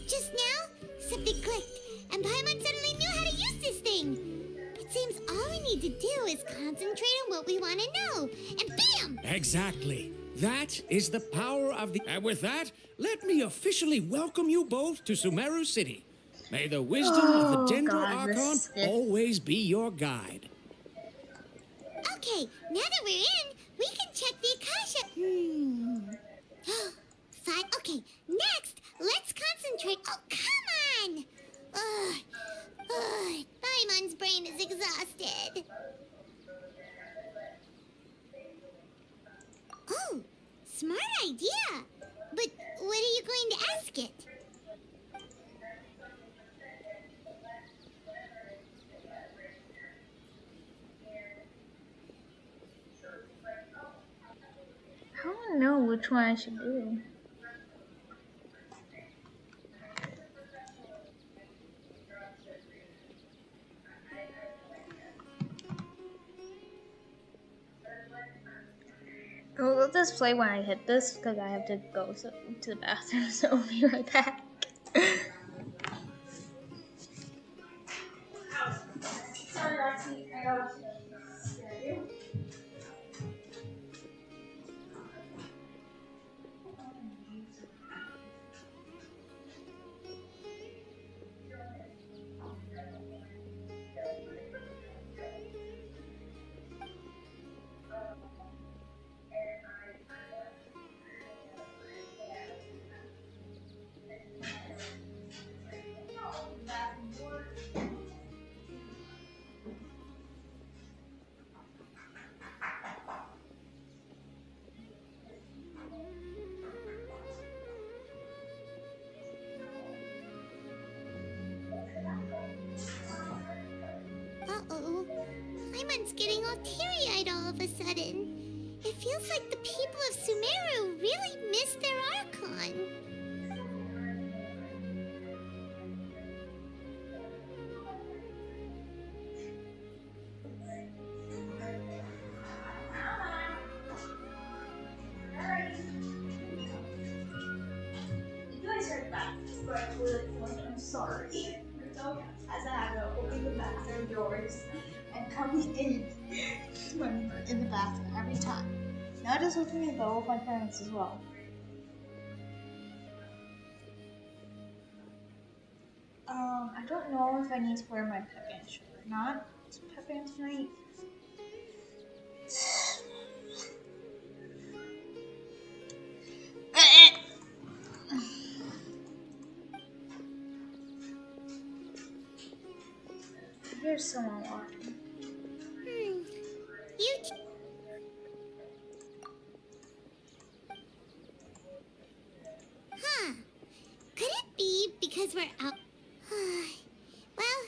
Just now, something clicked, and Paimon suddenly knew how to use this thing. It seems all we need to do is concentrate on what we want to know, and bam! Exactly. That is the power of the... And with that, let me officially welcome you both to Sumeru City. May the wisdom of the Dendro Archon always be your guide. Okay, now that we're in, we can check the Akasha. Fine. Okay, next, let's concentrate. Oh, come on! Paimon's brain is exhausted. Oh, smart idea. But what are you going to ask it? I don't know which one I should do. We'll just play when I hit this because I have to go to the bathroom, so I'll be right back. Sorry, Roxy. I got you. Uh-oh. Paimon's getting all teary-eyed all of a sudden. It feels like the people of Sumeru really miss their Archon. You guys heard that, but I'm sorry. As I have to open the bathroom doors and coming in when we're in the bathroom every time. Not just with me, but with my parents as well. I don't know if I need to wear my pep band shirt or not. Is pep band tonight? There's someone walking. Huh. Could it be because we're out? Well,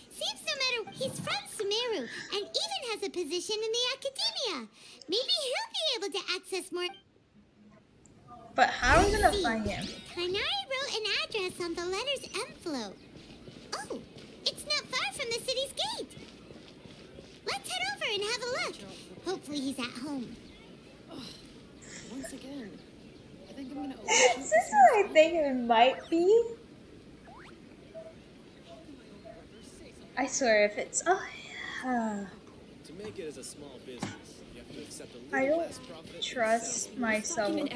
seems no matter... He's from Sumeru and even has a position in the Academia. Maybe he'll be able to access more... But how are we gonna find him? Tainari wrote an address on the letter's envelope. Oh, it's not far from the city's gate. Let's head over and have a look. Hopefully he's at home. Once again, I think I'm gonna Is this what I think it might be? I swear if it's... To make it as a small business, you have to accept a I little don't less profit. trust myself with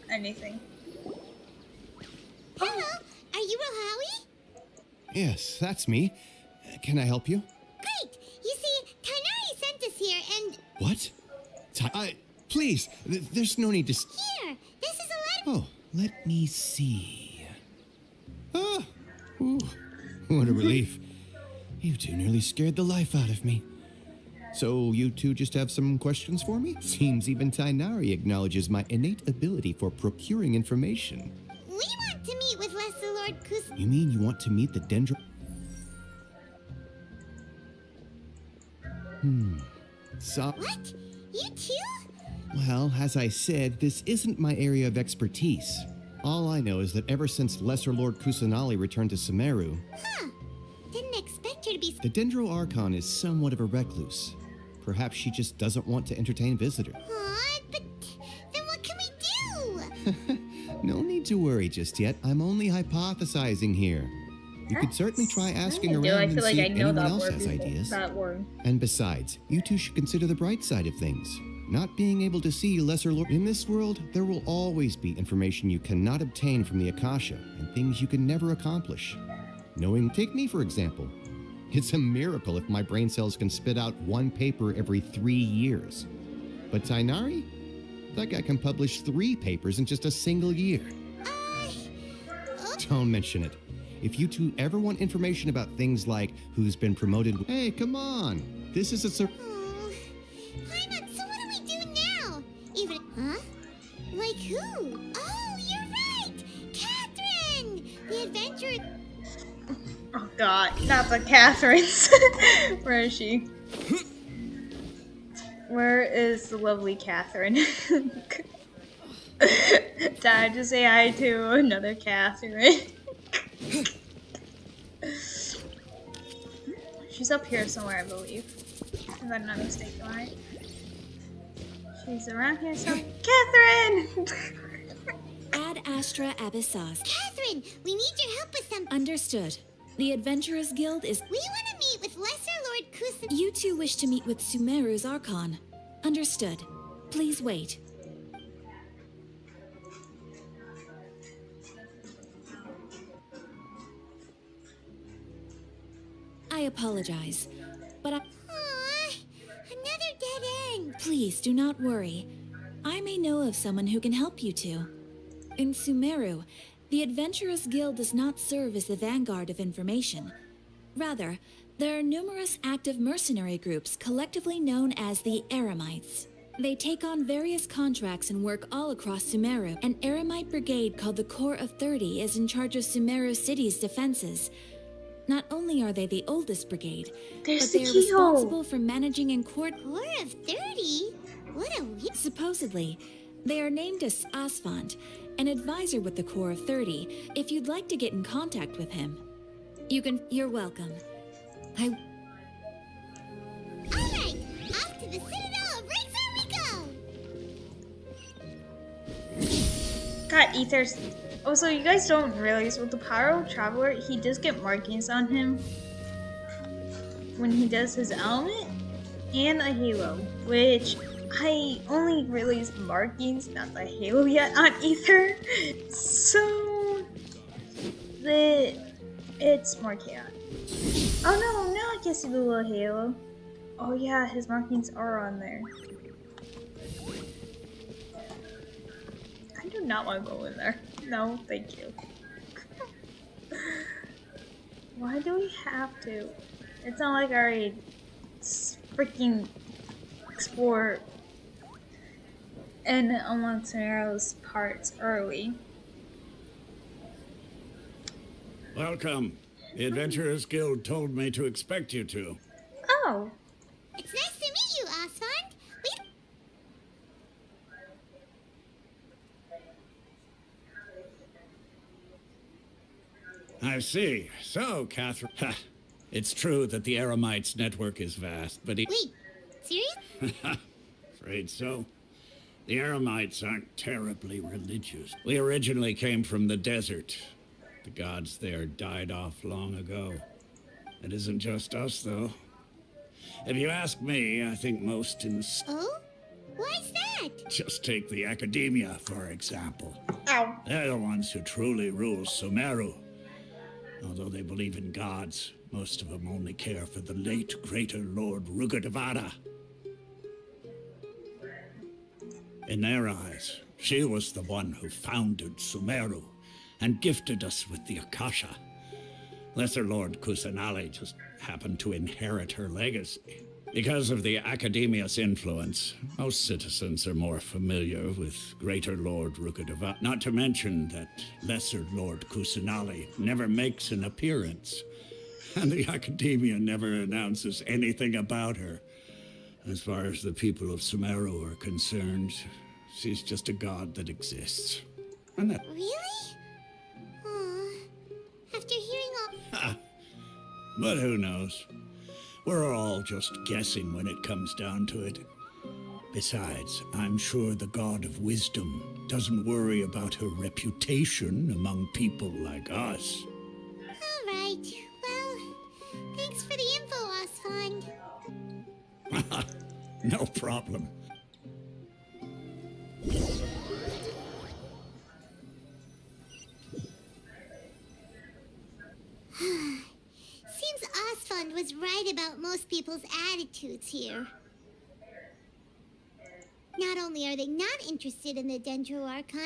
anything. Hello, are you Rohawi? Yes, that's me. Can I help you? Great. You see, Tainari sent us here and... What? Please, there's no need to... Here, this is a letter... Oh, let me see. Ah! Ooh, what a relief. You two nearly scared the life out of me. So you two just have some questions for me? Seems even Tainari acknowledges my innate ability for procuring information. We want to meet with Lesser Lord You mean you want to meet the Dendro... So... What? You too? Well, as I said, this isn't my area of expertise. All I know is that ever since Lesser Lord Kusanali returned to Sumeru... Huh. Didn't expect her to be... The Dendro Archon is somewhat of a recluse. Perhaps she just doesn't want to entertain visitors. Aw, but then what can we do? No need to worry just yet. I'm only hypothesizing here. You could certainly try asking around I and feel like see I if know anyone that else word has before. ideas. That word. And besides, you two should consider the bright side of things. Not being able to see Lesser Lord... In this world, there will always be information you cannot obtain from the Akasha, and things you can never accomplish. Take me, for example. It's a miracle if my brain cells can spit out one paper every 3 years. But Tainari? That guy can publish 3 papers in just a single year. Don't mention it. If you two ever want information about things like who's been promoted... Hey, come on! This is a... Paimon, so what do we do now? Huh? Like who? Oh, you're right! Catherine! The adventurer... Oh god, not the Catherine's. Where is she? Where is the lovely Catherine? Time to say hi to another Catherine. She's up here somewhere, I believe. If I'm not mistaken, right? She's around here somewhere. Catherine! Ad Astra Abyssos. Catherine, we need your help with something. Understood. The Adventurers Guild is... We want to meet with Lesser Lord Kusan... You two wish to meet with Sumeru's Archon. Understood. Please wait. I apologize, but Aww, another dead end. Please do not worry. I may know of someone who can help you two. In Sumeru, the Adventurers Guild does not serve as the vanguard of information. Rather, there are numerous active mercenary groups collectively known as the Eremites. They take on various contracts and work all across Sumeru. An Eremite brigade called the Corps of 30 is in charge of Sumeru City's defenses. Not only are they the oldest brigade, but they are responsible for managing and Corps of 30? What a weird... Supposedly, they are named as Asfand, an advisor with the Corps of 30, if you'd like to get in contact with him. You're welcome. Alright, off to the Citadel of Razor we go! God, Ether's... Oh, so you guys don't realize with the Pyro Traveler, he does get markings on him when he does his element and a halo, which I only realized markings, not the halo yet on Ether. So it's more chaotic. Oh no, now I can see the little halo. Oh yeah, his markings are on there. I do not want to go in there. No, thank you. Why do we have to? It's not like I already freaking explore and unlock Sumeru's parts early. Welcome. The Adventurers Guild told me to expect you to. Oh. It's nice to meet you, Asfand. I see. So, Catherine... Ha. It's true that the Eremites' network is vast, but... Wait, serious? Afraid so. The Eremites aren't terribly religious. We originally came from the desert. The gods there died off long ago. It isn't just us, though. If you ask me, I think most in... Oh? Why's that? Just take the Academia, for example. Ow. They're the ones who truly rule Sumeru. Although they believe in gods, most of them only care for the late greater Lord Rugadavada. In their eyes, she was the one who founded Sumeru and gifted us with the Akasha. Lesser Lord Kusanali just happened to inherit her legacy. Because of the Academia's influence, most citizens are more familiar with Greater Lord Rukkhadeva, not to mention that Lesser Lord Kusanali never makes an appearance, and the Academia never announces anything about her. As far as the people of Sumeru are concerned, she's just a god that exists. And that... Really? Aw. After hearing all... But who knows? We're all just guessing when it comes down to it. Besides, I'm sure the God of Wisdom doesn't worry about her reputation among people like us. All right. Well, thanks for the info, Osfond. No problem. Seems Osfond was right about most people's attitudes here. Not only are they not interested in the Dendro Archon,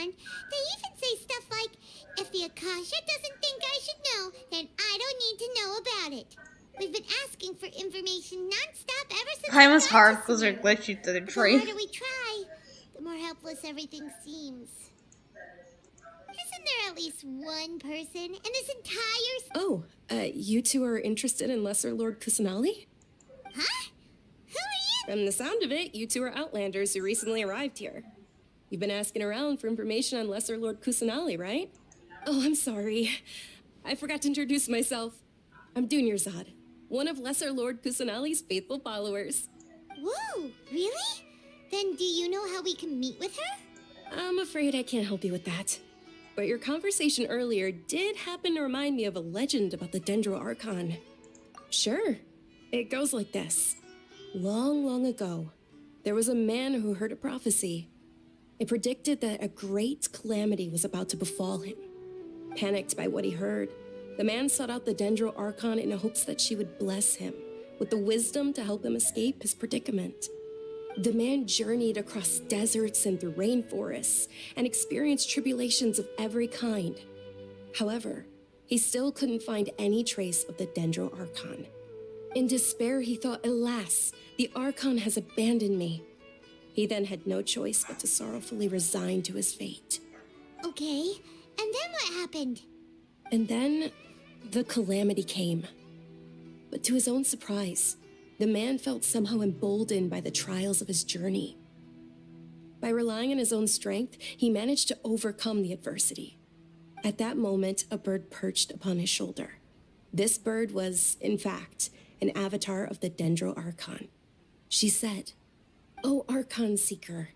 they even say stuff like, if the Akasha doesn't think I should know, then I don't need to know about it. We've been asking for information non-stop ever since Paimon's particles are glitchy through the tree. The harder we try, the more helpless everything seems. Isn't there at least one person in this entire... Oh, you two are interested in Lesser Lord Kusanali? Huh? Who are you? From the sound of it, you two are Outlanders who recently arrived here. You've been asking around for information on Lesser Lord Kusanali, right? Oh, I'm sorry. I forgot to introduce myself. I'm Dunyarzad, one of Lesser Lord Kusanali's faithful followers. Whoa, really? Then do you know how we can meet with her? I'm afraid I can't help you with that. But your conversation earlier did happen to remind me of a legend about the Dendro Archon. Sure, it goes like this. Long, long ago, there was a man who heard a prophecy. It predicted that a great calamity was about to befall him. Panicked by what he heard, the man sought out the Dendro Archon in hopes that she would bless him with the wisdom to help him escape his predicament. The man journeyed across deserts and through rainforests and experienced tribulations of every kind. However, he still couldn't find any trace of the Dendro Archon. In despair, he thought, alas, the Archon has abandoned me. He then had no choice but to sorrowfully resign to his fate. Okay, and then what happened? And then, the calamity came. But to his own surprise, the man felt somehow emboldened by the trials of his journey. By relying on his own strength, he managed to overcome the adversity. At that moment, a bird perched upon his shoulder. This bird was, in fact, an avatar of the Dendro Archon. She said, "O Archon Seeker,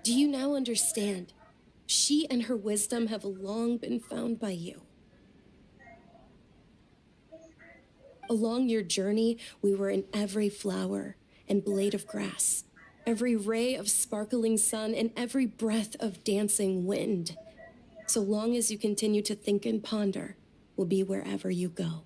do you now understand? She and her wisdom have long been found by you. Along your journey, we were in every flower and blade of grass, every ray of sparkling sun, and every breath of dancing wind. So long as you continue to think and ponder, we'll be wherever you go."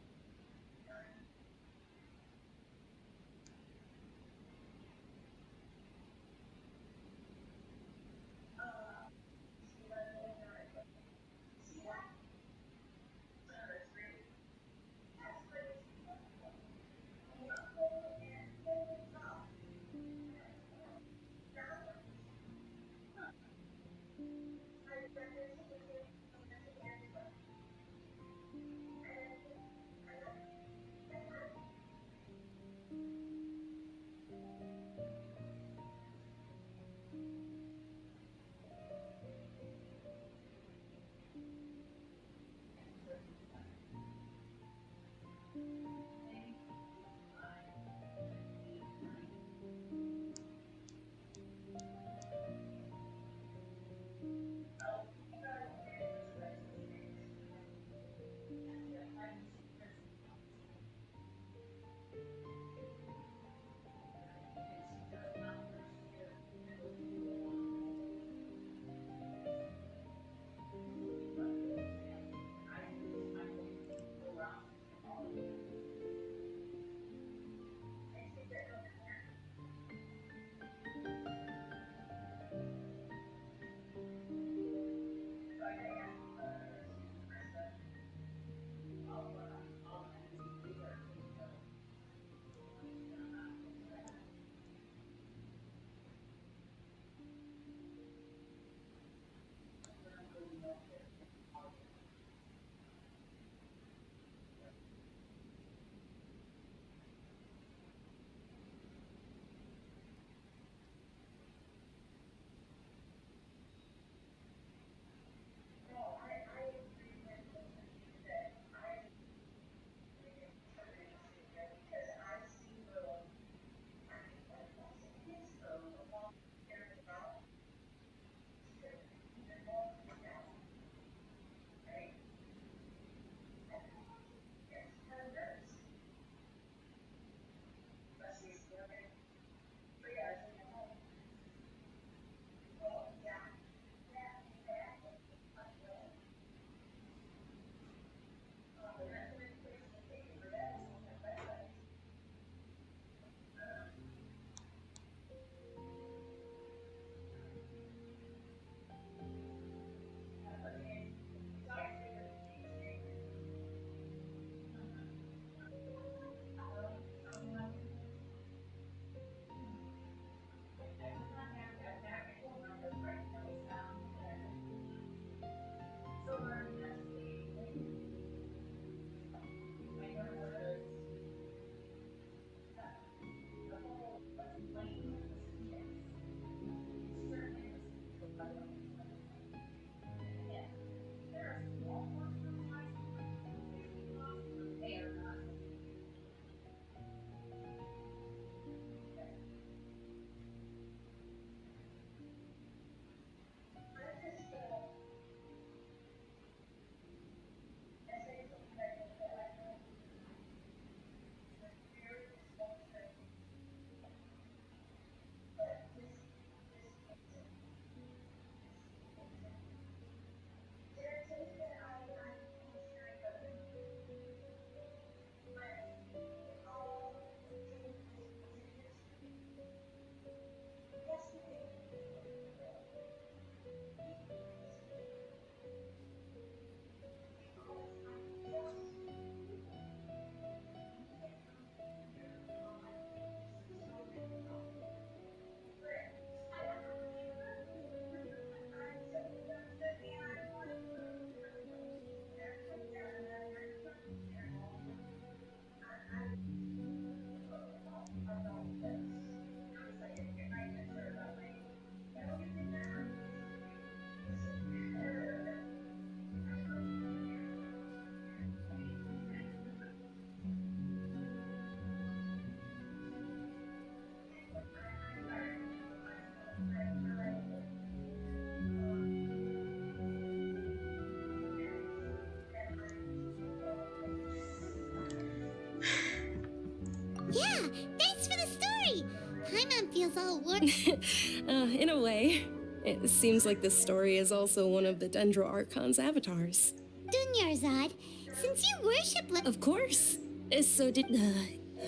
Lessor Lord. In a way. It seems like this story is also one of the Dendro Archon's avatars. Dunyarzad, since you worship Of course. So did...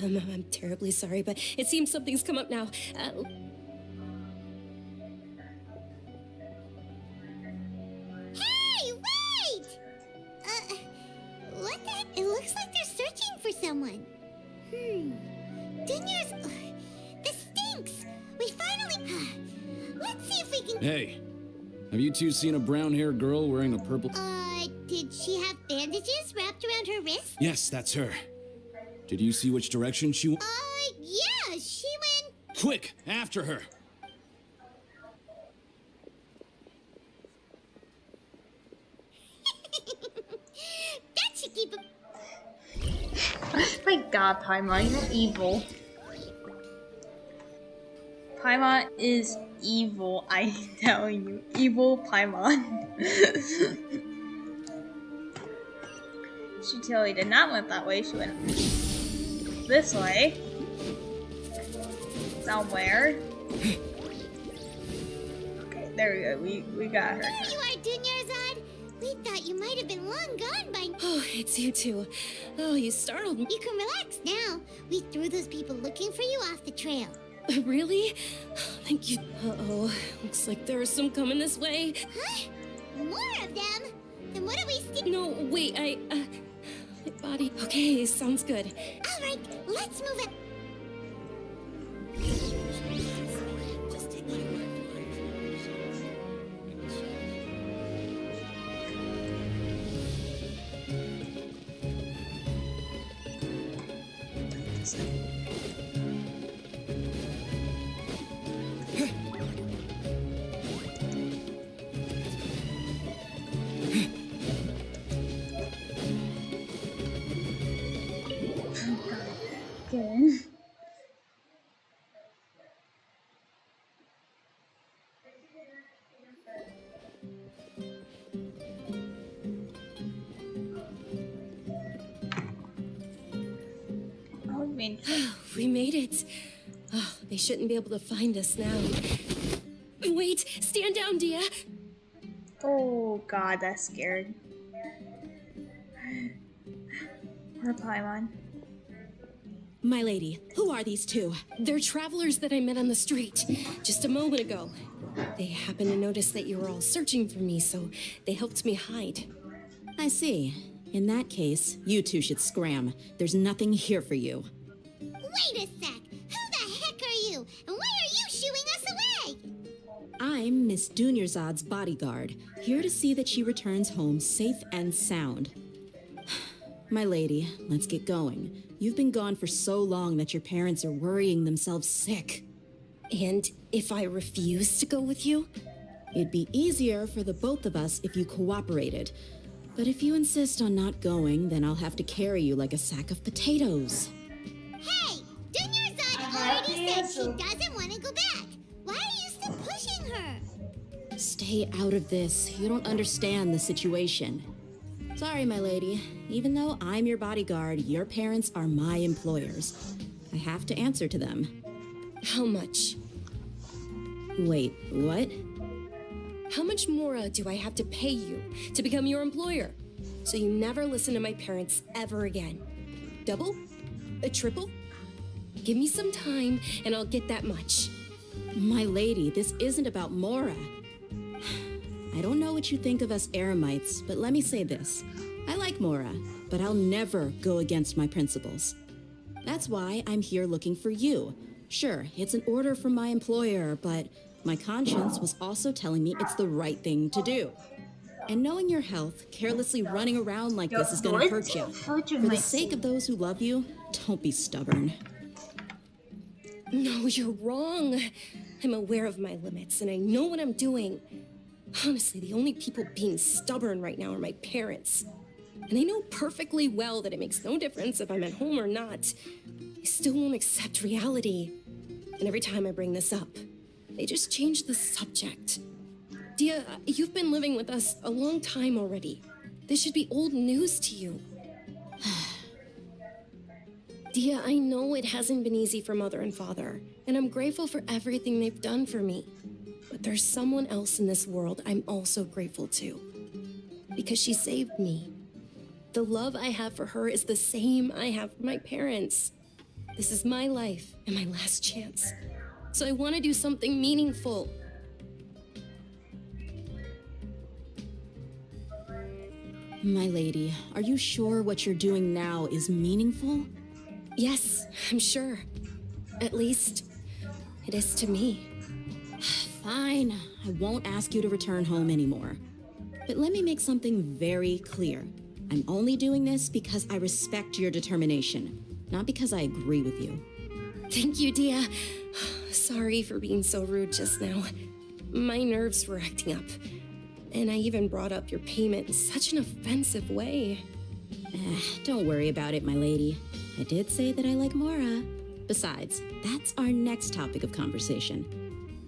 I'm terribly sorry, but it seems something's come up now. Hey, wait! What the heck? It looks like they're searching for someone. Dunyar's... This stinks! We finally... Let's see if we can... Hey, have you two seen a brown-haired girl wearing a purple... Did she have bandages wrapped around her wrist? Yes, that's her. Did you see which direction she went? Yeah, she went... Quick, after her! That should keep him... My god, Paimon, you're evil. Paimon is evil, I tell you. Evil Paimon. She totally did not went that way, she went this way. Somewhere. Okay, there we go. We got her. There you are, Dunyarzad. We thought you might have been long gone by... Oh, it's you two. Oh, you startled me. You can relax now. We threw those people looking for you off the trail. Really? Thank you. Uh-oh. Looks like there are some coming this way. Huh? More of them? Then what do we... No, wait, my body... Okay, sounds good. All right, let's move it. Just take my word for it. Okay. Oh, we made it. Oh, they shouldn't be able to find us now. Wait, stand down, Dia. Oh god, that's scared. Poor Paimon. My lady, who are these two? They're travelers that I met on the street just a moment ago. They happened to notice that you were all searching for me, so they helped me hide. I see. In that case, you two should scram. There's nothing here for you. Wait a sec. Who the heck are you? And why are you shooing us away? I'm Miss Dunyarzad's bodyguard, here to see that she returns home safe and sound. My lady, let's get going. You've been gone for so long that your parents are worrying themselves sick. And if I refuse to go with you? It'd be easier for the both of us if you cooperated. But if you insist on not going, then I'll have to carry you like a sack of potatoes. Hey! Dunyarzad already said she doesn't want to go back. Why are you still pushing her? Stay out of this. You don't understand the situation. Sorry, my lady. Even though I'm your bodyguard, your parents are my employers. I have to answer to them. How much? Wait, what? How much more do I have to pay you to become your employer? So you never listen to my parents ever again. Double? A triple? Give me some time and I'll get that much. My lady, this isn't about Mora. I don't know what you think of us Eremites, but let me say this. I like Mora, but I'll never go against my principles. That's why I'm here looking for you. Sure, it's an order from my employer, but my conscience was also telling me it's the right thing to do. And knowing your health, carelessly running around like this is gonna hurt you. For the sake of those who love you, don't be stubborn. No, you're wrong. I'm aware of my limits and I know what I'm doing. Honestly, the only people being stubborn right now are my parents. And they know perfectly well that it makes no difference if I'm at home or not. They still won't accept reality. And every time I bring this up, they just change the subject. Dia, you've been living with us a long time already. This should be old news to you. Dia, I know it hasn't been easy for Mother and Father, and I'm grateful for everything they've done for me. But there's someone else in this world I'm also grateful to. Because she saved me. The love I have for her is the same I have for my parents. This is my life and my last chance. So I want to do something meaningful. My lady, are you sure what you're doing now is meaningful? Yes, I'm sure. At least, it is to me. Fine, I won't ask you to return home anymore. But let me make something very clear. I'm only doing this because I respect your determination, not because I agree with you. Thank you, Dia. Sorry for being so rude just now. My nerves were acting up. And I even brought up your payment in such an offensive way. Don't worry about it, my lady. I did say that I like Mora. Besides, that's our next topic of conversation.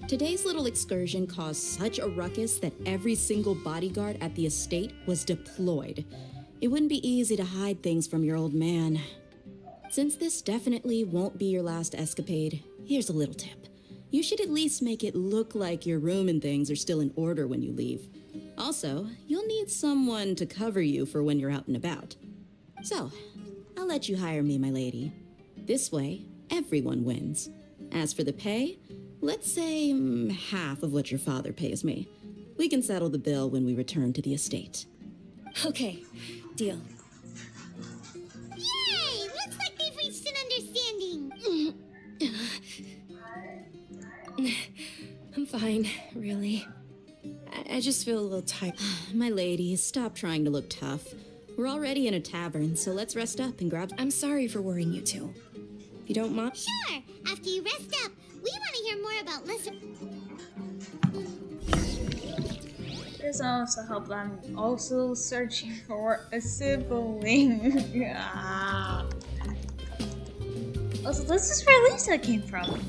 Today's little excursion caused such a ruckus that every single bodyguard at the estate was deployed. It wouldn't be easy to hide things from your old man. Since this definitely won't be your last escapade, here's a little tip. You should at least make it look like your room and things are still in order when you leave. Also, you'll need someone to cover you for when you're out and about. So, I'll let you hire me, my lady. This way, everyone wins. As for the pay, let's say half of what your father pays me. We can settle the bill when we return to the estate. Okay, deal. Yay! Looks like they've reached an understanding. I'm fine, really. I just feel a little tired. My lady, stop trying to look tough. We're already in a tavern, so let's rest up and grab... I'm sorry for worrying you two. If you don't mind... Sure! After you rest up, we want to hear more about Lesser... This also helped. I'm also searching for a sibling. Yeah. Also, this is where Lisa came from.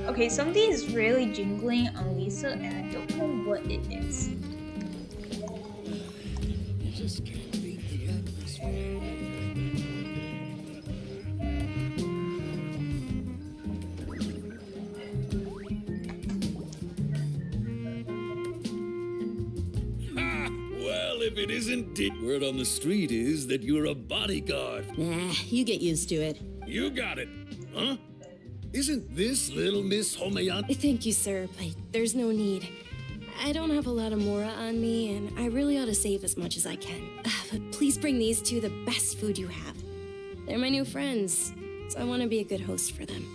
Okay, something is really jingling on Lisa, and I don't know what it is. You just can't beat the atmosphere. Well, if it isn't word on the street is that you're a bodyguard. Nah, you get used to it. You got it, huh? Isn't this little Miss Homayan? Thank you, sir, but there's no need. I don't have a lot of Mora on me, and I really ought to save as much as I can. But please bring these two the best food you have. They're my new friends, so I want to be a good host for them.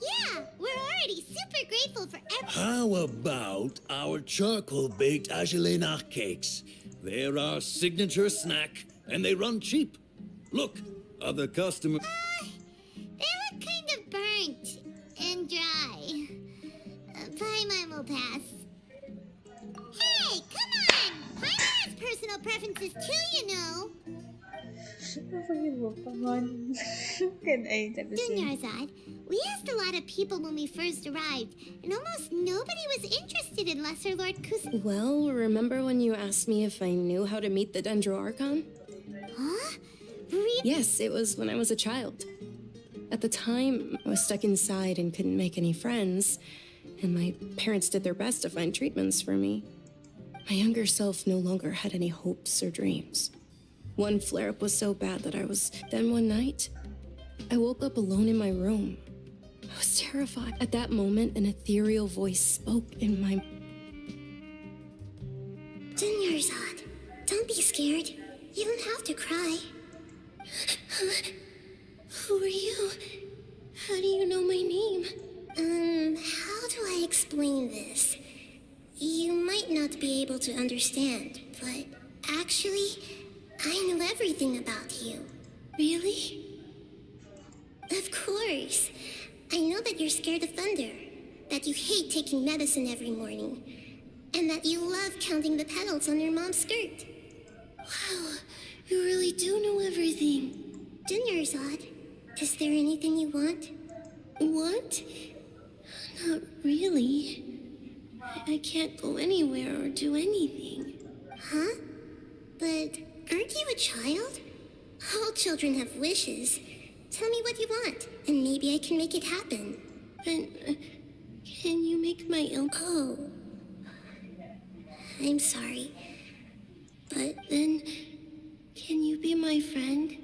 Yeah, we're already super grateful for How about our charcoal-baked Agelenach cakes? They're our signature snack, and they run cheap. Look, other customers... They look kind of burnt and dry. Paimon will pass. Hey, come on! Paimon has personal preferences too, you know. Dunyarzad, we asked a lot of people when we first arrived, and almost nobody was interested in Lesser Lord Kus... Well, remember when you asked me if I knew how to meet the Dendro Archon? Huh? Really? Yes, it was when I was a child. At the time, I was stuck inside and couldn't make any friends, and my parents did their best to find treatments for me. My younger self no longer had any hopes or dreams. One flare-up was so bad that I was... Then one night, I woke up alone in my room. I was terrified. At that moment, an ethereal voice spoke in my... Dunyarzad, don't be scared. You don't have to cry. Who are you? How do you know my name? How do I explain this? You might not be able to understand, but actually, I know everything about you. Really? Of course. I know that you're scared of thunder, that you hate taking medicine every morning, and that you love counting the petals on your mom's skirt. Wow, you really do know everything. Dunyarzad, is there anything you want? Want? Not really. I can't go anywhere or do anything. Huh? But aren't you a child? All children have wishes. Tell me what you want, and maybe I can make it happen. But can you make my own? Oh. I'm sorry. But then, can you be my friend?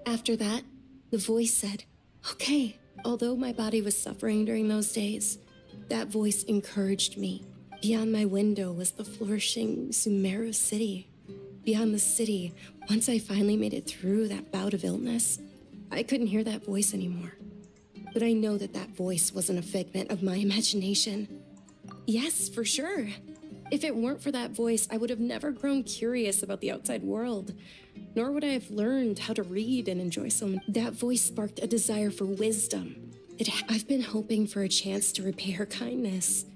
After that, the voice said, okay. Although my body was suffering during those days, that voice encouraged me. Beyond my window was the flourishing Sumeru city. Beyond the city, once I finally made it through that bout of illness, I couldn't hear that voice anymore. But I know that that voice wasn't a figment of my imagination. Yes, for sure. If it weren't for that voice, I would have never grown curious about the outside world, nor would I have learned how to read and enjoy so much. That voice sparked a desire for wisdom. I've been hoping for a chance to repay her kindness.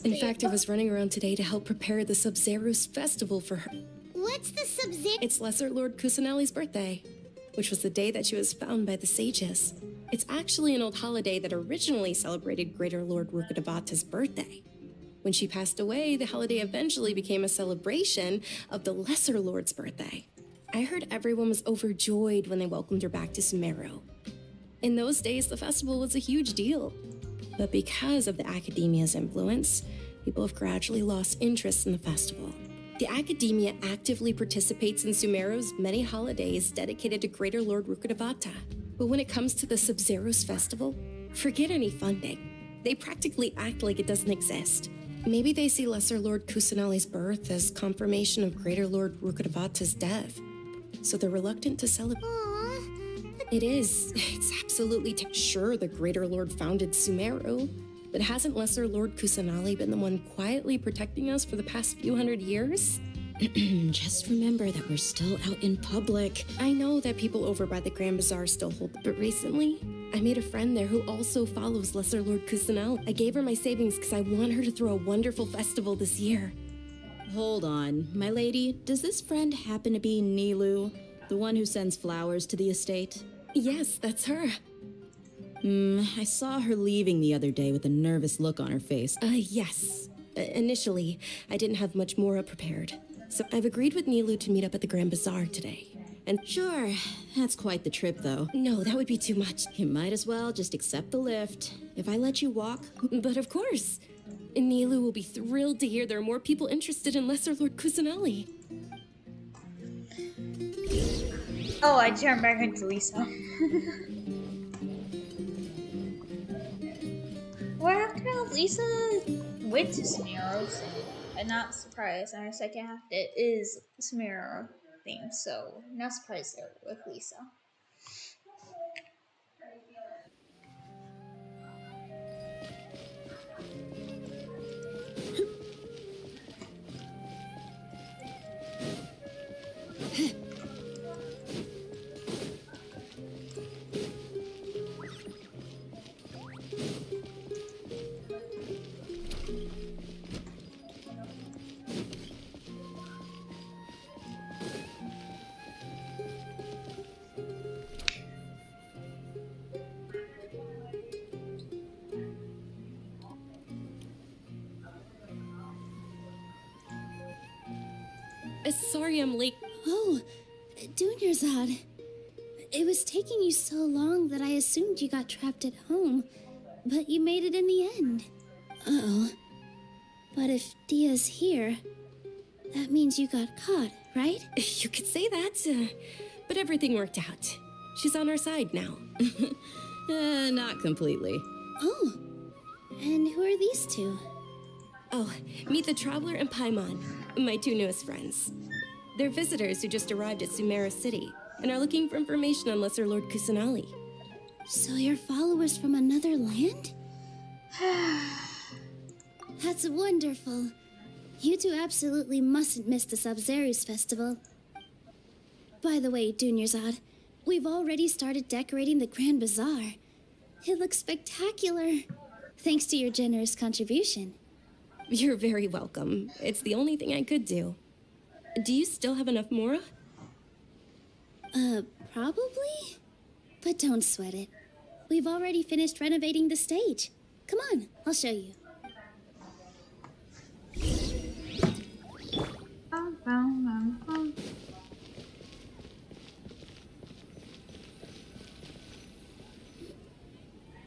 In fact, I was running around today to help prepare the Sub-Zero's festival for her. What's the Sub-Zero? It's Lesser Lord Kusanali's birthday, which was the day that she was found by the sages. It's actually an old holiday that originally celebrated Greater Lord Rukkhadevata's birthday. When she passed away, the holiday eventually became a celebration of the Lesser Lord's birthday. I heard everyone was overjoyed when they welcomed her back to Sumeru. In those days, the festival was a huge deal. But because of the Academia's influence, people have gradually lost interest in the festival. The Academia actively participates in Sumeru's many holidays dedicated to Greater Lord Rukkhadevata. But when it comes to the Sub-Zero's festival, forget any funding. They practically act like it doesn't exist. Maybe they see Lesser Lord Kusanali's birth as confirmation of Greater Lord Rukkhadevata's death, so they're reluctant to celebrate. It is. It's absolutely sure the Greater Lord founded Sumeru, but hasn't Lesser Lord Kusanali been the one quietly protecting us for the past few hundred years? Just remember that we're still out in public. I know that people over by the Grand Bazaar still hold, but recently, I made a friend there who also follows Lesser Lord Kusanali. I gave her my savings because I want her to throw a wonderful festival this year. Hold on, my lady. Does this friend happen to be Nilu, the one who sends flowers to the estate? Yes, that's her. I saw her leaving the other day with a nervous look on her face. Yes. Initially, I didn't have much more prepared. So I've agreed with Nilu to meet up at the Grand Bazaar today. And sure, that's quite the trip, though. No, that would be too much. You might as well just accept the lift. If I let you walk... But of course. Nilu will be thrilled to hear there are more people interested in Lesser Lord Kusanali. Oh, I turned back into Lisa. Well, after Lisa went to Sumeru, I'm not surprised. Our second half it is Sumeru theme, so not surprised there with Lisa. Sorry I'm late. Oh, Dunyarzad. It was taking you so long that I assumed you got trapped at home, but you made it in the end. Uh-oh. But if Dia's here, that means you got caught, right? You could say that, but everything worked out. She's on our side now. Not completely. Oh, and who are these two? Oh, meet the Traveler and Paimon, my two newest friends. They're visitors who just arrived at Sumeru City and are looking for information on Lesser Lord Kusanali. So you're followers from another land? That's wonderful. You two absolutely mustn't miss the Sub-Zero's festival. By the way, Dunyarzad, we've already started decorating the Grand Bazaar. It looks spectacular. Thanks to your generous contribution. You're very welcome. It's the only thing I could do. Do you still have enough Mora? Probably? But don't sweat it. We've already finished renovating the stage. Come on, I'll show you.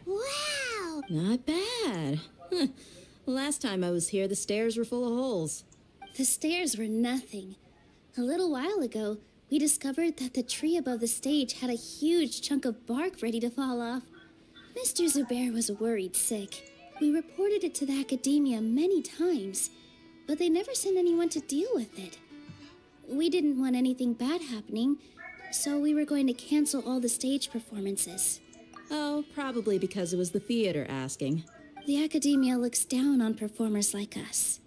Wow! Not bad. Huh. Last time I was here, the stairs were full of holes. The stairs were nothing. A little while ago, we discovered that the tree above the stage had a huge chunk of bark ready to fall off. Mr. Zubair was worried sick. We reported it to the academia many times, but they never sent anyone to deal with it. We didn't want anything bad happening, so we were going to cancel all the stage performances. Oh, probably because it was the theater asking. The academia looks down on performers like us.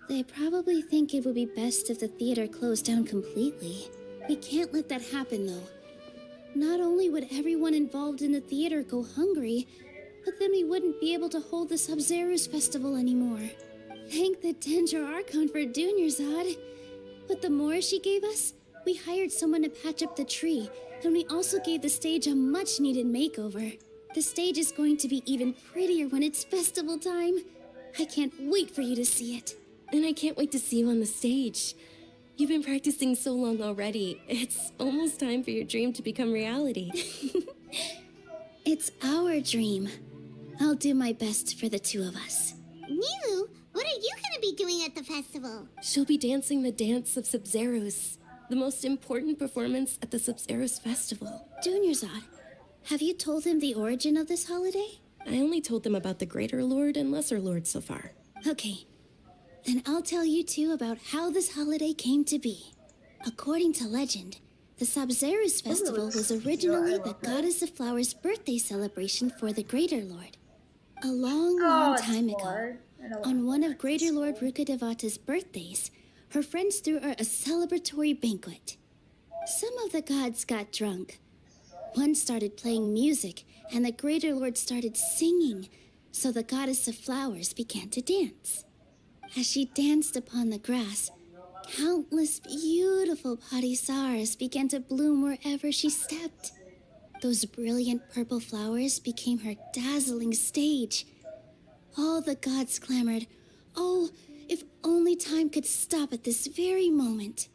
They probably think it would be best if the theater closed down completely. We can't let that happen, though. Not only would everyone involved in the theater go hungry, but then we wouldn't be able to hold the Sub-Zero's festival anymore. Thank the Dendro Archon for Dunyarzad. But the more she gave us, we hired someone to patch up the tree, and we also gave the stage a much-needed makeover. The stage is going to be even prettier when it's festival time. I can't wait for you to see it. And I can't wait to see you on the stage. You've been practicing so long already. It's almost time for your dream to become reality. It's our dream. I'll do my best for the two of us. Nilu, what are you gonna be doing at the festival? She'll be dancing the dance of Sub-Zeros, the most important performance at the Sub-Zeros festival. Dunyarzad, have you told him the origin of this holiday? I only told them about the Greater Lord and Lesser Lord so far. Okay, then I'll tell you two about how this holiday came to be. According to legend, the Sub-Zeros festival was originally the Goddess of Flowers' birthday celebration for the Greater Lord. A long, long time ago, on one of Greater Lord Rukkhadevata's birthdays, her friends threw her a celebratory banquet. Some of the gods got drunk. One started playing music, and the Greater Lord started singing, so the Goddess of Flowers began to dance. As she danced upon the grass, countless beautiful parisaras began to bloom wherever she stepped. Those brilliant purple flowers became her dazzling stage. All the gods clamored, "Oh, if only time could stop at this very moment."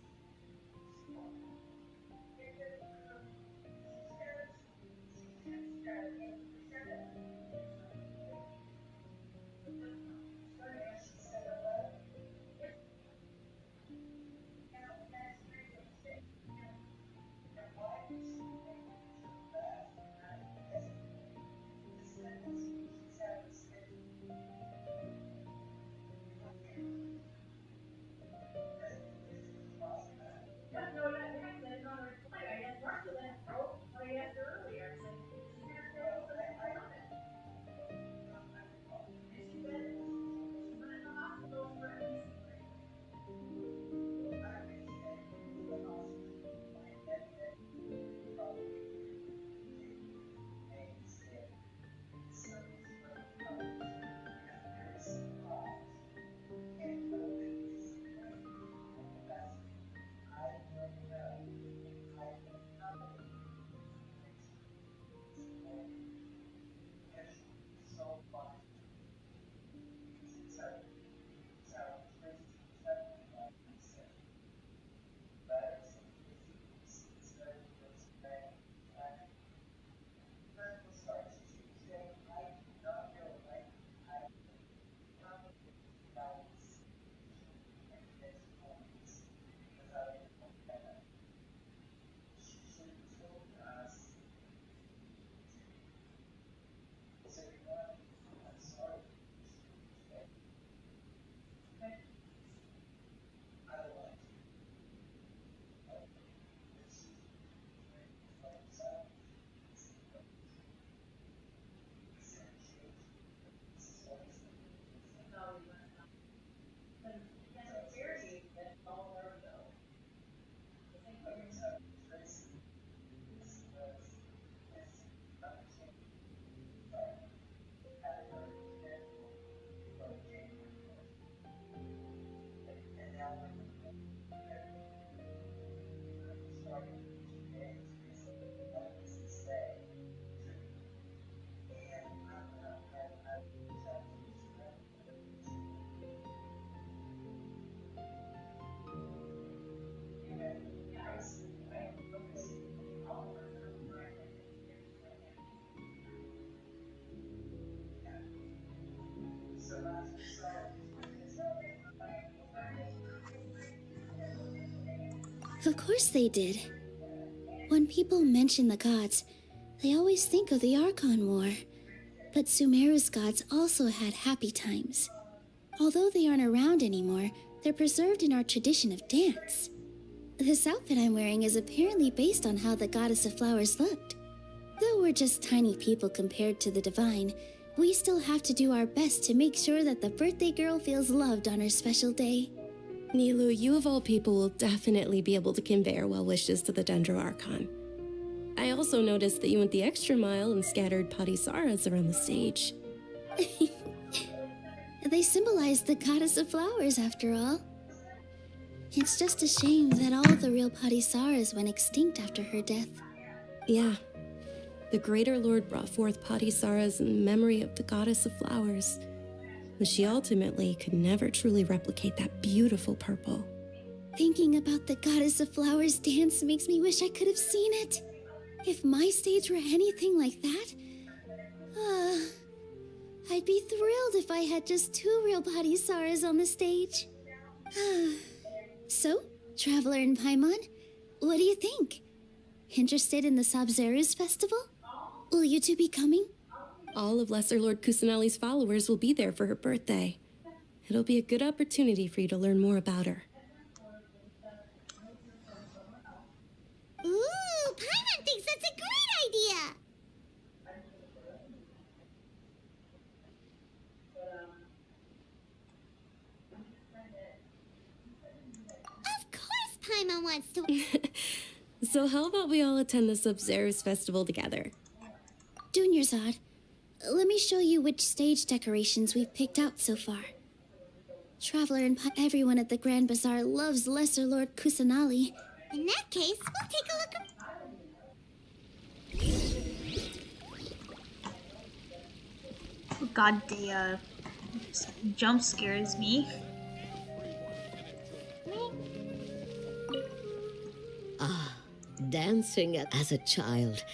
Of course they did. When people mention the gods, they always think of the Archon War. But Sumeru's gods also had happy times. Although they aren't around anymore, they're preserved in our tradition of dance. This outfit I'm wearing is apparently based on how the goddess of flowers looked. Though we're just tiny people compared to the divine, we still have to do our best to make sure that the birthday girl feels loved on her special day. Nilu, you of all people will definitely be able to convey our well wishes to the Dendro Archon. I also noticed that you went the extra mile and scattered Patisaras around the stage. They symbolize the goddess of flowers, after all. It's just a shame that all the real Patisaras went extinct after her death. Yeah. The Greater Lord brought forth Patisaras in memory of the goddess of flowers, but she ultimately could never truly replicate that beautiful purple. Thinking about the goddess of flowers dance makes me wish I could have seen it. If my stage were anything like that, I'd be thrilled if I had just 2 real Patisaras on the stage. So, Traveler and Paimon, what do you think? Interested in the Sabzeruz festival? Will you two be coming? All of Lesser Lord Kusanali's followers will be there for her birthday. It'll be a good opportunity for you to learn more about her. Ooh, Paimon thinks that's a great idea! Of course Paimon wants to... So how about we all attend the Sabzeruz festival together? Dunyarzad, let me show you which stage decorations we've picked out so far. Traveler and everyone at the Grand Bazaar loves Lesser Lord Kusanali. In that case, we'll take a look. God, the jump scares me. Dancing as a child,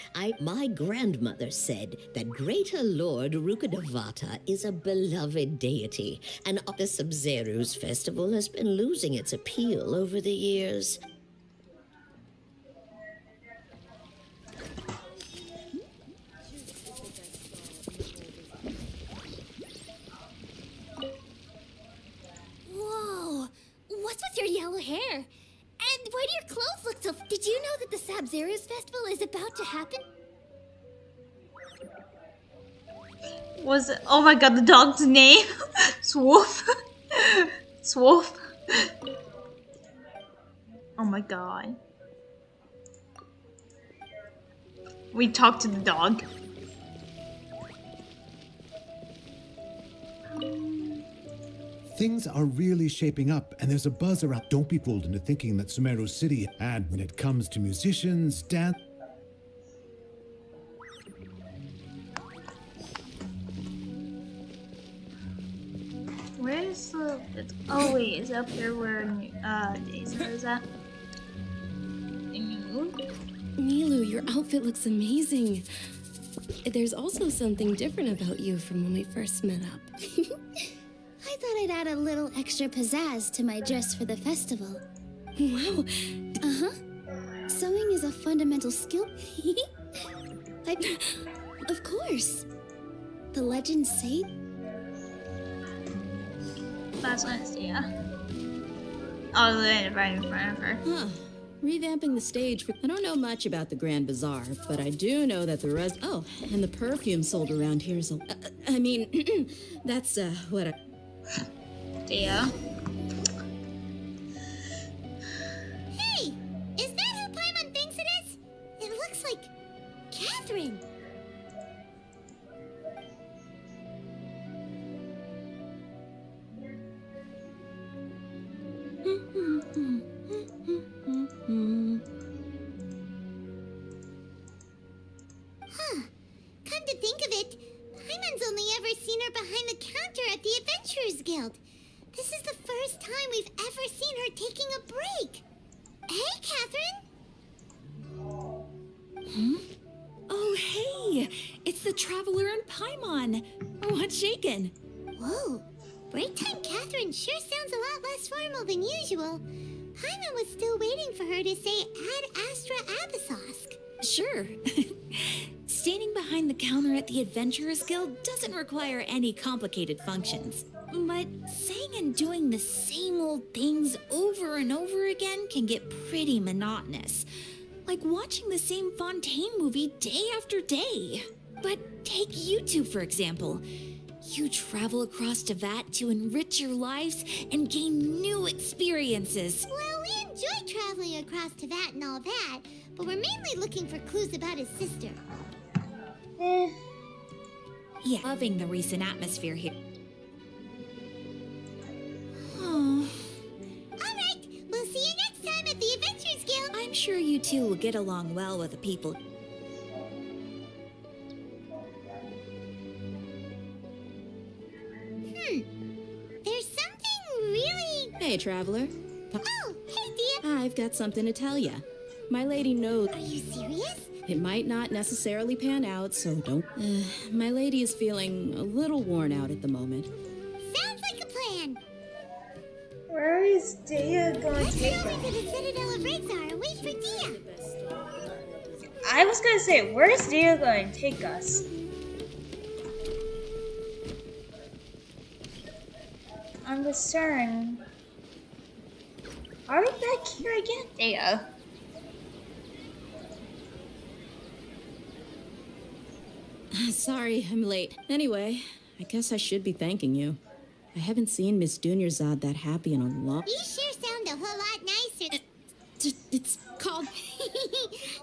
my grandmother said that Greater Lord Rukkhadevata is a beloved deity, and the Sabzeruz festival has been losing its appeal over the years. Whoa! What's with your yellow hair? And why do your clothes look so... Did you know that the Sabzeruz festival is about to happen? Was it? Oh my god, the dog's name? Swoof. Swoof. Oh my god. We talked to the dog. Things are really shaping up, and there's a buzz around. Don't be fooled into thinking that Sumeru City, and when it comes to musicians, dance... Where's the... Oh wait, is it up here where Daisy is at? Nilu, your outfit looks amazing. There's also something different about you from when we first met up. I thought I'd add a little extra pizzazz to my dress for the festival. Wow. Uh-huh. Sewing is a fundamental skill. Of course. The legends say... Last Wednesday, yeah. Oh, right in front of her. Huh. Revamping the stage. I don't know much about the Grand Bazaar, but I do know that the rest... Oh, and the perfume sold around here is... I mean, that's, what I... Yeah. Hey! Is that who Paimon thinks it is? It looks like... Catherine! Huh. Come to think of it, Paimon's only ever seen her behind the counter at the Adventurers Guild. This is the first time we've ever seen her taking a break. Hey, Catherine! Oh, hey! It's the Traveler and Paimon. What's shaken? Whoa. Break time Catherine sure sounds a lot less formal than usual. Paimon was still waiting for her to say Ad Astra Abyssosque. Sure. Standing behind the counter at the Adventurers Guild doesn't require any complicated functions. But saying and doing the same old things over and over again can get pretty monotonous. Like watching the same Fontaine movie day after day. But take you two, for example. You travel across Teyvat to enrich your lives and gain new experiences. Well, we enjoy traveling across Teyvat and all that, but we're mainly looking for clues about his sister. Yeah, loving the recent atmosphere here. Oh. Alright, we'll see you next time at the Adventurers Guild. I'm sure you two will get along well with the people. There's something really... Hey, traveler. Oh, hey, Dia. I've got something to tell ya. My lady knows... Are you serious? It might not necessarily pan out, so don't... my lady is feeling a little worn out at the moment. Sounds like a plan. Where is Dia going to take Let's go us? over to the Citadel of Rexar and wait for Dia. I was gonna say, where's Dia going to take us? I'm concerned. Are we back here again, Dia? Sorry, I'm late. Anyway, I guess I should be thanking you. I haven't seen Miss Dunyarzad that happy in a long... You sure sound a whole lot nicer. It's called...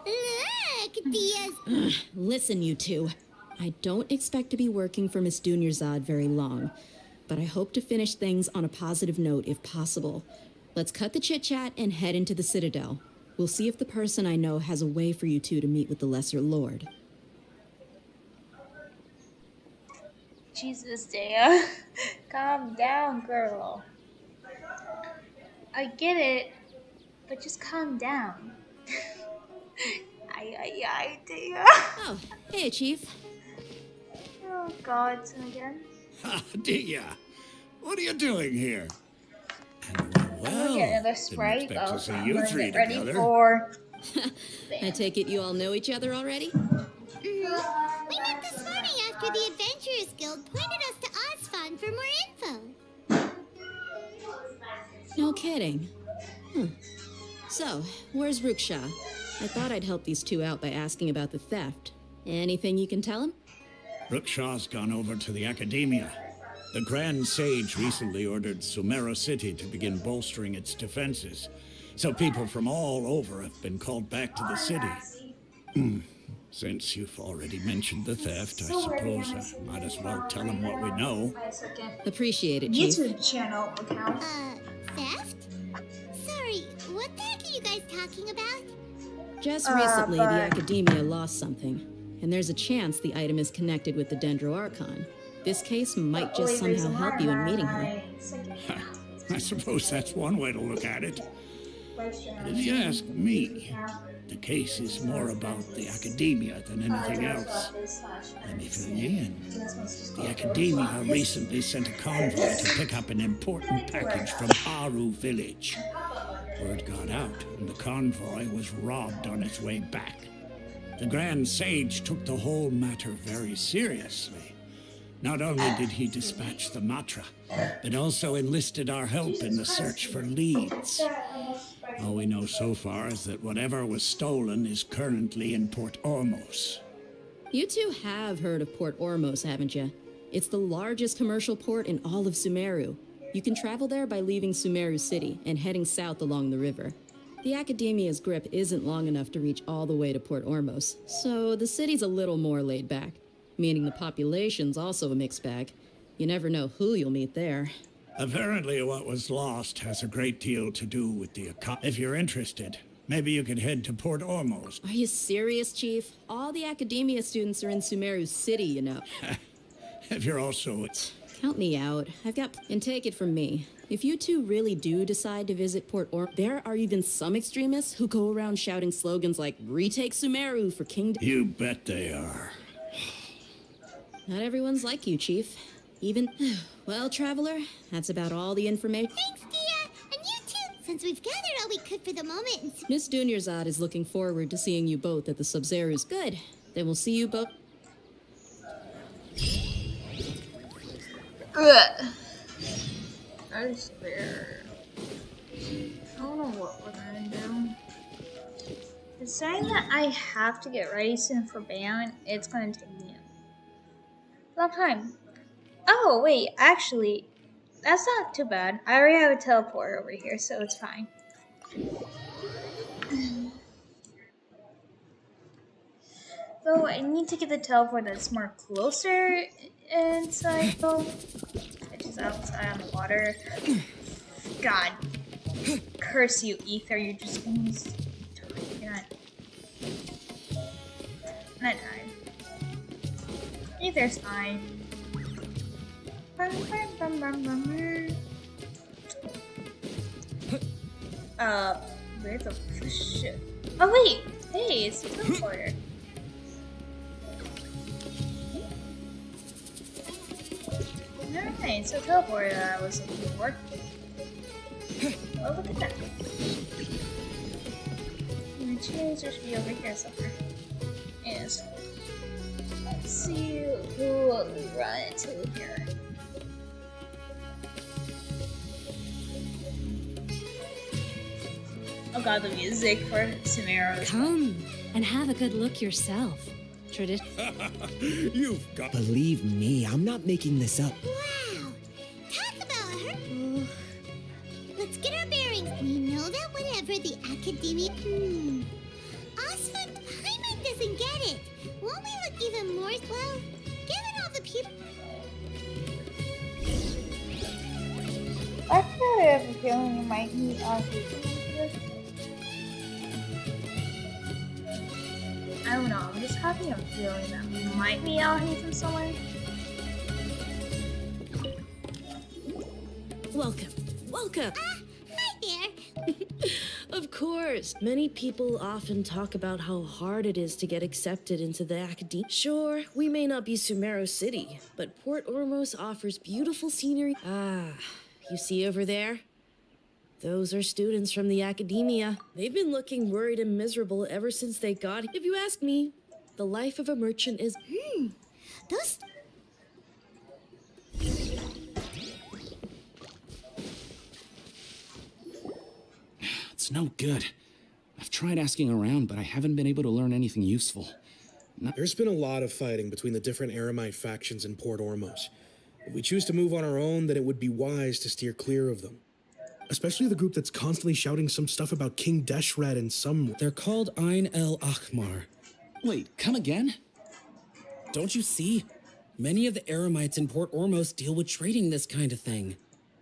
Look, Dia's... Listen, you two. I don't expect to be working for Miss Dunyarzad very long, but I hope to finish things on a positive note if possible. Let's cut the chit-chat and head into the Citadel. We'll see if the person I know has a way for you two to meet with the Lesser Lord. Jesus, Dia. Calm down, girl. I get it, but just calm down. Ay, Dia. Oh, hey, Chief. Oh, God, again. Ha, Dia, what are you doing here? I'm gonna get another Sprite. expect to Oh, see I'm you gonna three get ready together. for... I take it you all know each other already? We met this morning after the Adventurers Guild pointed us to Ozfond for more info. No kidding. So, where's Ruksha? I thought I'd help these two out by asking about the theft. Anything you can tell him? Ruksha's gone over to the Academia. The Grand Sage recently ordered Sumeru City to begin bolstering its defenses, so people from all over have been called back to the city. Since you've already mentioned the theft, I suppose I might as well tell them what we know. Appreciate it, Chief. YouTube channel account. Theft? Sorry, what the heck are you guys talking about? Just recently, the Academia lost something, and there's a chance the item is connected with the Dendro Archon. This case might just somehow help you in meeting her. I suppose that's one way to look at it. But if you ask me, the case is more about the Academia than anything else. Let me fill you in. The Academia recently sent a convoy to pick up an important package from Aru village. Word got out, and the convoy was robbed on its way back. The Grand Sage took the whole matter very seriously. Not only did he dispatch the Matra, but also enlisted our help in the search for leads. All we know so far is that whatever was stolen is currently in Port Ormos. You two have heard of Port Ormos, haven't you? It's the largest commercial port in all of Sumeru. You can travel there by leaving Sumeru City and heading south along the river. The Academia's grip isn't long enough to reach all the way to Port Ormos, so the city's a little more laid back, meaning the population's also a mixed bag. You never know who you'll meet there. Apparently what was lost has a great deal to do with the account. If you're interested, maybe you could head to Port Ormos. Are you serious, Chief? All the Academia students are in Sumeru City, you know. If you're also... Count me out. I've got... And take it from me. If you two really do decide to visit Port Ormos, there are even some extremists who go around shouting slogans like, "Retake Sumeru for Kingdom." You bet they are. Not everyone's like you, Chief. Even... Well, Traveler, that's about all the information... Thanks, Dia! And you too! So since we've gathered all we could for the moment and Miss Dunyarzad is looking forward to seeing you both at the Sub-Zero's. Good. Then we'll see you both. Ugh. I swear. I don't know what we're gonna do. It's saying that I have to get ready soon for band. It's gonna take me a long time. Oh, wait, actually, that's not too bad. I already have a teleport over here, so it's fine. So I need to get the teleport that's more closer inside, though, which is outside on the water. God, curse you, Ether! You're just gonna not time. Ether's fine. Where the shit? Oh wait, hey, it's a teleporter. Alright, so teleporter that I was looking for. Oh, look at that. My chaser should be over here somewhere. Yes. Let's see who will run into here. Oh god, the music for Sumeru. Come and have a good look yourself. You've got. Believe me, I'm not making this up. wow! Talk about her. Ooh. Let's get our bearings. We know that whenever the academia. Osmond Hyman doesn't get it. Won't we look even more? Well, given all the people. I feel I have a feeling you might meet Ozzy. I don't know, I'm just having a feeling that we might meet Ozzy from somewhere. Welcome. Welcome. Hi there. Of course. Many people often talk about how hard it is to get accepted into the academia. Sure, we may not be Sumeru City, but Port Ormos offers beautiful scenery. Ah, you see over there? Those are students from the academia. They've been looking worried and miserable ever since they got here. If you ask me, the life of a merchant is... Those... It's no good. I've tried asking around, but I haven't been able to learn anything useful. There's been a lot of fighting between the different Eremite factions in Port Ormos. If we choose to move on our own, then it would be wise to steer clear of them. Especially the group that's constantly shouting some stuff about King Deshret and some... They're called Ain el Akhmar. Wait, come again? Don't you see? Many of the Eremites in Port Ormos deal with trading this kind of thing.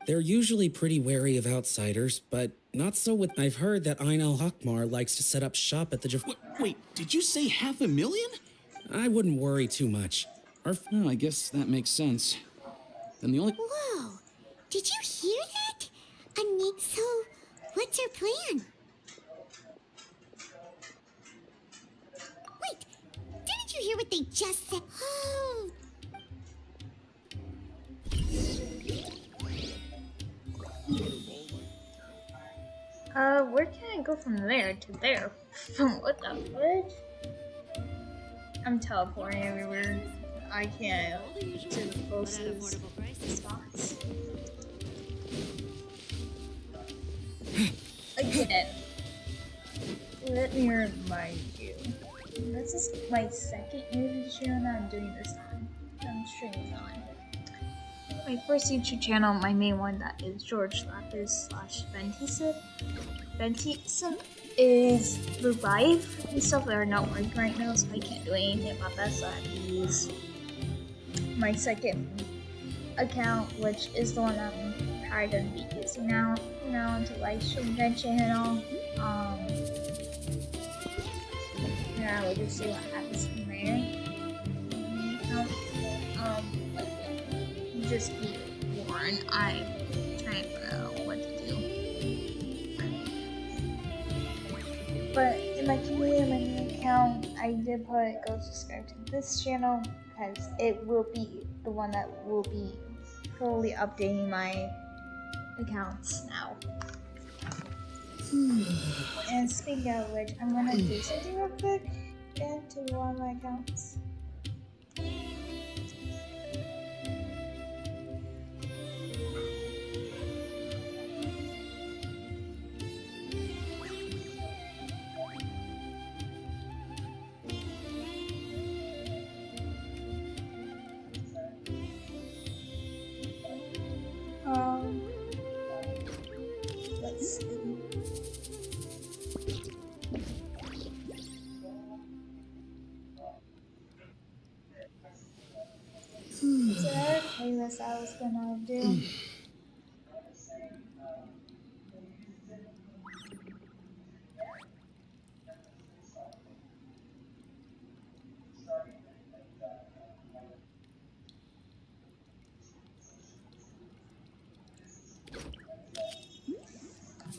They're usually pretty wary of outsiders, but not so with... I've heard that Ain el Akhmar likes to set up shop at the... Wait, did you say 500,000? I wouldn't worry too much. Oh, I guess that makes sense. Then the only... Whoa! Did you hear that? So, what's our plan? Wait, didn't you hear what they just said? Oh. Where can I go from there to there? From what the fudge? I'm teleporting everywhere. I can't to the closest spots. Again, let me remind you, this is my second YouTube channel that I'm doing this time. I'm streaming on. My first YouTube channel, my main one, that is George Lapis / Ventison. Ventison is Revive and stuff that are not working right now, so I can't do anything about that, so I have to use my second account, which is the one I'm probably going to be using now, to live stream Genshin and all. Yeah, we'll just see what happens from there. Just be warned, I'm trying to figure out what to do. But in my community, my new account, I did put go subscribe to this channel, because it will be the one that will be fully updating my accounts now. And speaking of which, I'm gonna do something real quick into one of my accounts. Let's see. It's another playlist I was gonna do.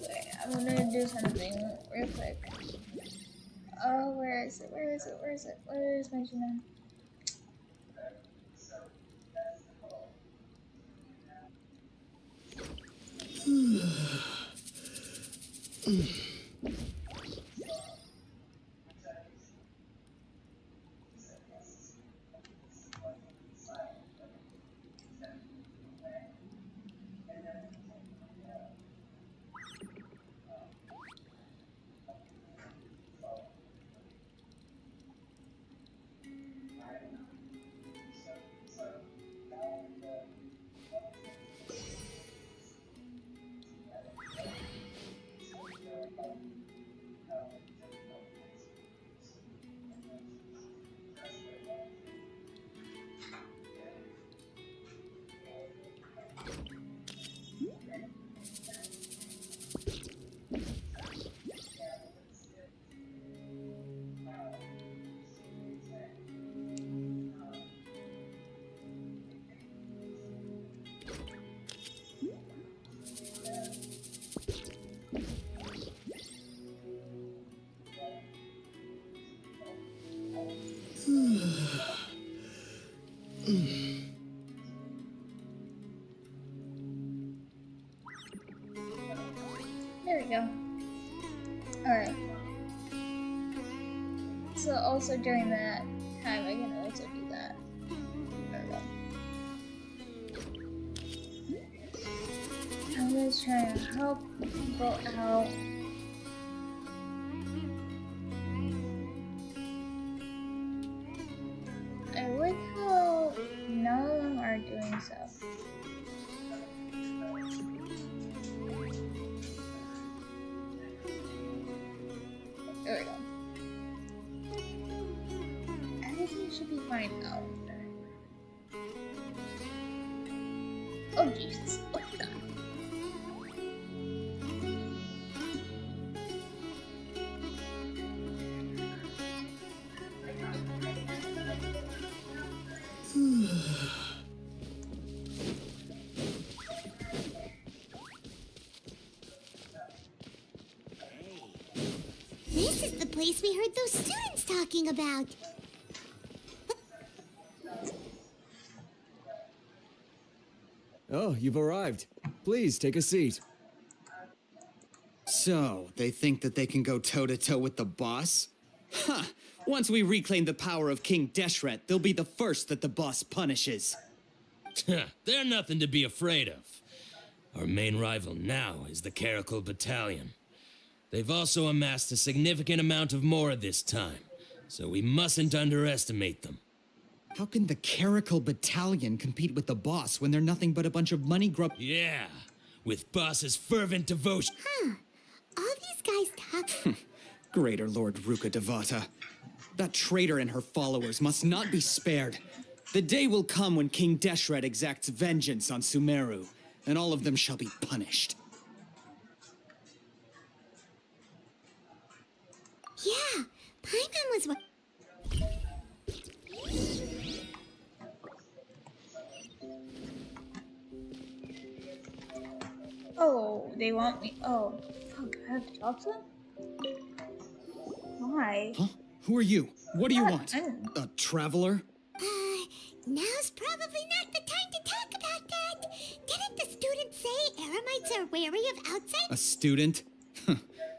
Wait, I'm gonna do something real quick. Oh, where is it? Where is it? Where is it? Where is my channel? There we go. Alright. So also during that time I can also do that. There we go. I'm just trying to help people out. I like how none of them are doing so. There we go. Everything should be fine now. Oh Jesus! Oh God! This is the place we heard those students talking about. Oh, you've arrived. Please take a seat. So, they think that they can go toe-to-toe with the boss? Huh! Once we reclaim the power of King Deshret, they'll be the first that the boss punishes. They're nothing to be afraid of. Our main rival now is the Caracal Battalion. They've also amassed a significant amount of Mora this time, so we mustn't underestimate them. How can the Caracal Battalion compete with the boss when they're nothing but a bunch of money grub— Yeah, with boss's fervent devotion. Huh. All these guys talk. Greater Lord Ruka Devata. That traitor and her followers must not be spared. The day will come when King Deshret exacts vengeance on Sumeru, and all of them shall be punished. Yeah, Paimon was what. Oh, they want me. Oh, fuck! I have to talk to them. Why? Huh? Who are you? What do you want? I'm... A traveler? Now's probably not the time to talk about that. Didn't the students say Eremites are wary of outsiders? A student?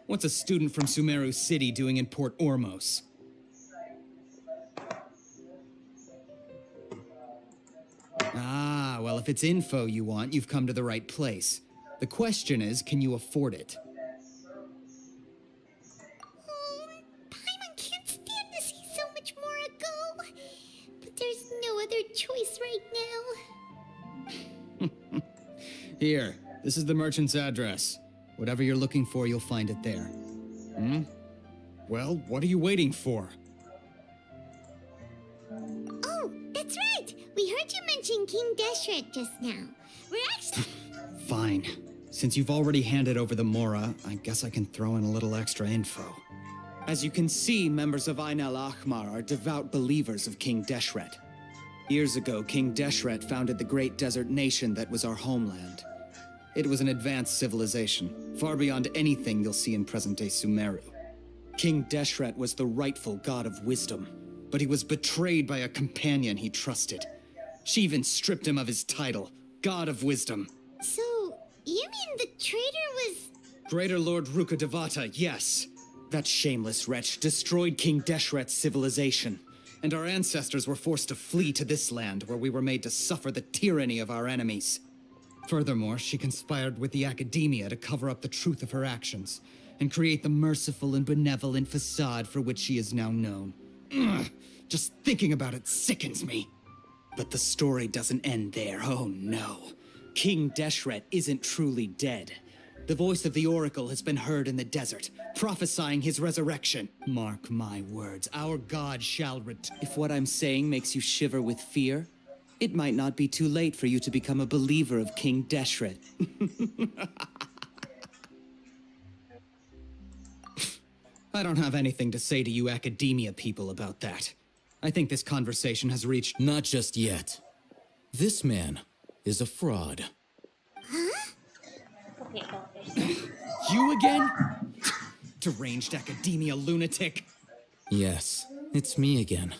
What's a student from Sumeru City doing in Port Ormos? Ah, well, if it's info you want, you've come to the right place. The question is, can you afford it? Paimon can't stand to see so much Mora go. But there's no other choice right now. Here, this is the merchant's address. Whatever you're looking for, you'll find it there. Well, what are you waiting for? Oh, that's right! We heard you mention King Deshret just now. We're actually... Fine. Since you've already handed over the Mora, I guess I can throw in a little extra info. As you can see, members of Ain al-Ahmar are devout believers of King Deshret. Years ago, King Deshret founded the great desert nation that was our homeland. It was an advanced civilization, far beyond anything you'll see in present-day Sumeru. King Deshret was the rightful god of wisdom, but he was betrayed by a companion he trusted. She even stripped him of his title, God of Wisdom. So, you mean the traitor was... Greater Lord Ruka Devata, yes. That shameless wretch destroyed King Deshret's civilization, and our ancestors were forced to flee to this land where we were made to suffer the tyranny of our enemies. Furthermore, she conspired with the Academia to cover up the truth of her actions, and create the merciful and benevolent facade for which she is now known. Ugh, just thinking about it sickens me. But the story doesn't end there, oh no. King Deshret isn't truly dead. The voice of the Oracle has been heard in the desert, prophesying his resurrection. Mark my words, our god shall return. If what I'm saying makes you shiver with fear, it might not be too late for you to become a believer of King Deshret. I don't have anything to say to you Academia people about that. I think this conversation has reached... Not just yet. This man is a fraud. You again? Deranged Academia lunatic. Yes, it's me again.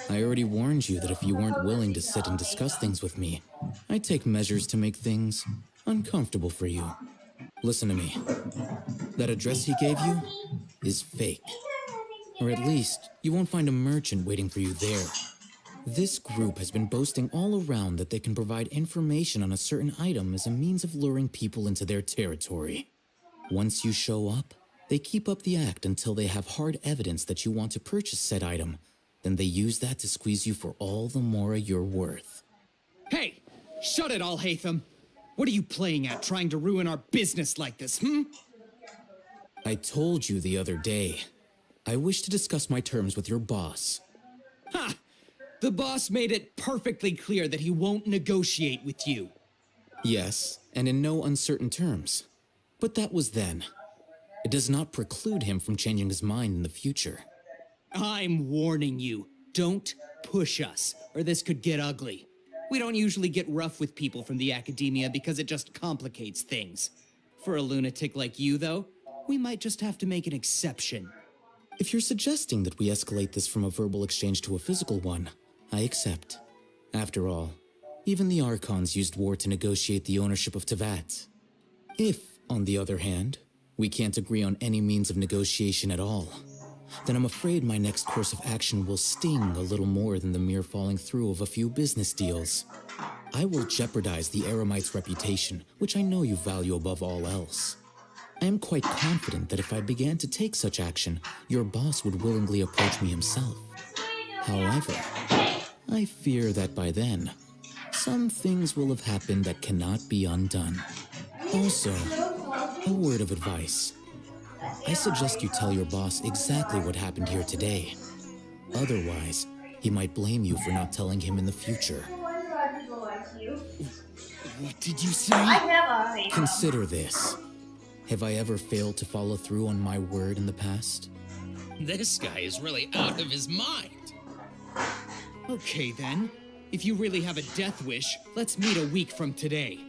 I already warned you that if you weren't willing to sit and discuss things with me, I'd take measures to make things uncomfortable for you. Listen to me. That address he gave you is fake. Or at least, you won't find a merchant waiting for you there. This group has been boasting all around that they can provide information on a certain item as a means of luring people into their territory. Once you show up, they keep up the act until they have hard evidence that you want to purchase said item. Then they use that to squeeze you for all the Mora you're worth. Hey! Shut it all, Hatham! What are you playing at, trying to ruin our business like this, I told you the other day. I wish to discuss my terms with your boss. Ha! The boss made it perfectly clear that he won't negotiate with you. Yes, and in no uncertain terms. But that was then. It does not preclude him from changing his mind in the future. I'm warning you. Don't push us, or this could get ugly. We don't usually get rough with people from the Academia because it just complicates things. For a lunatic like you, though, we might just have to make an exception. If you're suggesting that we escalate this from a verbal exchange to a physical one, I accept. After all, even the Archons used war to negotiate the ownership of Tevat. If, on the other hand, we can't agree on any means of negotiation at all, then I'm afraid my next course of action will sting a little more than the mere falling through of a few business deals. I will jeopardize the Eremite's reputation, which I know you value above all else. I am quite confident that if I began to take such action, your boss would willingly approach me himself. However, I fear that by then, some things will have happened that cannot be undone. Also, a word of advice. I suggest you tell your boss exactly what happened here today. Otherwise, he might blame you for not telling him in the future. What did you say? Consider this. Have I ever failed to follow through on my word in the past? This guy is really out of his mind. Okay then. If you really have a death wish, let's meet a week from today.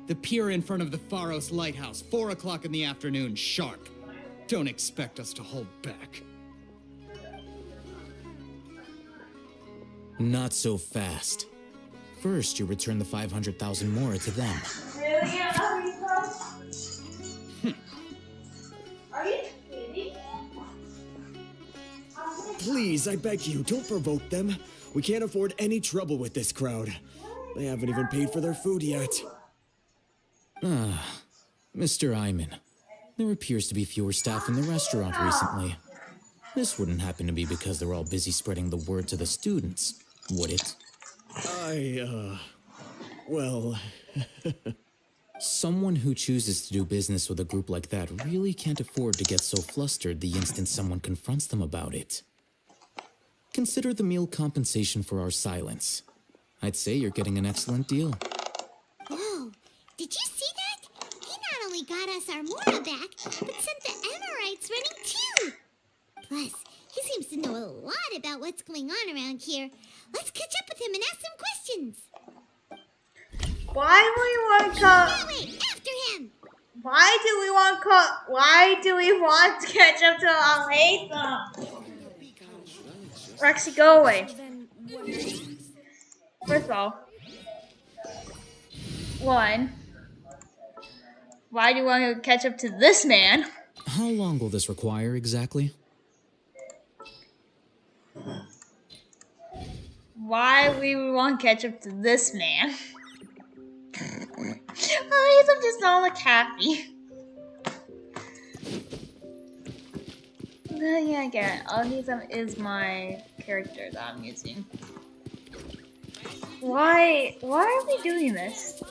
The pier in front of the Pharos Lighthouse, 4 o'clock in the afternoon, sharp. Don't expect us to hold back. Not so fast. First, you return the 500,000 Mora to them. Really? Are you Please, I beg you, don't provoke them. We can't afford any trouble with this crowd. They haven't even paid for their food yet. Ah, Mr. Iman. There appears to be fewer staff in the restaurant recently. This wouldn't happen to be because they're all busy spreading the word to the students, would it? Well... Someone who chooses to do business with a group like that really can't afford to get so flustered the instant someone confronts them about it. Consider the meal compensation for our silence. I'd say you're getting an excellent deal. Whoa, did you see that? He not only got us our Mora back, but sent the Amorites running too. Plus, he seems to know a lot about what's going on around here. Let's catch up with him and ask some questions. Why do we want to come? After him. Why do we want to catch up to Al-Haytham? Rexy, go away. First of all, one, why do you want to catch up to this man? How long will this require exactly? Why we would want to catch up to this man? Al-Haytham just don't look happy. Yeah, I get it. Al-Haytham is my character that I'm using. Why are we doing this?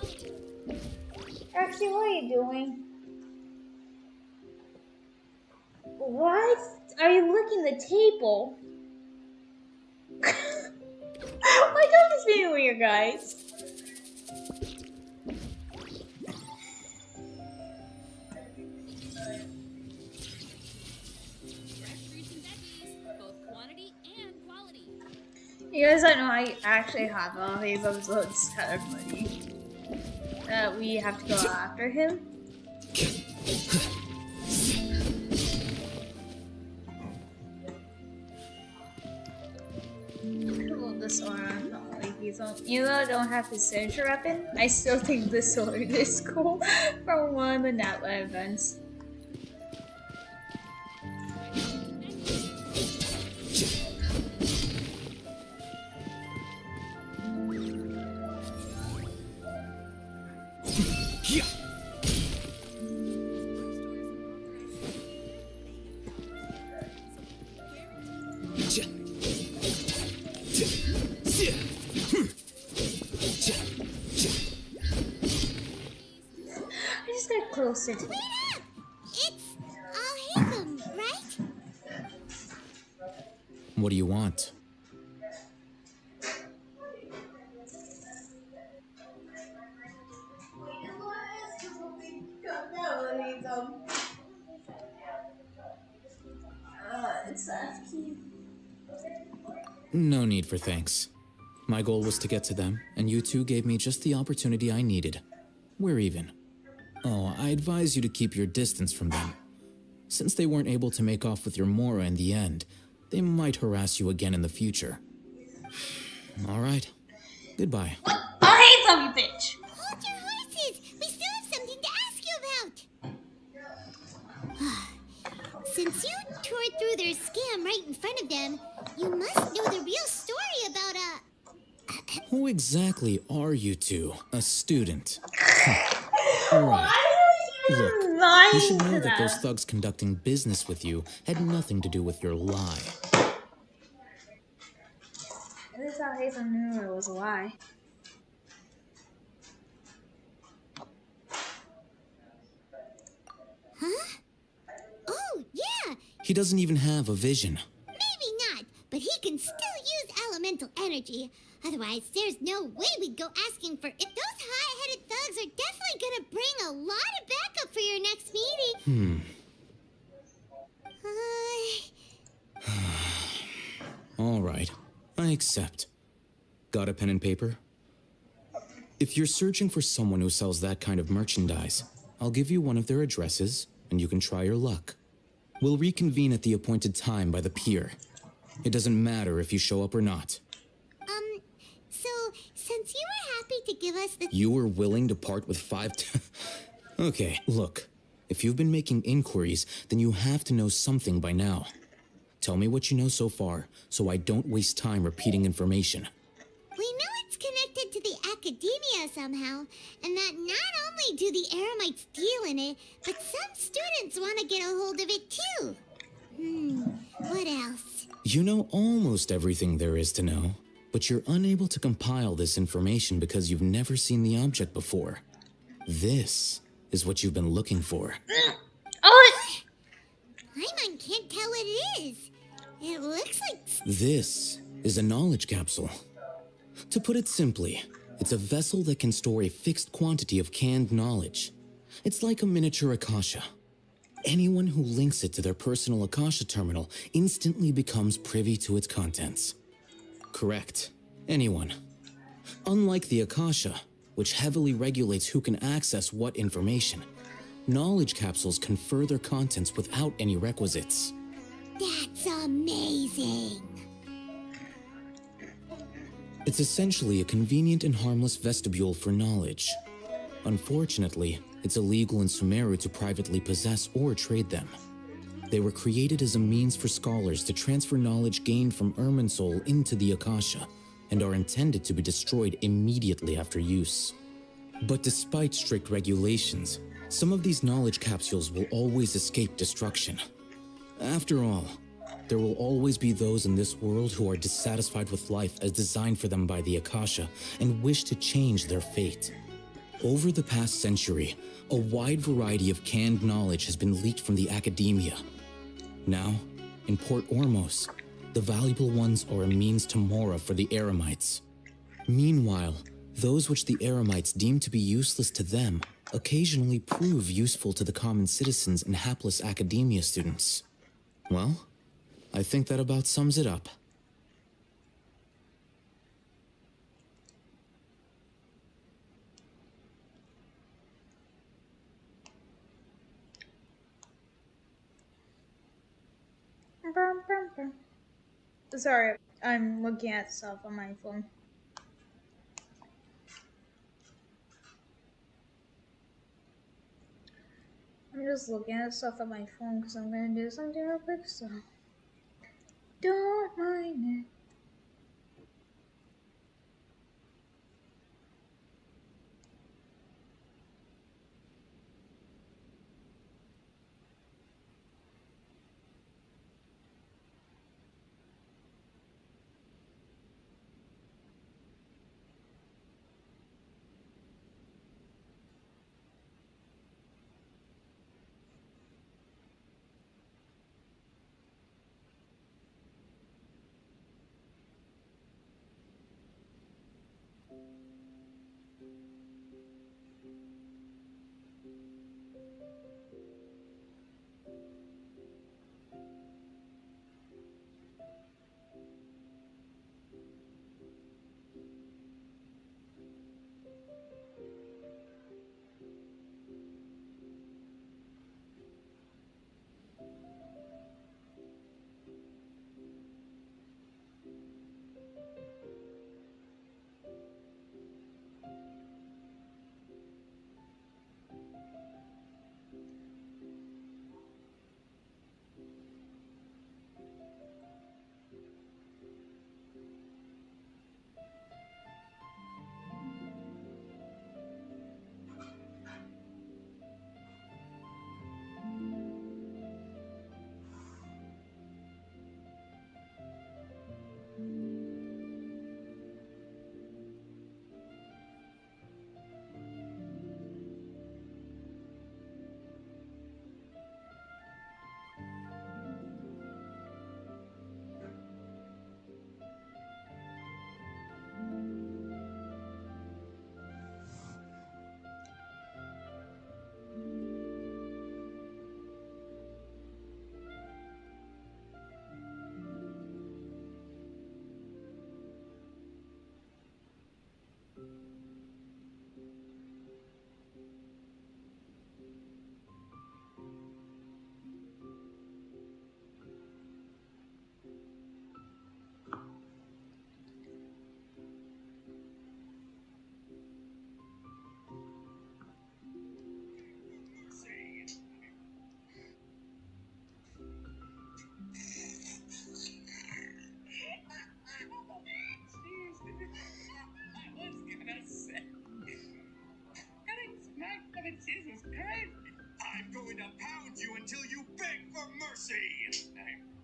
Actually, what are you doing? What? Are you licking the table? My dog is being weird, guys. You guys don't know I actually have all these episodes kind of funny. We have to go after him. Well, this sword, even though I don't have his signature weapon, I still think this sword is cool from one of the Natla events. Closer to Wait up! It's Al-Haytham, right? What do you want? No need for thanks. My goal was to get to them, and you two gave me just the opportunity I needed. We're even. Oh, I advise you to keep your distance from them. Since they weren't able to make off with your Mora in the end, they might harass you again in the future. Alright. Goodbye. I hate you, bitch! Hold your horses! We still have something to ask you about! Since you tore through their scam right in front of them, you must know the real story about Who exactly are you two? A student? Alright. Look, you should know that those thugs conducting business with you had nothing to do with your lie. This is how Hazel knew it was a lie. Huh? Oh, yeah! He doesn't even have a vision. Maybe not, but he can still use elemental energy. Otherwise, there's no way we'd go asking for it. Those hot-headed thugs are definitely gonna bring a lot of backup for your next meeting. Alright, I accept. Got a pen and paper? If you're searching for someone who sells that kind of merchandise, I'll give you one of their addresses, and you can try your luck. We'll reconvene at the appointed time by the pier. It doesn't matter if you show up or not. So, since you were happy to give us the— You were willing to part with 5 Okay, look. If you've been making inquiries, then you have to know something by now. Tell me what you know so far, so I don't waste time repeating information. We know it's connected to the academia somehow, and that not only do the Eremites deal in it, but some students want to get a hold of it too. What else? You know almost everything there is to know, but you're unable to compile this information because you've never seen the object before. This is what you've been looking for. Oh! Paimon can't tell what it is. It looks like... This is a knowledge capsule. To put it simply, it's a vessel that can store a fixed quantity of canned knowledge. It's like a miniature Akasha. Anyone who links it to their personal Akasha terminal instantly becomes privy to its contents. Correct. Anyone. Unlike the Akasha, which heavily regulates who can access what information, knowledge capsules confer their contents without any requisites. That's amazing. It's essentially a convenient and harmless vestibule for knowledge. Unfortunately, it's illegal in Sumeru to privately possess or trade them. They were created as a means for scholars to transfer knowledge gained from Irminsul into the Akasha, and are intended to be destroyed immediately after use. But despite strict regulations, some of these knowledge capsules will always escape destruction. After all, there will always be those in this world who are dissatisfied with life as designed for them by the Akasha and wish to change their fate. Over the past century, a wide variety of canned knowledge has been leaked from the academia. Now, in Port Ormos, the valuable ones are a means to Mora for the Eremites. Meanwhile, those which the Eremites deem to be useless to them occasionally prove useful to the common citizens and hapless academia students. Well, I think that about sums it up. Sorry, I'm looking at stuff on my phone. I'm just looking at stuff on my phone because I'm gonna do something real quick, so don't mind it.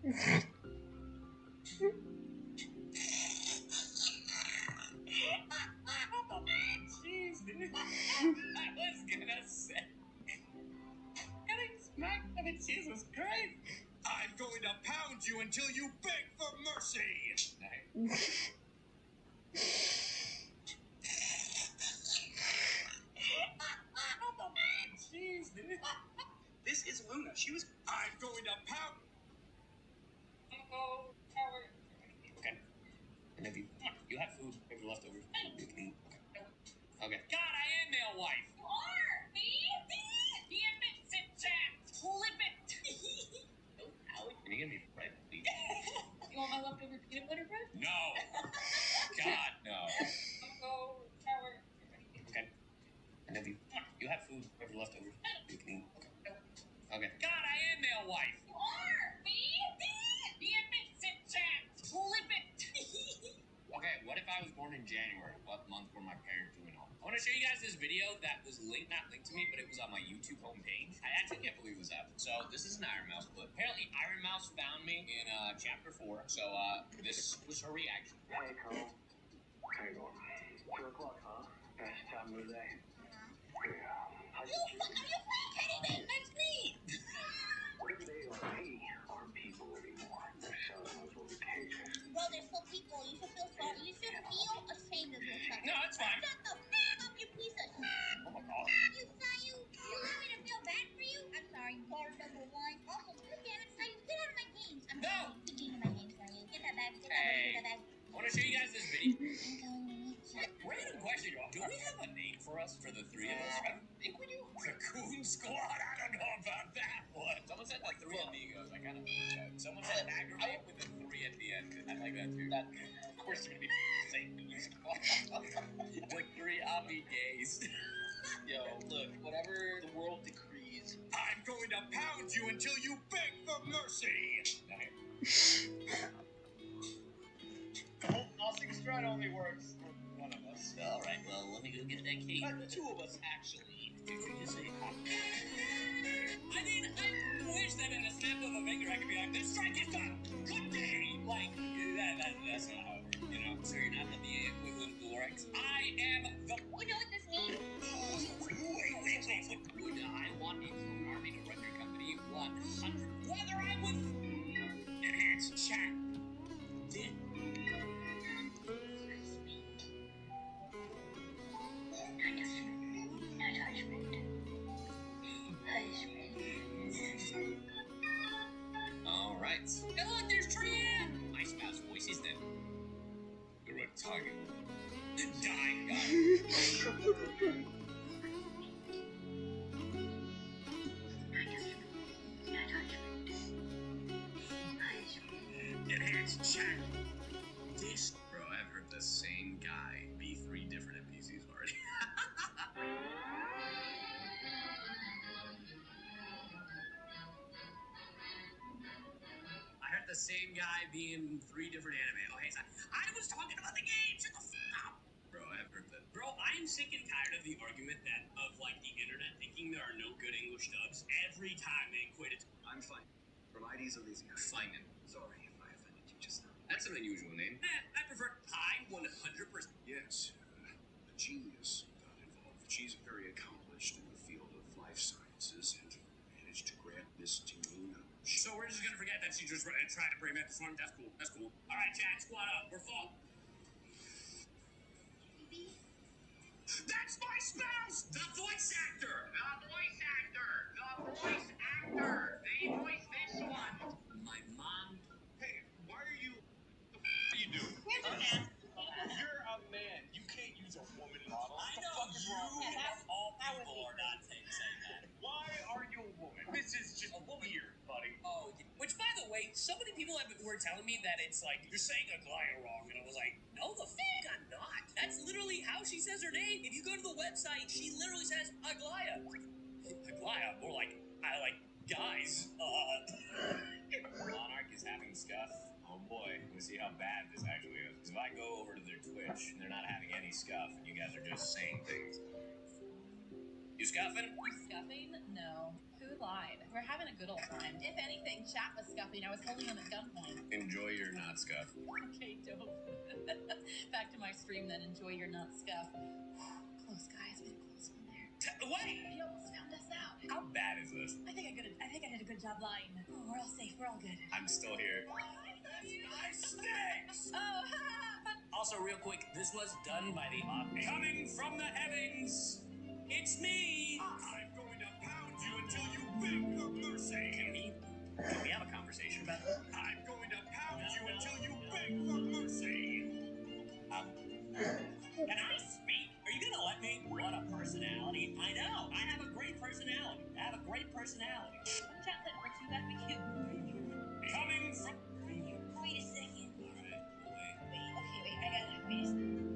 Jeez, dude. I was gonna say. Getting smacked by the cheese was great. I'm going to pound you until you beg for mercy. Jeez, dude. This is Luna. She was. I'm going to pound. Oh, Howard. Okay. And if you have food, if you're leftovers, you can eat. Okay. God, I am male wife. You are. The immense chat. Flip it. Oh, Howard. Are you gonna be right, please? You want my leftover peanut butter bread? No. God, no. Oh, Howard. Okay. And if you have food, if you're leftovers, you can eat. Okay. God, I am male wife. You are. The immense chat. Flip it. Okay, what if I was born in January? What month were my parents doing all? I want to show you guys this video that was not linked to me, but it was on my YouTube homepage. I actually can't believe this happened. So this is an Iron Mouse clip. Apparently, Iron Mouse found me in chapter 4. So this was her reaction. Hey, Cole. How you doing? 2 o'clock, huh? Best time of the day. Yeah. Are you kidding me? That's me. Whatever they aren't people anymore. They're selling those little cages. Bro, they're still people. You should feel sorry. You should feel ashamed of yourself. No, it's fine. Shut the f*** up, you piece of shit. Oh my god. You want me to feel bad for you? I'm sorry, guard number 1. Also, look at it. Get out of my games. I'm sorry. Keep being in my games, are you? Get that bag. Get that bag. Get that bag. I want to show you guys this video. Random question, y'all. Do we have a name for us, for the 3 of us? I don't think we do. Cocoon Squad? I don't know about that one. Someone said the 3 amigos. I kind of like that. Someone said aggravate with a 3 at the end. I like that too. Of course, they're going to be saying Cocoon Squad. The 3 amigays. Yo, look, whatever the world decrees, I'm going to pound you until you beg for mercy. The whole tossing strat only works for one of us. All right, well, let me go get that cake. The 2 of us, actually. Did you just say I mean, I wish that in a snap of a finger I could be like, the strike is done. Good day. Like, that's not how it works, you know? So you're not the Lorex. I am the... You know what this means? Wait. Would I want a clone army to run your company? 100. Whether I would... Enhance chat. Did... All right. Hey, look, there's Trianne. My spouse voices them. You're a target. Die, guy. Enhance chat. This. Bro, I've heard the same guy be 3 different NPCs already. I heard the same guy be in 3 different anime. Okay, so I was talking about the game. Shut the f up. Bro, I've heard that. Bro, I'm sick and tired of the argument of like the internet thinking there are no good English dubs every time they quit it. I'm fine. Promides Elysium. Fine. Sorry if I offended you just now. That's an unusual name. I prefer pie 100%. Yes, a genius got involved. She's very accomplished in the field of life sciences and managed to grant this to Luna. So we're just gonna forget that she just tried to bring back the farm. That's cool. That's cool. All right, chat, squad up. We're full. That's my spouse! The voice actor! The voice actor! The voice actor! They voice this one. My mom. Hey, why are you... What are you doing? You're a man. You can't use a woman model. I know you, all people are not saying that. Why are you a woman? This is just weird, buddy. Oh, which, by the way, so many people were telling me that it's like, you're saying Aglaya wrong, and I was like, no, the f*** I'm not. That's literally how she says her name. If you go to the website, she literally says Aglaya. Aglaya, more like, I like guys. Monarch is having scuff. Oh boy, let's see how bad this actually is. Because if I go over to their Twitch, and they're not having any scuff, and you guys are just saying things. You scuffing? You scuffing? No. Who lied? We're having a good old time. If anything, chat was scuffing. I was holding him at gunpoint. Enjoy your not scuff. Okay, dope. Back to my stream then. Enjoy your not scuff. Close, guys. We did close one there. Wait! He almost found us out. How bad is this? I think I did a good job lying. Oh, we're all safe. We're all good. I'm still here. I stinks! Oh, Also, real quick, this was done by the coming from the heavens. It's me. I'm going to pound you until you beg for mercy. Can we have a conversation about this? I'm going to pound you until you beg for mercy. Can I speak? Are you gonna let me? What a personality. I know. I have a great personality. chat let Rick do that. We can't. Coming from... Wait a second. Alright, wait. Wait. I got it. Wait a second.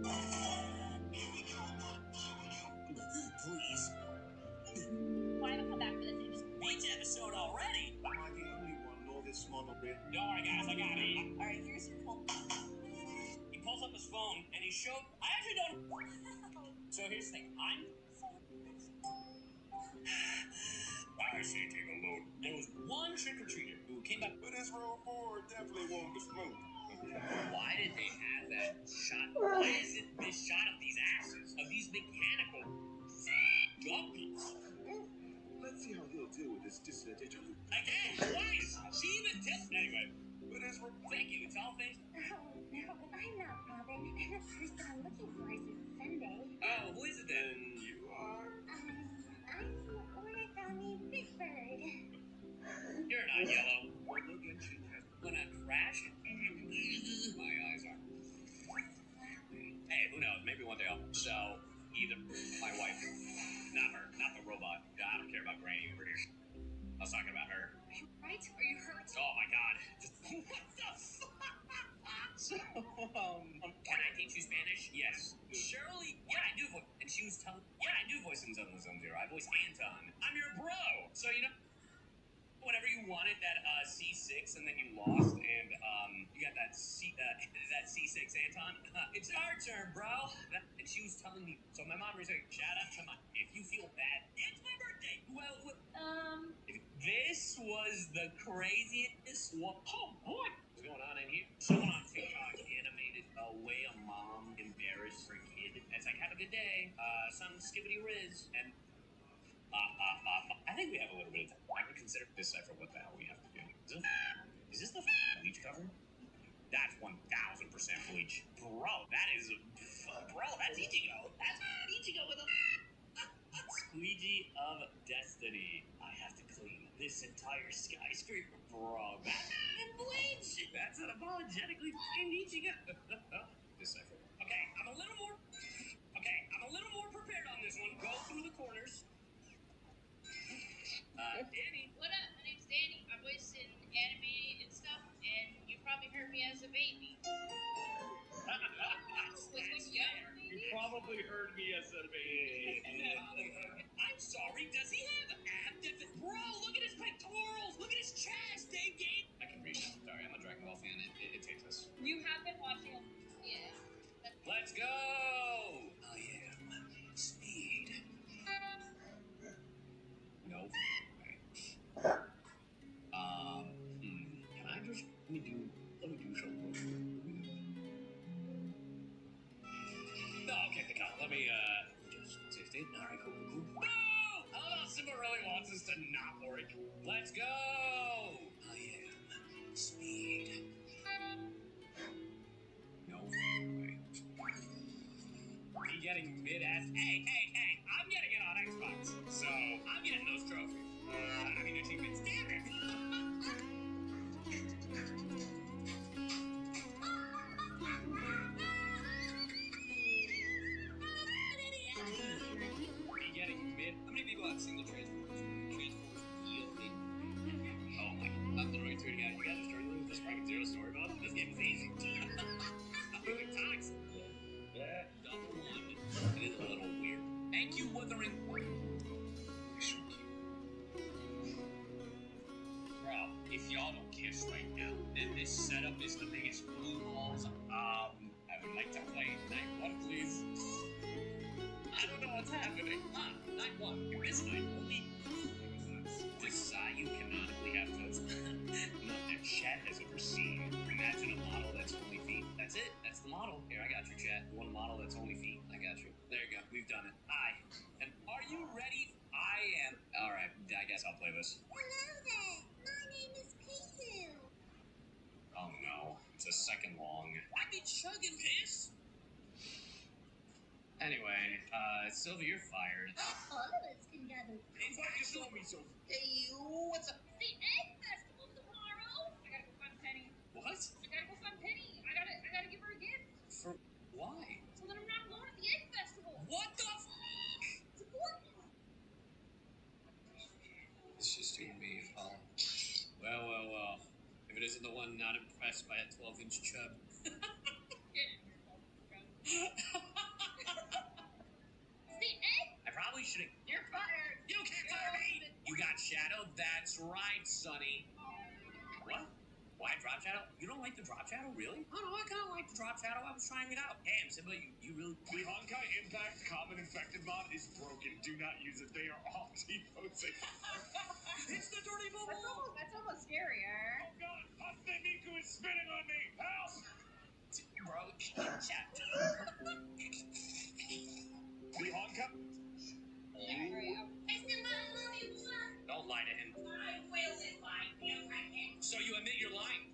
Please. Why don't come back for this? Beach episode already? Am I the only one know this model bit? Don't worry, guys, I got it. Alright, here's your pull. He pulls up his phone and he showed... I actually don't... So here's the thing. I say take a load. There was one trick-or-treater who came back. But this road forward definitely won't be smooth. Why did they have that shot? Why is it this shot of these asses? Of these mechanical... dumpies? Let's see how he'll deal with this dissonant interlude. Again, twice! She even tipped... Anyway. But this road... Thank you, it's all things... No, I'm not Robin. And the person I'm looking for is Sunday. Oh, who is it then? You are? I'm Origami Big Bird. You're not yellow. When I crash, my eyes are. Hey, who knows? Maybe one day I'll. So, either my wife, not her, not the robot. I don't care about Granny over here. I was talking about her. Are you right? Are you hurt? Oh my god. What the fuck? So, can I teach you Spanish? Yes. Shirley? Yeah, I do voice. And she was telling. Yeah, I do voice in Zone Zero. I voice Anton. I'm your bro. So, you know. Whenever you wanted that C6 and then you lost, and you got that C6 Anton, it's our turn, bro. And she was telling me, so my mom was like, shout out to my, if you feel bad, it's my birthday. Well, this was the craziest one. Oh boy, what's going on in here? Someone on TikTok animated a way a mom embarrassed her kid. It's like, have a good day, some skibbity riz, and I think we have a little bit of time. I would consider decipher what the hell we have to do. Is this the bleach cover? That's 1000% bleach. Bro, that's Ichigo. That's Ichigo with a squeegee of destiny. I have to clean this entire skyscraper, bro. That's in bleach. That's unapologetically Ichigo. Decipher. Okay, I'm a little more prepared on this one. Go through the corners. Danny. What up? My name's Danny. I voice in anime and stuff, and you probably heard me as a baby. You probably heard me as a baby. I'm sorry, does he have ab deficit? Bro, look at his pectorals! Look at his chest, Dave Game! I can read now. Sorry, I'm a Dragon Ball fan. It takes us. You have been watching. Yeah. Let's go! I am speed. No. Can I just let me do something? No, okay, let me just 16. Alright, cool. No! How about Simba really wants us to not work? Let's go! I am speed. No way. He getting mid-ass. Hey! I'm getting it on Xbox, so I'm getting those trophies. I mean, achievements. Damn it! He getting mid. How many people have seen the Transformers? Oh my! I'm literally tweeting at you guys are starting with this Rocket Zero story mode. This game is easy. Tonics. Yeah, double one. It is a little weird. Thank you, Wuthering. Bro, if y'all don't kiss right now, then this setup is the biggest blue balls. I would like to play Night One, please. I don't know what's happening. Night one. This night only. This you canonically have toast. Not that chat has ever seen. Imagine a model that's only feet. That's it. That's the model. Here, I got you, chat. You want a model that's only feet? I got you. There you go. We've done it. And are you ready? I am. All right. I guess I'll play this. Hello there. My name is Pisu. Oh no, it's a second long. I be chugging this. Anyway, Sylvia, you're fired. All of us can gather. Hey, why you saw me, Sylvia? Hey, you, what's up? The egg festival tomorrow. I gotta go find Penny. What? I gotta go find Penny. I gotta give her a gift. For why? So that I'm not alone at the egg festival. What the f? It's important. It's just you and me, Paul. Well. If it isn't the one not impressed by a 12-inch chub. Get in here, Paul. The egg? I probably should've. You're fired. You can't fire me! You got Shadow? That's right, Sonny. What? Why drop Shadow? You don't like the drop Shadow, really? Oh no, I kind of like the drop Shadow. I was trying it out. Damn, Simba, you really... The Honkai Impact Common Infected mod is broken. Do not use it. They are all T-posing. It's the dirty bubble! That's almost scarier. Oh god, Hosne Miku is spitting on me! Help! Bro, chat. The Honkai... Hey, Simba, I love you, son. Don't lie to him. I will lie to you. So you admit you're lying?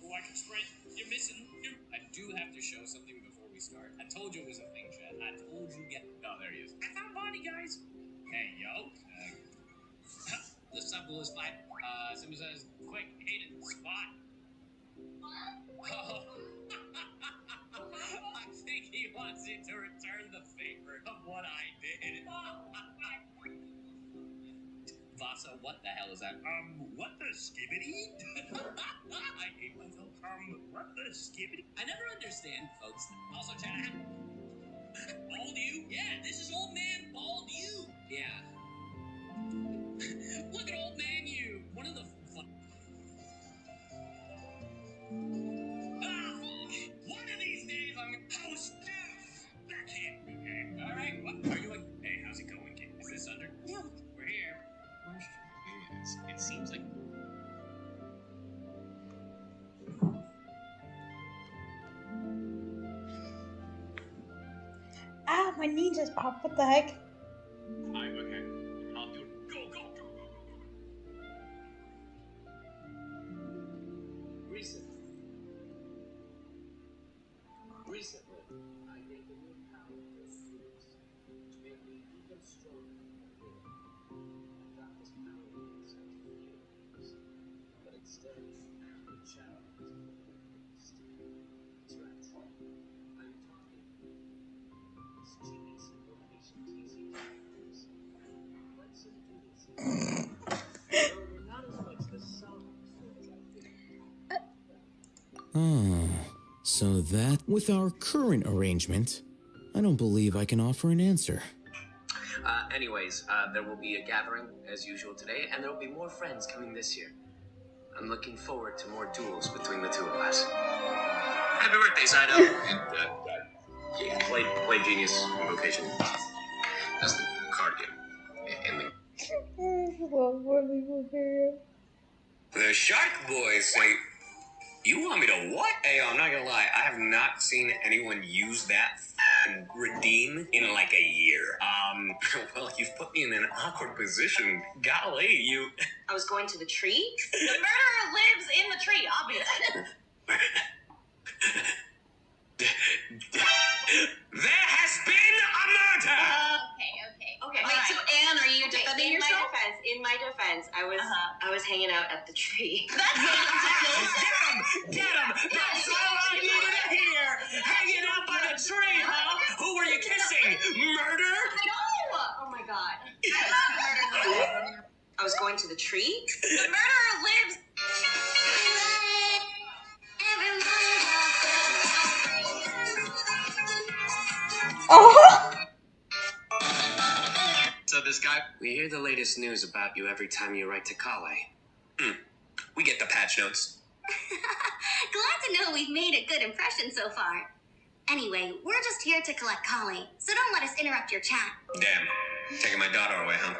Oh, I can sprint. You're missing. I do have to show something before we start. I told you it was a thing, Chad. I told you Oh, there he is. I found Bonnie, guys. Hey, yo. The sub is fine. Simba says, quick, Hayden, spot. What? Oh. I think he wants you to return the favor of what I did. Vasa, what the hell is that? What the skibbity? I hate myself. What the skibbity? I never understand, folks. Also, chat. Bald you? Yeah, this is old man bald you. Yeah. Look at old man you. One of the fun. One of these days I'm gonna post death. That can't be okay. All right. What are you like? Hey, how's it going, kid? Is this under? Yeah, we're here. It seems like. Ah, my knee just popped. What the heck? I'm okay. I'll do it. Go. Recently, I gained a new power this series to make me even stronger than before. I got this power inside to fuse, but instead, the child is That's right. I'm talking this genius invocation TC powers. Let's do this. However, not as much the sound as I think. So that, with our current arrangement, I don't believe I can offer an answer. Anyways, there will be a gathering as usual today, and there will be more friends coming this year. I'm looking forward to more duels between the two of us. Happy birthday, Saito! And, yeah, play Genius Invocation. That's the card game. The Shark Boys say, you want me to what? Hey, I'm not gonna lie, I have not seen anyone use that and redeem in like a year. Well, you've put me in an awkward position. Golly, you... I was going to the tree? The murderer lives in the tree, obviously. There has been a murder! Okay. Wait, so Anne, are you defending yourself? In my defense, I was hanging out at the tree. That's Get him! That's all I needed to hear! Hanging out by the tree, huh? Who were you kissing? Murder? No! Oh my god. I was going to the tree? The murderer lives... Oh! So this guy... We hear the latest news about you every time you write to Kale. We get the patch notes. Glad to know we've made a good impression so far. Anyway, we're just here to collect Kali, so don't let us interrupt your chat. Damn. Taking my daughter away, huh?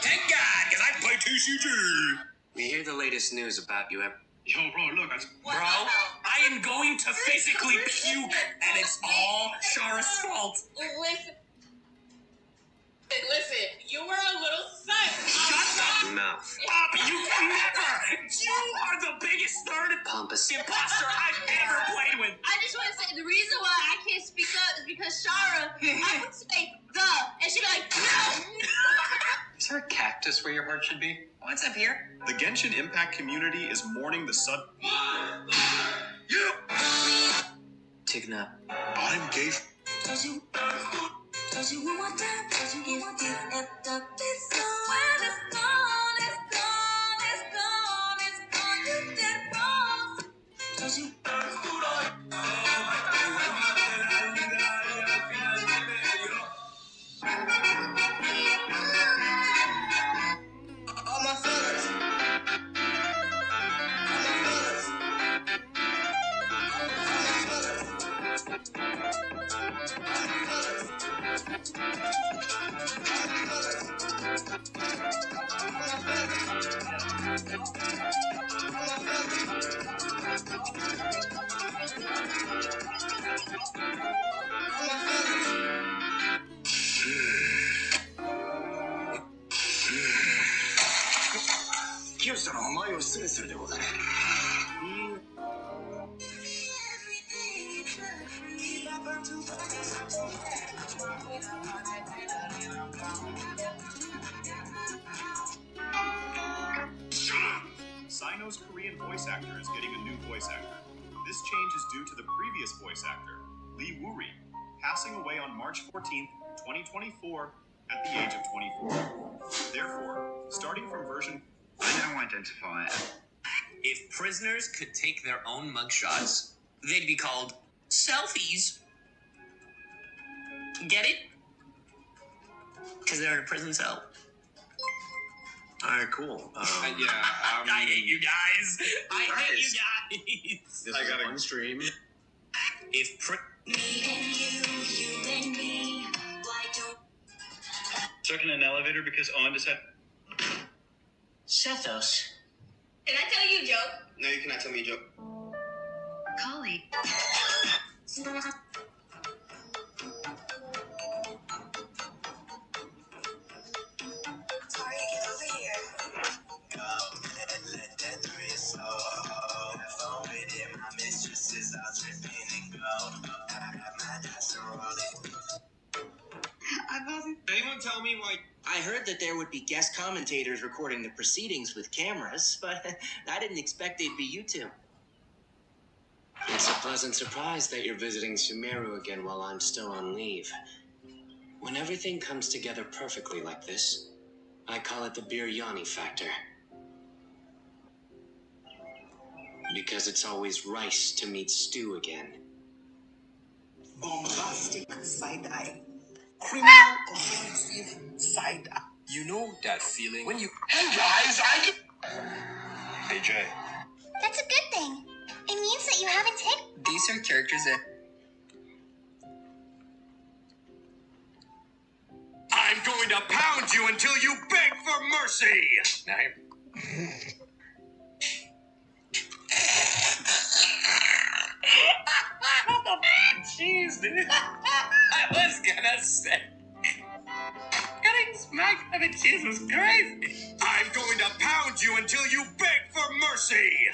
Thank God, because I play TCG. We hear the latest news about you. Yo, bro, look. Bro, I am going to physically puke, and it's all Shara's fault. Listen, you were a little son. Shut the mouth up! You can never! You are the biggest third pompous imposter I've ever played with! I just want to say the reason why I can't speak up is because Shara, I would say the, and she'd be like, no! Is there a cactus where your heart should be? What's up here? The Genshin Impact community is mourning the sun. You! Tigna. I'm gay. Sino's Korean voice actor is getting a new voice actor. This change is due to the previous voice actor, Lee Woo-ri, passing away on March 14th, 2024, at the age of 24. Therefore, starting from version... I now identify. If prisoners could take their own mugshots, they'd be called selfies. Get it? Because they're in a prison cell. Alright, cool. I hate you guys. I hate you guys. I gotta stream. If Stuck in an elevator because Owen just had... Sethos. Can I tell you a joke? No, you cannot tell me a joke. Kali. Anyone tell me why? I heard that there would be guest commentators recording the proceedings with cameras, but I didn't expect they'd be you two. It's a pleasant surprise that you're visiting Sumeru again while I'm still on leave. When everything comes together perfectly like this, I call it the biryani factor. Because it's always rice to meet stew again. Bombastic side-eye. Criminal offensive side-eye. You know that feeling when you... Hey guys, Hey Jay. That's a good thing. It means that you haven't hit. These are characters that... I'm going to pound you until you beg for mercy! Jeez, dude. I was gonna say... Getting smacked by the cheese was crazy. I'm going to pound you until you beg for mercy!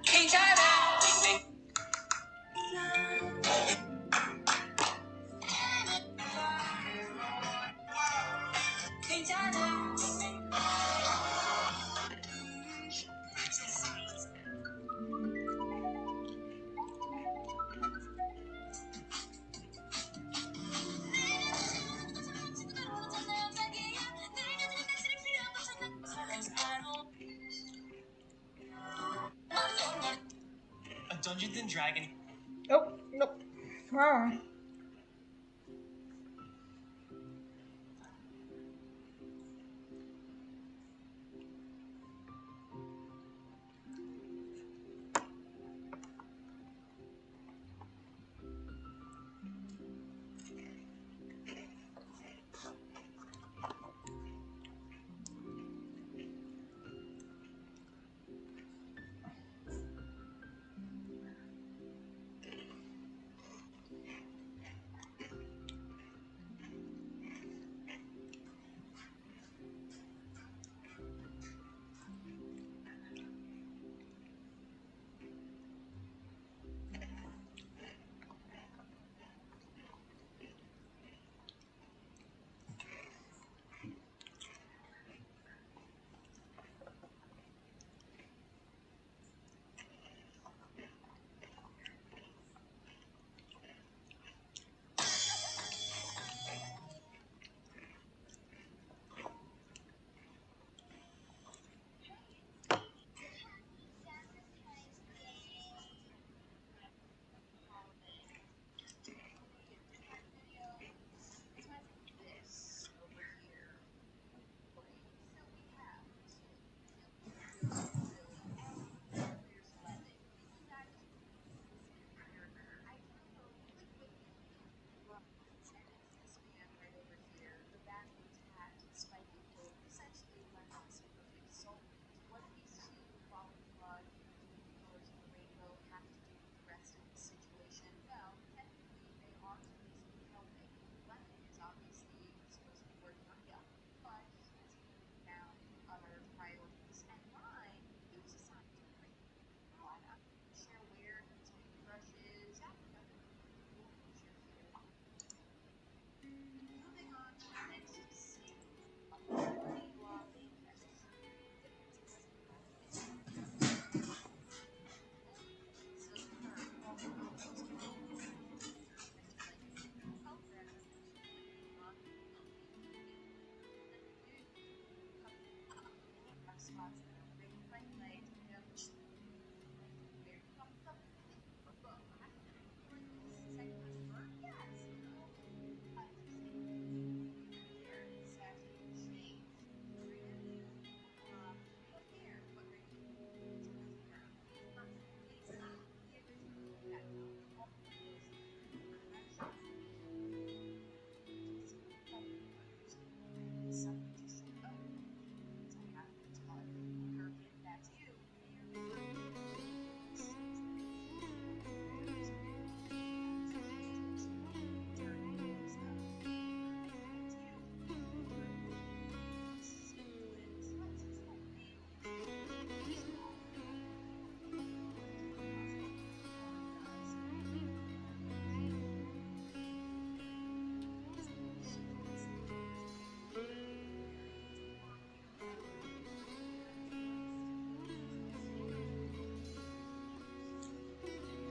King China! King China! A Dungeons and Dragons. Oh, nope. Wow.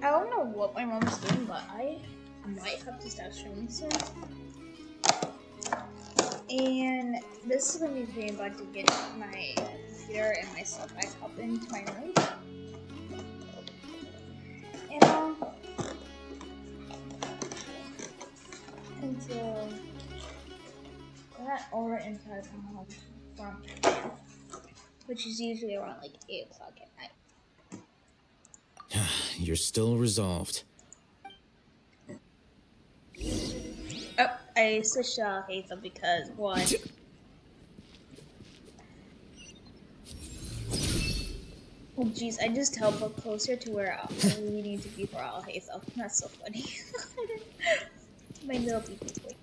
I don't know what my mom's doing, but I might have to start streaming soon. And this is gonna be pretty about to get my computer and my stuff back up into my room. Until that or until I come home from church, which is usually around like 8 o'clock at night. You're still resolved. Oh, I switched to Hazel because one. Oh jeez, I just teleport closer to where I really need to be for Al Hazel. That's so funny. My little baby boy.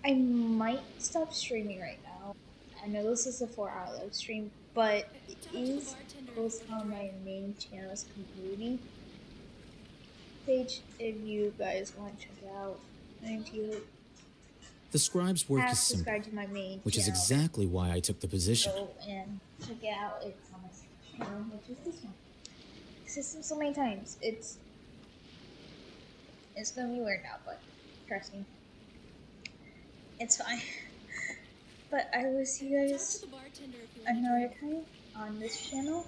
I might stop streaming right now. I know this is a 4-hour live stream, but it is posted on my main channel's community page if you guys want to check it out. Thank you. The scribe's work is simple, Subscribe to my main which is channel. exactly why I took the position. Go and check it out. It's on my second channel, which is this one. System so many times. It's gonna be weird now, but trust me, it's fine. But I will see you guys another time on this channel.